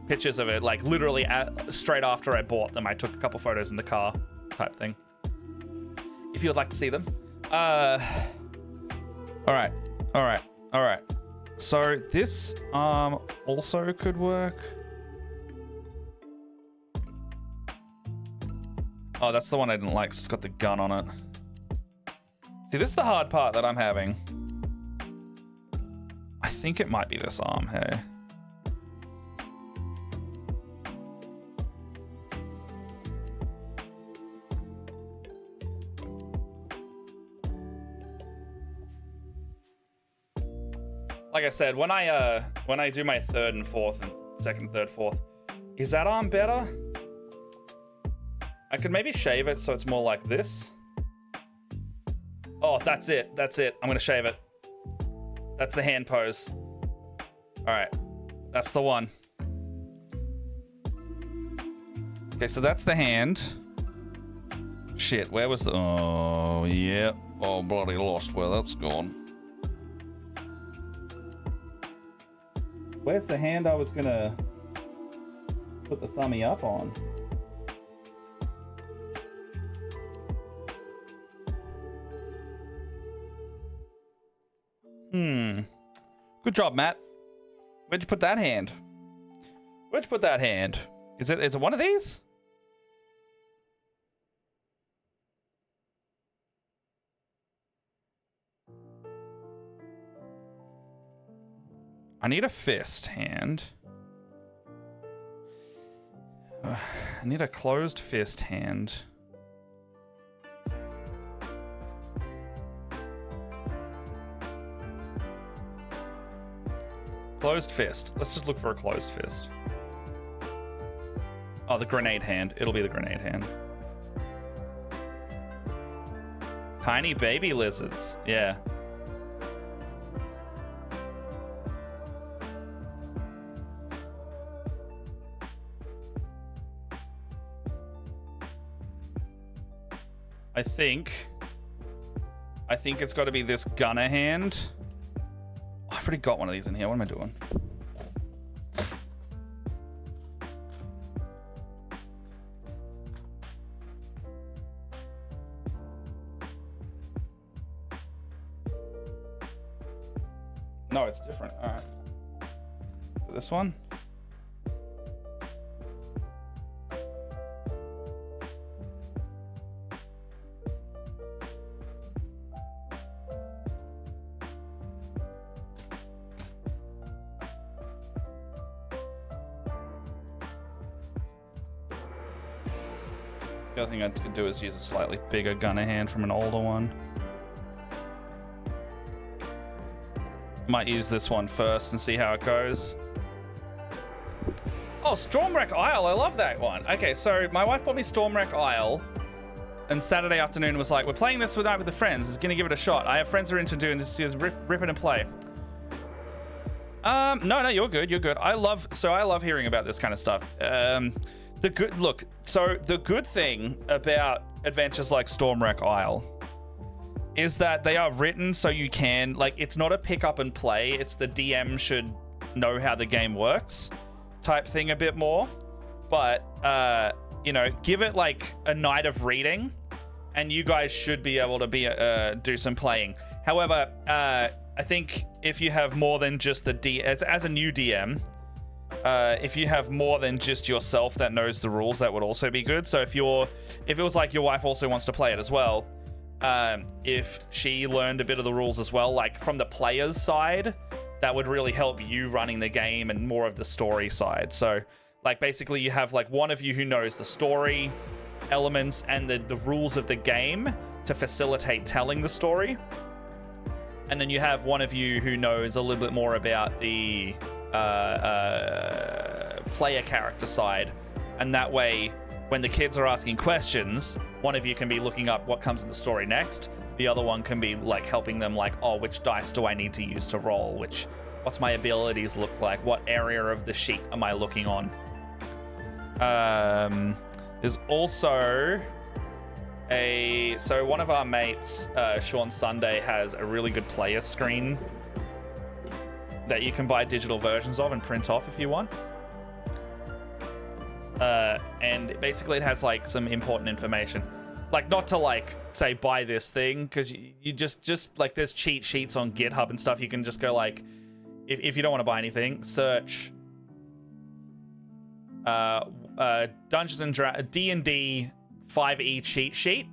pictures of it, like literally straight after I bought them. I took a couple photos in the car, type thing. If you would like to see them. All right. So this also could work. Oh, that's the one I didn't like. It's got the gun on it. See, this is the hard part that I'm having. I think it might be this arm, hey. Like I said, when I do my third and fourth and second, third, fourth, is that arm better? I could maybe shave it so it's more like this. Oh, that's it. That's it. I'm gonna shave it. That's the hand pose. All right, that's the one. Okay, so that's the hand. Shit, where was the? Oh yeah. Oh, bloody lost where that's gone. Where's the hand I was gonna put the thumbie up on? Good job, Matt. Where'd you put that hand? Where'd you put that hand? Is it one of these? I need a fist hand. I need a closed fist hand. Closed fist. Let's just look for a closed fist. Oh, the grenade hand. It'll be the grenade hand. Tiny baby lizards. Yeah. I think it's got to be this gunner hand. Oh, I've already got one of these in here. What am I doing? No, it's different. All right. So this one. The other thing I could do is use a slightly bigger gunner hand from an older one. Might use this one first and see how it goes. Oh, Stormwreck Isle. I love that one. Okay, so my wife bought me Stormwreck Isle, and Saturday afternoon was like, we're playing this with the friends. Is gonna give it a shot. I have friends who are into doing this. Rip it and play. No, you're good. You're good. I love hearing about this kind of stuff. The good thing about adventures like Stormwreck Isle is that they are written so you can, like, it's not a pick up and play. It's the DM should know how the game works type thing a bit more. But, you know, give it like a night of reading and you guys should be able to do some playing. However, I think if you have more than just as a new DM, if you have more than just yourself that knows the rules, that would also be good. So if it was like your wife also wants to play it as well, if she learned a bit of the rules as well, like from the player's side, that would really help you running the game and more of the story side. So like basically you have like one of you who knows the story elements and the rules of the game to facilitate telling the story. And then you have one of you who knows a little bit more about the player character side, and that way when the kids are asking questions, one of you can be looking up what comes in the story next, the other one can be like helping them, like, oh, which dice do I need to use to roll, what's my abilities look like, what area of the sheet am I looking on. There's also So one of our mates, Sean Sunday, has a really good player screen that you can buy digital versions of and print off if you want. And basically it has like some important information. Like, not to like say buy this thing, because you just like, there's cheat sheets on GitHub and stuff. You can just go like, if you don't want to buy anything, search Dungeons and D&D 5e cheat sheet.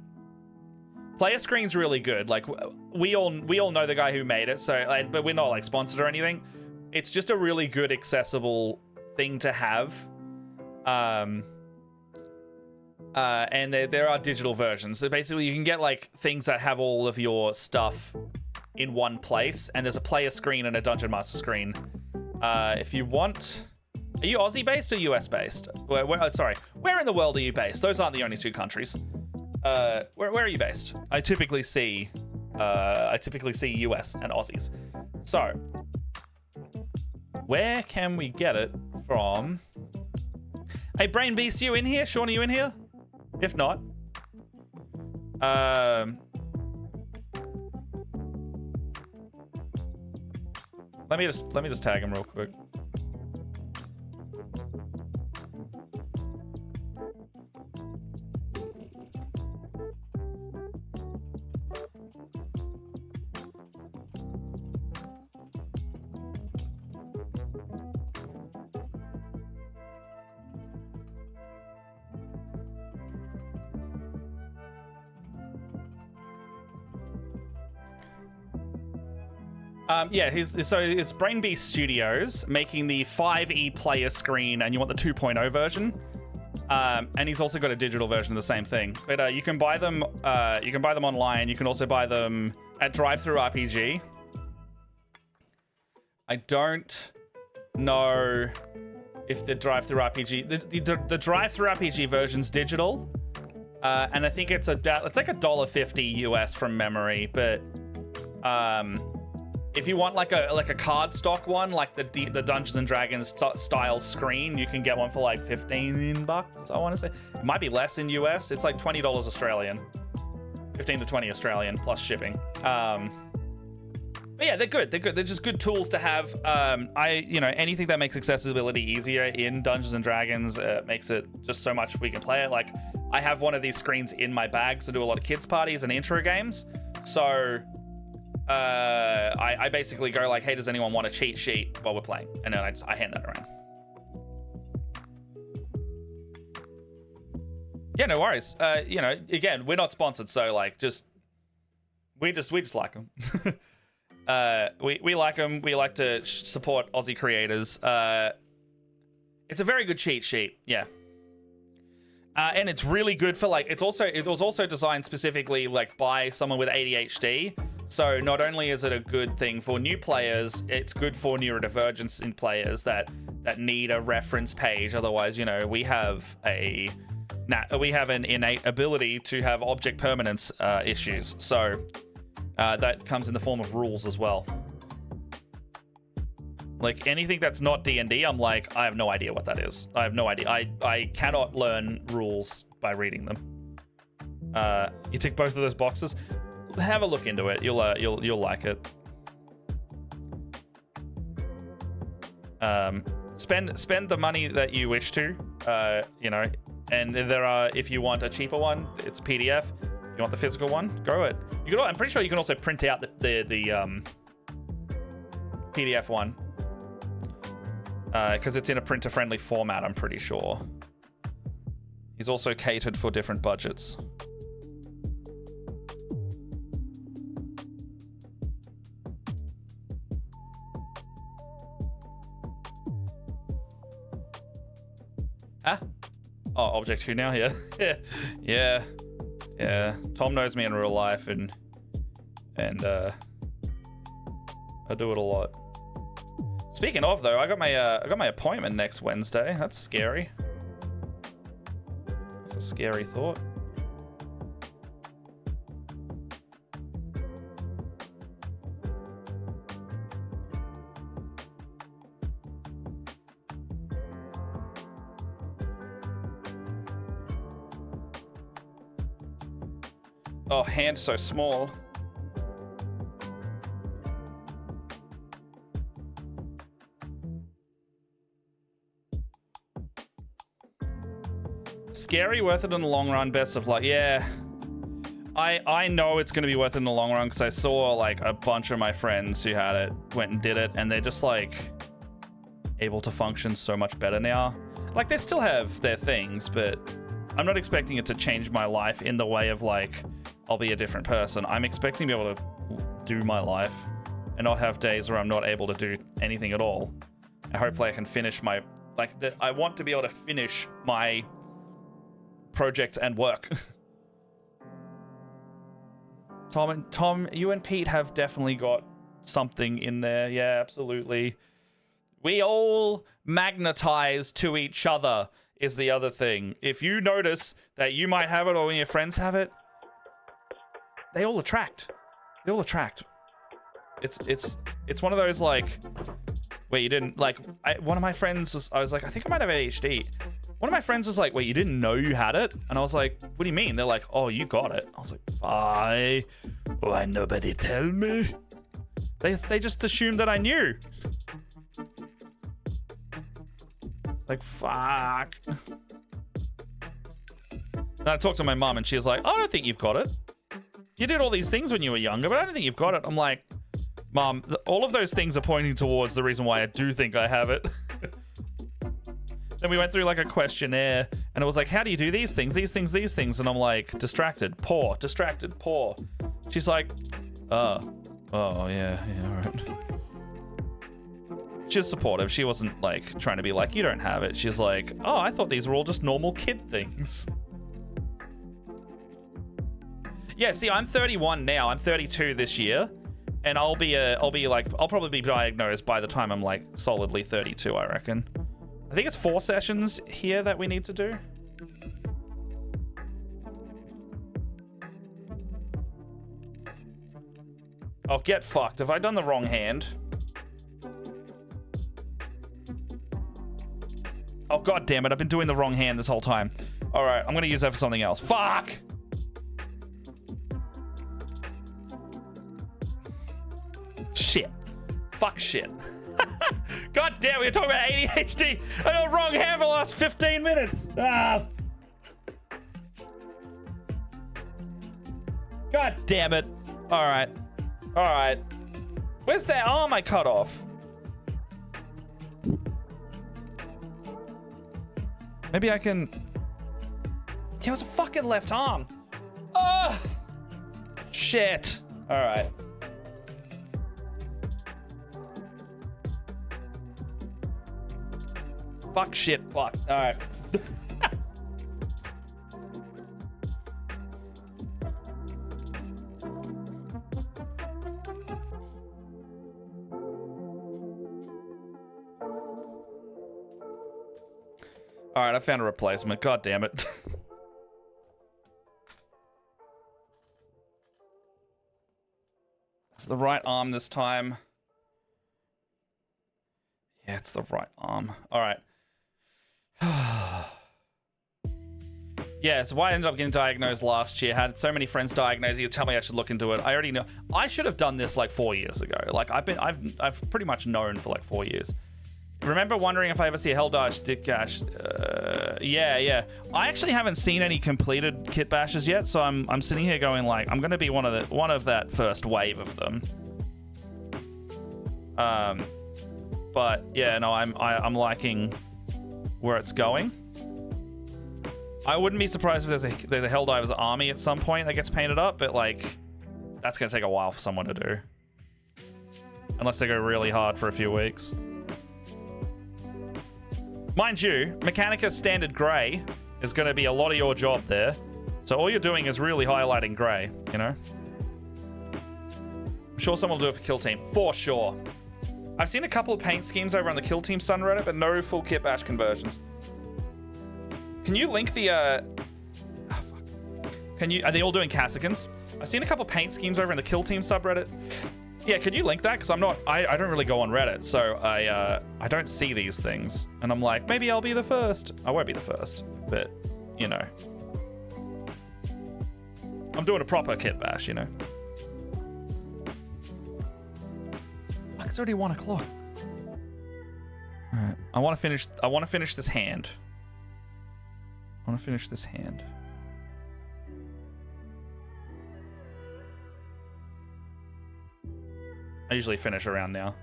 Player screen's really good. Like, we all know the guy who made it, so like, but we're not like sponsored or anything. It's just a really good accessible thing to have. And there are digital versions. So basically you can get like things that have all of your stuff in one place, and there's a player screen and a Dungeon Master screen. If you want... Are you Aussie based or US based? Sorry, where in the world are you based? Those aren't the only two countries. Where are you based? I typically see US and Aussies. So where can we get it from? Hey, Brain Beast, you in here? Sean, are you in here? If not, let me just tag him real quick. Yeah, so it's Brain Beast Studios making the 5e player screen, and you want the 2.0 version. And he's also got a digital version of the same thing. But you can buy them. You can buy them online. You can also buy them at Drive-Thru RPG. I don't know if the Drive-Thru RPG, the Drive-Thru RPG version's digital, and I think it's like $1.50 US from memory, but if you want like a card stock one, like the Dungeons and Dragons style screen, you can get one for like $15, I want to say. It might be less in US. It's like $20 Australian, 15 to 20 Australian plus shipping. But yeah, they're good. They're just good tools to have. Anything that makes accessibility easier in Dungeons and Dragons makes it just so much we can play it. Like, I have one of these screens in my bag to do a lot of kids parties and intro games. So I basically go like, hey, does anyone want a cheat sheet while we're playing? And then I hand that around. Yeah, no worries. Again, we're not sponsored, so like, we just like them. We like them. We like to support Aussie creators. It's a very good cheat sheet. Yeah. And it's really good for like, it was also designed specifically like by someone with ADHD. So not only is it a good thing for new players, it's good for neurodivergence in players that need a reference page. Otherwise, we have an innate ability to have object permanence issues. So that comes in the form of rules as well. Like, anything that's not D&D, I'm like, I have no idea what that is. I have no idea. I cannot learn rules by reading them. You tick both of those boxes. Have a look into it. You'll like it. Spend the money that you wish to. And there are, if you want a cheaper one, it's PDF. If you want the physical one, go it. I'm pretty sure you can also print out the PDF one. Because it's in a printer-friendly format, I'm pretty sure. He's also catered for different budgets. Ah? Oh, Object 2 now, yeah. Yeah. Tom knows me in real life, and I do it a lot. Speaking of, though, I got my appointment next Wednesday. That's scary. It's a scary thought. Oh, hand so small. Scary, worth it in the long run, best of luck. Yeah. I know it's going to be worth it in the long run because I saw like a bunch of my friends who had it, went and did it, and they're just like able to function so much better now. Like they still have their things, but I'm not expecting it to change my life in the way of like I'll be a different person. I'm expecting to be able to do my life and not have days where I'm not able to do anything at all. And hopefully I can finish my I want to be able to finish my projects and work. Tom, you and Pete have definitely got something in there. Yeah, absolutely. We all magnetize to each other is the other thing. If you notice that you might have it or when your friends have it, they all attract. They all attract. It's one of those like where you didn't like. One of my friends was. I was like, I think I might have ADHD. One of my friends was like, wait, you didn't know you had it? And I was like, what do you mean? They're like, oh, you got it. I was like, why nobody tell me? They just assumed that I knew. Like, fuck. And I talked to my mom and she was like, I don't think you've got it. You did all these things when you were younger, but I don't think you've got it. I'm like, Mom, all of those things are pointing towards the reason why I do think I have it. Then we went through like a questionnaire and it was like, how do you do these things, these things, these things? And I'm like, distracted, poor, distracted, poor. She's like, oh, yeah, all right. She was supportive. She wasn't like trying to be like, you don't have it. She's like, oh, I thought these were all just normal kid things. Yeah, see, I'm 31 now. I'm 32 this year. And I'll probably be diagnosed by the time I'm like solidly 32, I reckon. I think it's 4 sessions here that we need to do. Oh, get fucked. Have I done the wrong hand? Oh, god damn it. I've been doing the wrong hand this whole time. All right, I'm going to use that for something else. Fuck! Shit. Fuck shit. God damn, we were talking about ADHD. I got the wrong hand for the last 15 minutes. Ah. God damn it. All right. All right. Where's that arm I cut off? Maybe I can... It was a fucking left arm. Oh! Shit. All right. Fuck, shit, fuck. All right. All right, I found a replacement. God damn it. It's the right arm this time. Yeah, it's the right arm. All right. Yeah, so why I ended up getting diagnosed last year. Had so many friends diagnosed. You tell me I should look into it. I already know. I should have done this like 4 years ago. Like I've pretty much known for like 4 years. Remember wondering if I ever see a Helldivers Kitbash? Yeah. I actually haven't seen any completed Kitbashes yet, so I'm sitting here going like I'm gonna be one of that first wave of them. But yeah, no, I'm liking where it's going. I wouldn't be surprised if there's a Helldivers army at some point that gets painted up, but like that's gonna take a while for someone to do, unless they go really hard for a few weeks. Mind you, Mechanica Standard Grey is going to be a lot of your job there, so all you're doing is really highlighting grey, you know. I'm sure someone will do it for Kill Team for sure. I've seen a couple of paint schemes over on the Kill Team subreddit, but no full Kitbash conversions. Can you link the oh, fuck. Are they all doing Cassicans? I've seen a couple of paint schemes over in the Kill Team subreddit. Yeah, could you link that? Because I don't really go on Reddit, so I don't see these things. And I'm like, maybe I'll be the first. I won't be the first, but you know. I'm doing a proper kit bash, you know. Fuck, it's already 1 o'clock. All right, I want to finish this hand. I want to finish this hand. I usually finish around now.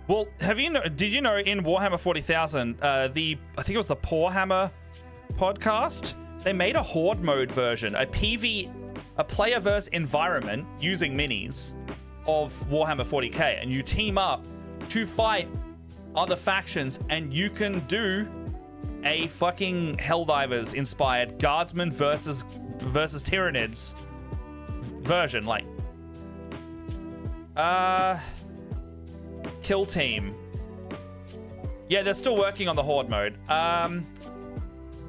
Well, did you know in Warhammer 40,000, I think it was the Poor Hammer podcast, they made a Horde mode version, a player-verse environment using minis of Warhammer 40k, and you team up to fight other factions, and you can do a fucking Helldivers inspired Guardsmen versus Tyranids version, like Kill Team. Yeah, they're still working on the Horde mode.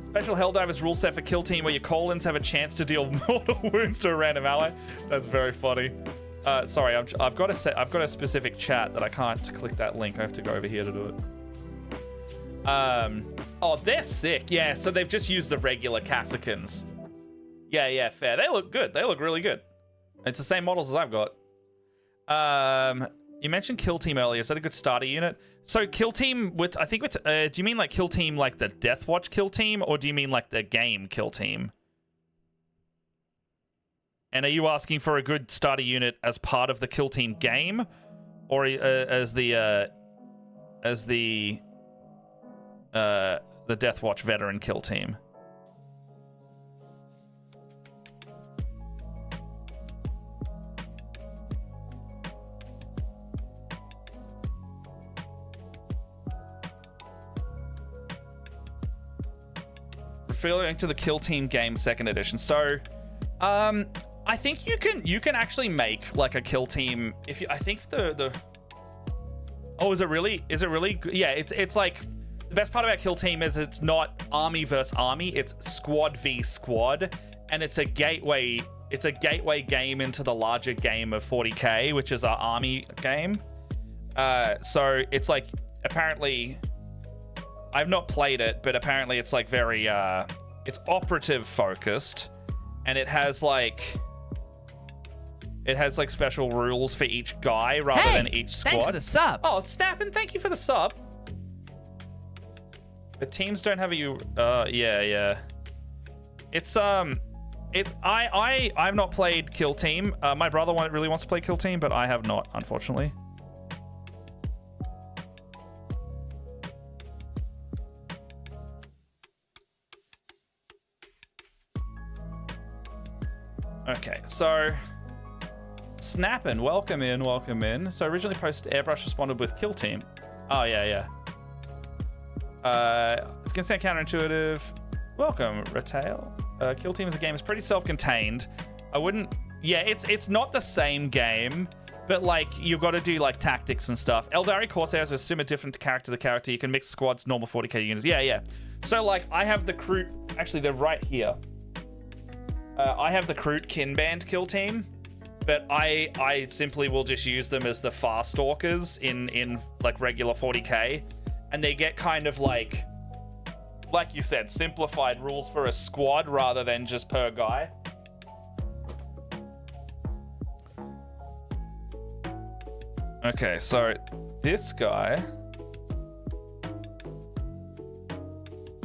Special Helldivers rule set for Kill Team where your colons have a chance to deal mortal wounds to a random ally. That's very funny. Sorry, I've got a specific chat that I can't click that link. I have to go over here to do it. Oh, they're sick. Yeah, so they've just used the regular Cassicans. Yeah, fair. They look good. They look really good. It's the same models as I've got. You mentioned Kill Team earlier. Is that a good starter unit? So Kill Team, do you mean like Kill Team like the Death Watch Kill Team, or do you mean like the game Kill Team? And are you asking for a good starter unit as part of the Kill Team game, or as the Death Watch veteran Kill Team? Referring to the Kill Team game 2nd edition. So, I think you can actually make like a Kill Team if you. I think the. Oh, is it really? Is it really? Yeah, it's like the best part about Kill Team is it's not army versus army. It's squad v squad, and it's a gateway. It's a gateway game into the larger game of 40k, which is our army game. So it's like apparently. I've not played it, but apparently it's like very, it's operative focused, and it has like special rules for each guy rather than each squad. Thanks for the sub. Oh, Snappin', thank you for the sub. The teams don't have yeah. It's I've not played Kill Team. My brother really wants to play Kill Team, but I have not, unfortunately. Okay, so Snappin', welcome in. So originally posted Airbrush responded with Kill Team. Oh yeah. It's gonna sound counterintuitive. Welcome, Retail. Kill Team as a game is pretty self-contained. I wouldn't. Yeah, it's not the same game, but like you've got to do like tactics and stuff. Eldari Corsairs are similar, different character to character. You can mix squads, normal 40k units. Yeah. So like I have the crew. Actually, they're right here. I have the Kroot Kinband Kill Team, but I simply will just use them as the Far Stalkers in like regular 40k, and they get kind of like you said, simplified rules for a squad rather than just per guy. Okay, so this guy,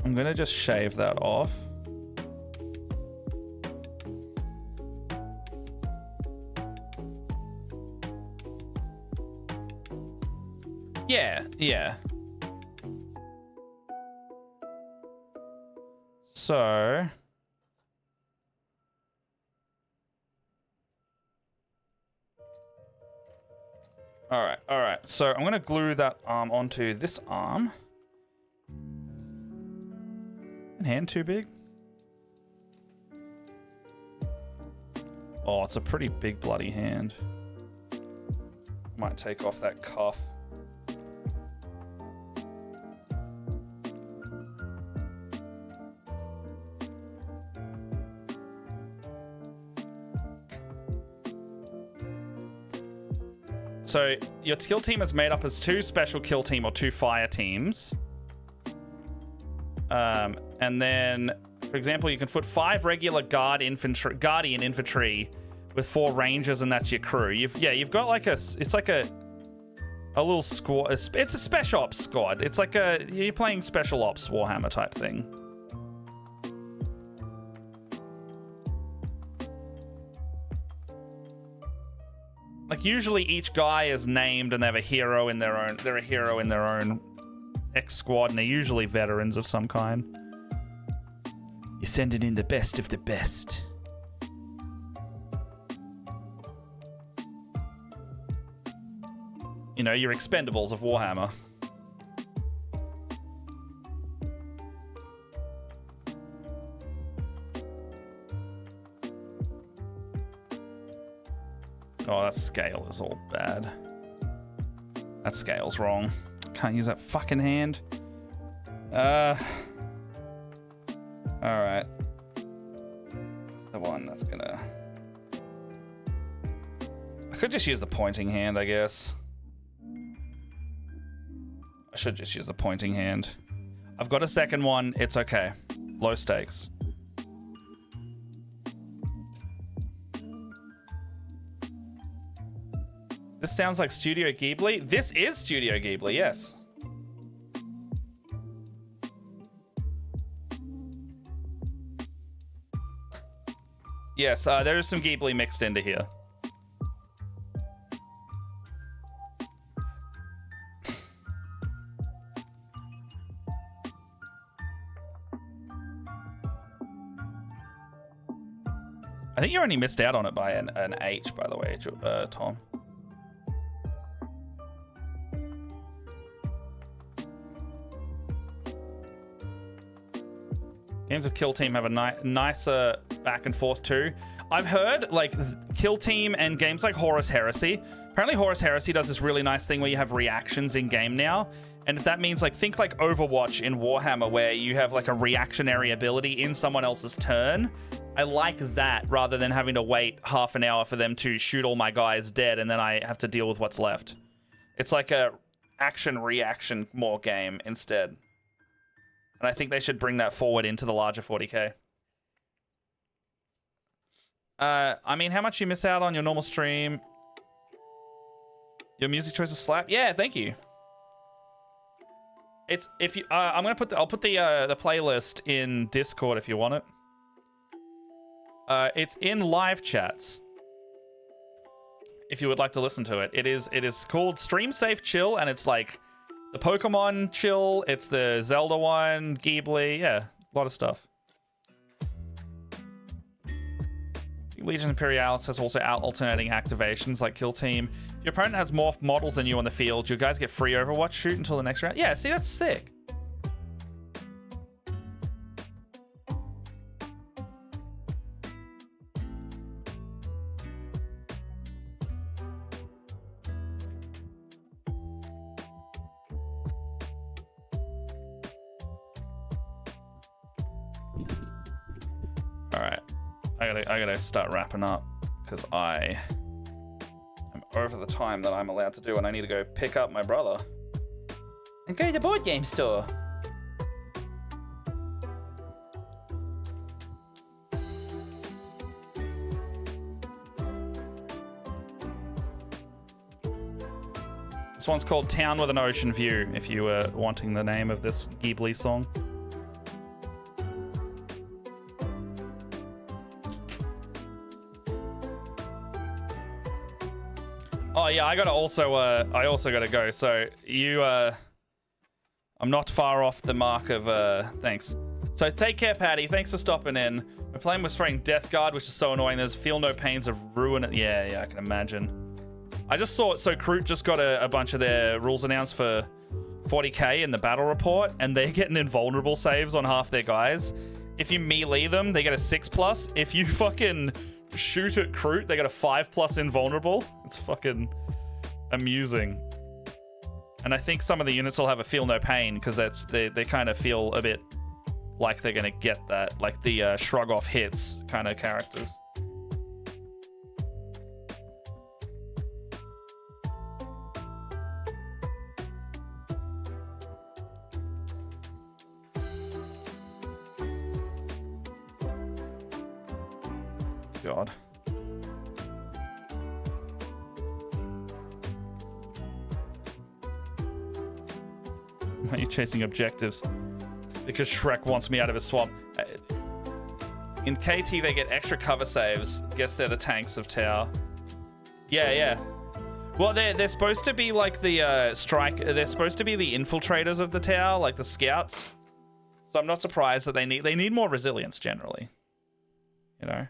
I'm gonna just shave that off. Yeah. So all right. So I'm gonna glue that arm onto this arm. Hand too big? Oh, it's a pretty big bloody hand. Might take off that cuff. So your kill team is made up as 2 special kill team or 2 fire teams. And And then, for example, you can put 5 regular guardian infantry with 4 rangers, and that's your crew. You've got like it's like a little squad. It's a special ops squad. It's like you're playing special ops Warhammer type thing. Like usually each guy is named and they have a hero in their own. They're a hero in their own X squad, and they're usually veterans of some kind. You're sending in the best of the best. You know, your expendables of Warhammer. Oh, that scale is all bad. That scale's wrong. Can't use that fucking hand. Alright. The one that's gonna... I could just use the pointing hand, I guess. I should just use the pointing hand. I've got a second one. It's okay. Low stakes. This sounds like Studio Ghibli. This is Studio Ghibli, yes. Yes, there is some Ghibli mixed into here. I think you only missed out on it by an H, by the way, Tom. Games of Kill Team have a nicer back and forth too. I've heard like Kill Team and games like Horus Heresy. Apparently Horus Heresy does this really nice thing where you have reactions in game now. And if that means like, think like Overwatch in Warhammer where you have like a reactionary ability in someone else's turn. I like that rather than having to wait half an hour for them to shoot all my guys dead and then I have to deal with what's left. It's like a action-reaction more game instead. And I think they should bring that forward into the larger 40k. I mean, how much you miss out on your normal stream? Your music choices slap? Yeah, thank you. It's if you. I'm gonna put. I'll put the playlist in Discord if you want it. It's in live chats. If you would like to listen to it, it is called Stream Safe Chill, and it's like the Pokemon chill. It's the Zelda one, Ghibli. Yeah, a lot of stuff. Legion Imperialis has also alternating activations like Kill Team. If your opponent has more models than you on the field, you guys get free Overwatch shoot until the next round. Yeah, see, that's sick. All right. I gotta start wrapping up because I am over the time that I'm allowed to do, and I need to go pick up my brother and go to the board game store. This one's called Town with an Ocean View, if you were wanting the name of this Ghibli song. Oh yeah, I also gotta go. So you, I'm not far off the mark of, thanks. So take care, Patty. Thanks for stopping in. My plan was throwing Death Guard, which is so annoying. There's Feel No Pains of Ruin. Yeah, I can imagine. I just saw it. So Kroot just got a bunch of their rules announced for 40k in the battle report, and they're getting invulnerable saves on half their guys. If you melee them, they get a 6+. If you fucking shoot at Kroot, they get a 5+ invulnerable. It's fucking amusing. And I think some of the units will have a Feel No Pain because they kind of feel a bit like they're gonna get that, like the shrug off hits kind of characters. God. Why are you chasing objectives? Because Shrek wants me out of his swamp. In KT, they get extra cover saves. Guess they're the tanks of Tower. Yeah, yeah. Well, they're supposed to be like the strike. They're supposed to be the infiltrators of the Tower, like the scouts. So I'm not surprised that they need more resilience generally. You know.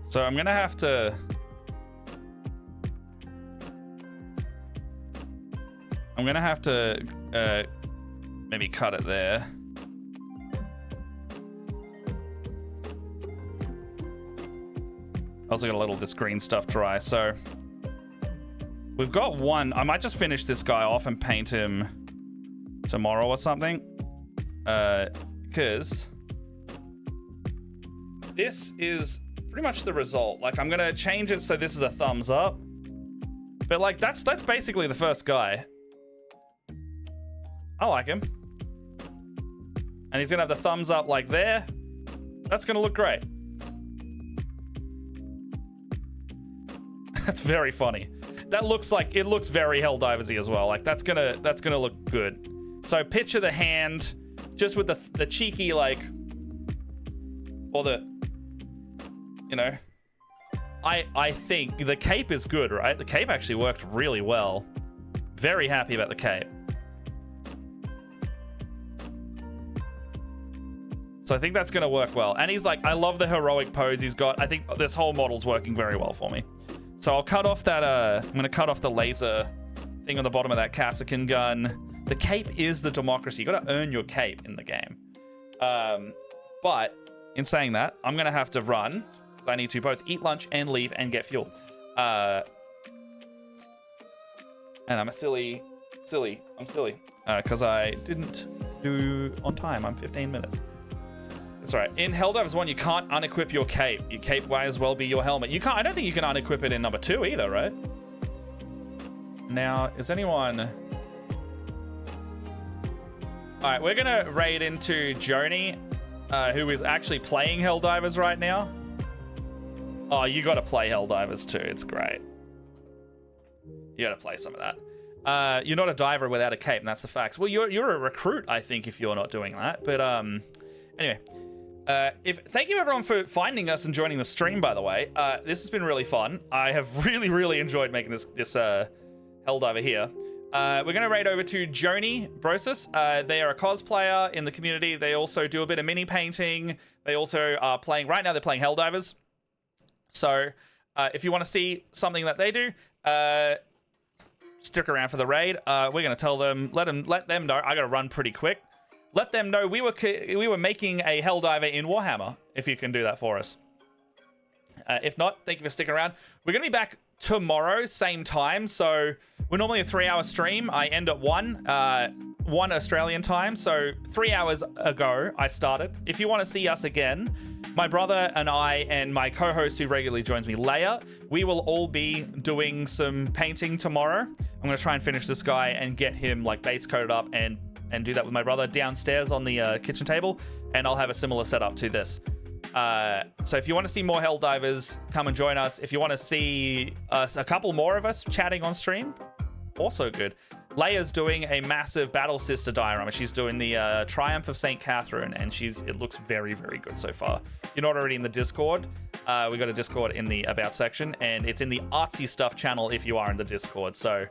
So I'm gonna have to maybe cut it there. I also gotta let all this green stuff dry. So we've got one. I might just finish this guy off and paint him tomorrow or something. Because this is pretty much the result. Like, I'm gonna change it so this is a thumbs up, but like that's basically the first guy. I like him, and he's gonna have the thumbs up like there. That's gonna look great. That's very funny. That looks like it looks very Helldivers-y as well. Like that's gonna look good. So picture the hand just with the cheeky like, or the, you know, I think the cape is good, right? The cape actually worked really well. Very happy about the cape. So I think that's going to work well. And he's like, I love the heroic pose he's got. I think this whole model's working very well for me. So I'll cut off that, I'm going to cut off the laser thing on the bottom of that Kassakin gun. The cape is the democracy. You got to earn your cape in the game. But in saying that, I'm going to have to run. I need to both eat lunch and leave and get fuel. And I'm silly. Because I didn't do on time. I'm 15 minutes. That's all right. In Helldivers 1, you can't unequip your cape. Your cape might as well be your helmet. You can't. I don't think you can unequip it in number 2 either, right? Now, is anyone... All right, we're going to raid into Joni, who is actually playing Helldivers right now. Oh, you got to play Helldivers too. It's great. You got to play some of that. You're not a diver without a cape, and that's the facts. Well, you're a recruit, I think, if you're not doing that. But anyway, thank you everyone for finding us and joining the stream. By the way, this has been really fun. I have really enjoyed making this Helldiver here. We're gonna raid over to Joni Brosis. They are a cosplayer in the community. They also do a bit of mini painting. They also are playing right now. They're playing Helldivers. So if you want to see something that they do, stick around for the raid. We're going to tell them, let them know. I got to run pretty quick. Let them know we were making a Helldiver in Warhammer, if you can do that for us. If not, thank you for sticking around. We're going to be back tomorrow, same time. So we're normally a 3-hour stream. I end at 1 Australian time. So 3 hours ago, I started. If you want to see us again, my brother and I and my co-host who regularly joins me, Leia, we will all be doing some painting tomorrow. I'm going to try and finish this guy and get him like base coated up and do that with my brother downstairs on the kitchen table. And I'll have a similar setup to this. So if you want to see more Helldivers, come and join us. If you want to see a couple more of us chatting on stream, also good. Leia's doing a massive Battle Sister diorama. She's doing the Triumph of St. Catherine, and it looks very good so far. If you're not already in the Discord, we got a Discord in the About section, and it's in the Artsy Stuff channel if you are in the Discord, so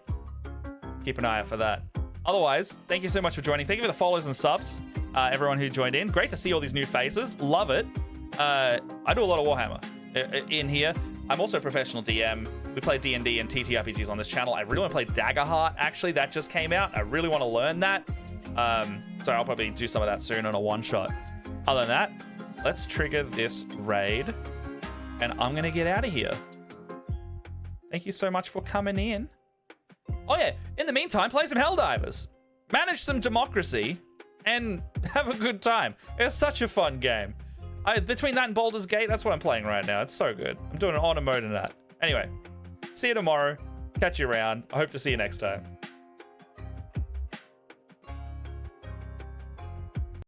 keep an eye out for that. Otherwise, thank you so much for joining. Thank you for the follows and subs, everyone who joined in. Great to see all these new faces. Love it. I do a lot of Warhammer in here. I'm also a professional DM. We play D&D and TTRPGs on this channel. I really want to play Daggerheart, actually. That just came out. I really want to learn that. So I'll probably do some of that soon on a one-shot. Other than that, let's trigger this raid. And I'm going to get out of here. Thank you so much for coming in. Oh, yeah. In the meantime, play some Helldivers. Manage some democracy. And have a good time. It's such a fun game. Between that and Baldur's Gate, that's what I'm playing right now. It's so good. I'm doing an honor mode in that. Anyway, see you tomorrow. Catch you around. I hope to see you next time.